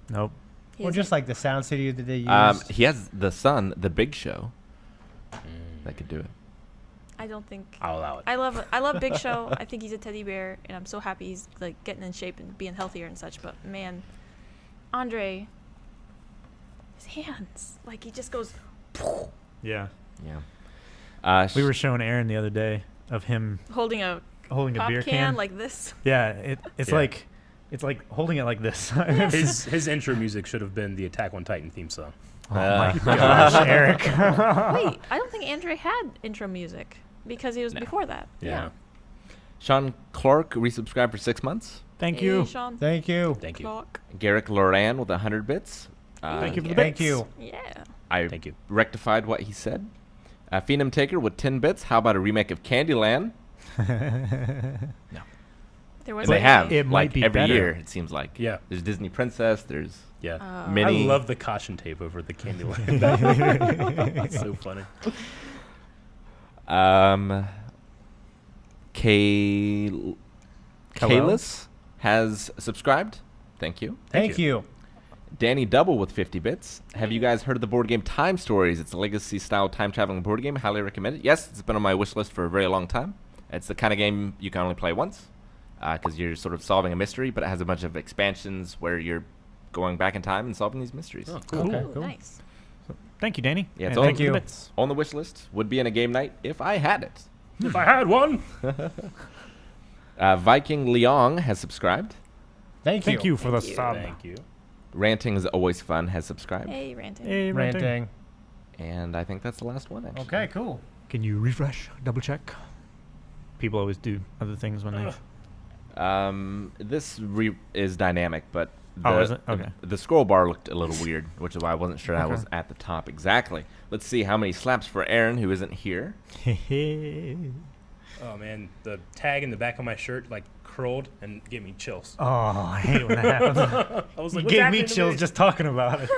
Nope. He Or is- just like the sound studio that they used. He has the son, the Big Show, that could do it. I don't think. I'll allow it. I love Big Show. I think he's a teddy bear, and I'm so happy he's like getting in shape and being healthier and such. But man, Andre, his hands, like he just goes. Yeah. Yeah. We were showing Aaron the other day of him Holding a holding a pop beer can like this. Yeah. It's Yeah. like holding it like this. His intro music should have been the Attack on Titan theme song. Oh my gosh, Eric. Wait, I don't think Andre had intro music because he was before that. Yeah. Sean Clark resubscribed for 6 months. Thank Hey, you. Sean. Thank you. Thank you. Clock. Garrick Loran with 100 bits. Thank you for the Thank bits. you. Yeah. I Thank you. rectified what he said. Phenom Taker with 10 bits. How about a remake of Candyland? There was They a- have. It might like, be every better. year, it seems like. Yeah. There's Disney Princess. There's Yeah. mini. I love the caution tape over the Candyland. It's so funny. Kalis has subscribed. Thank you. Thank you. Danny Double with 50 bits. Have you guys heard of the board game Time Stories? It's a legacy-style time-traveling board game. Highly recommend it. Yes, it's been on my wish list for a very long time. It's the kind of game you can only play once because you're sort of solving a mystery, but it has a bunch of expansions where you're going back in time and solving these mysteries. Oh, cool. Ooh, nice. Thank you, Danny. Yeah, it's And all- thank you. you. for the bits. On the wish list. Would be in a game night if I had it. If I had one. Viking Leong has subscribed. Thank you. Thank you for the Thank you. sub. Thank you. Ranting is always fun has subscribed. Hey, ranting. Hey, Ranting. Ranting. And I think that's the last one, actually. Okay, cool. Can you refresh, double check? People always do other things when they. This is dynamic, but Oh, is it? Okay. the scroll bar looked a little weird, which is why I wasn't sure I Okay. was at the top exactly. Let's see how many slaps for Aaron, who isn't here. Oh man, the tag in the back of my shirt like curled and gave me chills. Oh, I hate when that happens. I was You like, "What's gave me happening to chills just talking about it.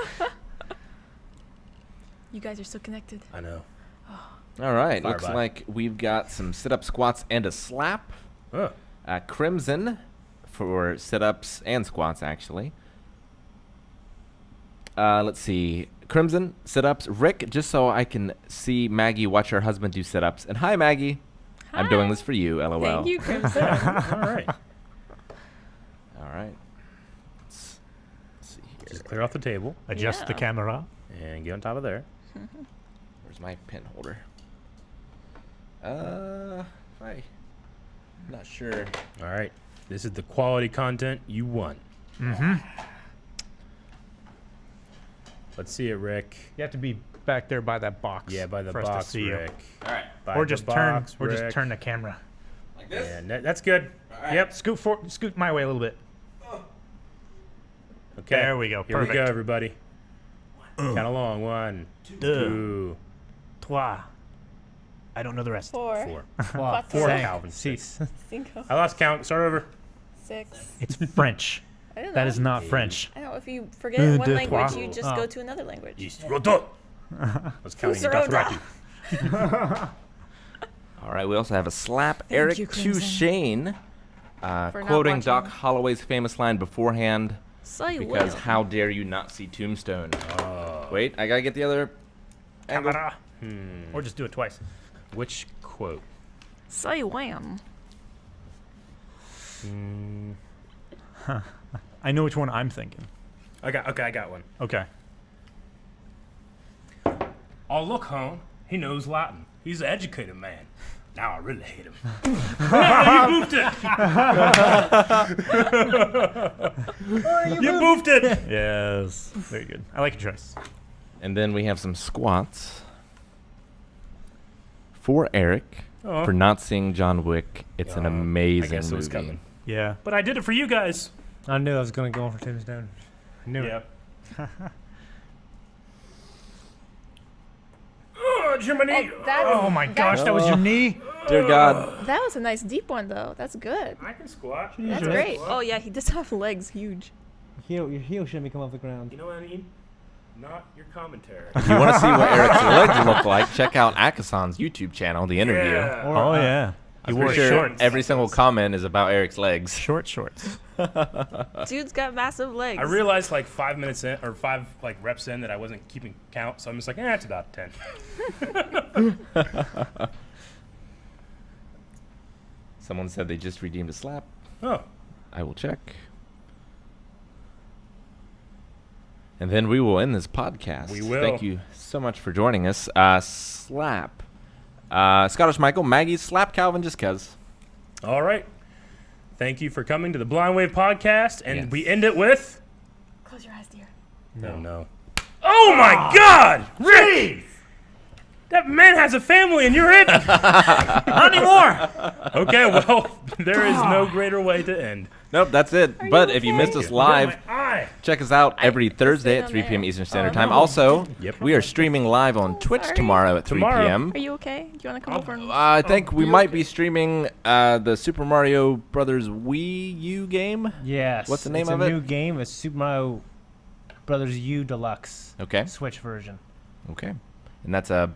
You guys are so connected. I know. All right, Fire looks by. like we've got some sit-up squats and a slap. Oh, Crimson for sit-ups and squats, actually. Let's see. Crimson, sit-ups. Rick, just so I can see Maggie watch her husband do sit-ups. And hi, Maggie. I'm doing Hi. this for you, LOL. Thank you, Crimson. all right. All right. Let's see here. Just clear off the table Adjust the Yeah. camera. and get on top of there. Where's my pen holder? I'm not sure. All right. This is the quality content you want. Mm-hmm. Let's see it, Rick. You have to be back there by that box. Yeah, by the for us to box, see you. Rick. All right. By Or the just box, turn. Or just Rick. turn the camera. Like this? And that's good. right. Yep. Scoot my way a little bit. Okay. There we go. Here we go, Perfect. everybody. Count along. 1, Deux, 2, trois. I don't know the rest. 4, 4. Wow. Four. Calvin. Cease. 5, I lost count. Start over. 6. It's French. I don't know. That is not French. I know if you forget one deux, language, trois. you just Oh. go to another language. I was counting in Roda. Dothraki. All right. We also have a slap. Thank Eric you, to Crimson. Shane. not Quoting watching. Doc Holloway's famous line beforehand. Say Because well. how dare you not see Tombstone? Oh. Wait, I gotta get the other angle. Camera. Or just do it twice. Which quote? Say wham. I know which one I'm thinking. I got one. Okay. Oh, look, hon. He knows Latin. He's an educated man. Now I really hate him. You boofed it. Yes. Very good. I like your choice. And then we have some squats for Eric Oh. for not seeing John Wick. It's an I amazing guess it was movie. coming. Yeah. But I did it for you guys. I knew I was going to go for Tombstone. I knew it. Oh, Germany. Oh my gosh, that was your knee. Dear God. That was a nice deep one, though. That's good. I can squat. That's great. Oh, yeah, he does have legs huge. Your heel shouldn't be coming off the ground. You know what I mean? Not your commentary. If you want to see what Eric's legs look like, check out Akasan's YouTube channel, The Interview. Yeah. Oh yeah. He I'm wore pretty sure shorts. every single comment is about Eric's legs. Shorts. Dude's got massive legs. I realized like 5 minutes in or 5 like reps in that I wasn't keeping count, so I'm just like, it's about 10. Someone said they just redeemed a slap. Oh, I will check. And then we will end this podcast. We will. Thank you so much for joining us. Slap. Scottish Michael, Maggie, slap Calvin just cuz. all right. Thank you for coming to the Blind Wave podcast, and Yes. we end it with. Close your eyes, dear. No. Oh my God, Rick! That man has a family, and you're it. Not anymore. Okay, well, there is no greater way to end. Nope, that's it. Are But you if you okay? missed us live, My eye. check us out every Thursday at on 3 there. p.m. Eastern Standard Oh, Time. no. Also, Yep. we are streaming live on Twitch sorry. tomorrow at 3 Tomorrow. p.m. Are you okay? Do you want to come over and... I think we might be streaming the Super Mario Brothers Wii U game. Yes. What's the name it's of a it? new game. It's Super Mario Brothers U Deluxe Okay. Switch version. Okay. And that's a.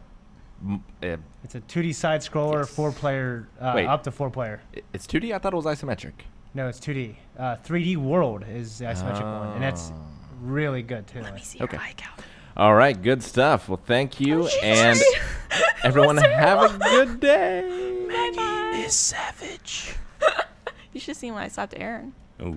It's a 2D side scroller, Yes. 4-player, Wait. up to 4-player. It's 2D? I thought it was isometric. No, it's 2D. 3D World is the isometric one, and it's really good too. Let me see Okay. your eye, Calvin. All right. Good stuff. Well, thank you. Oh, And everyone What's have wrong? a good day. Bye-bye. Is savage. You should have seen when I slapped Aaron. Oh.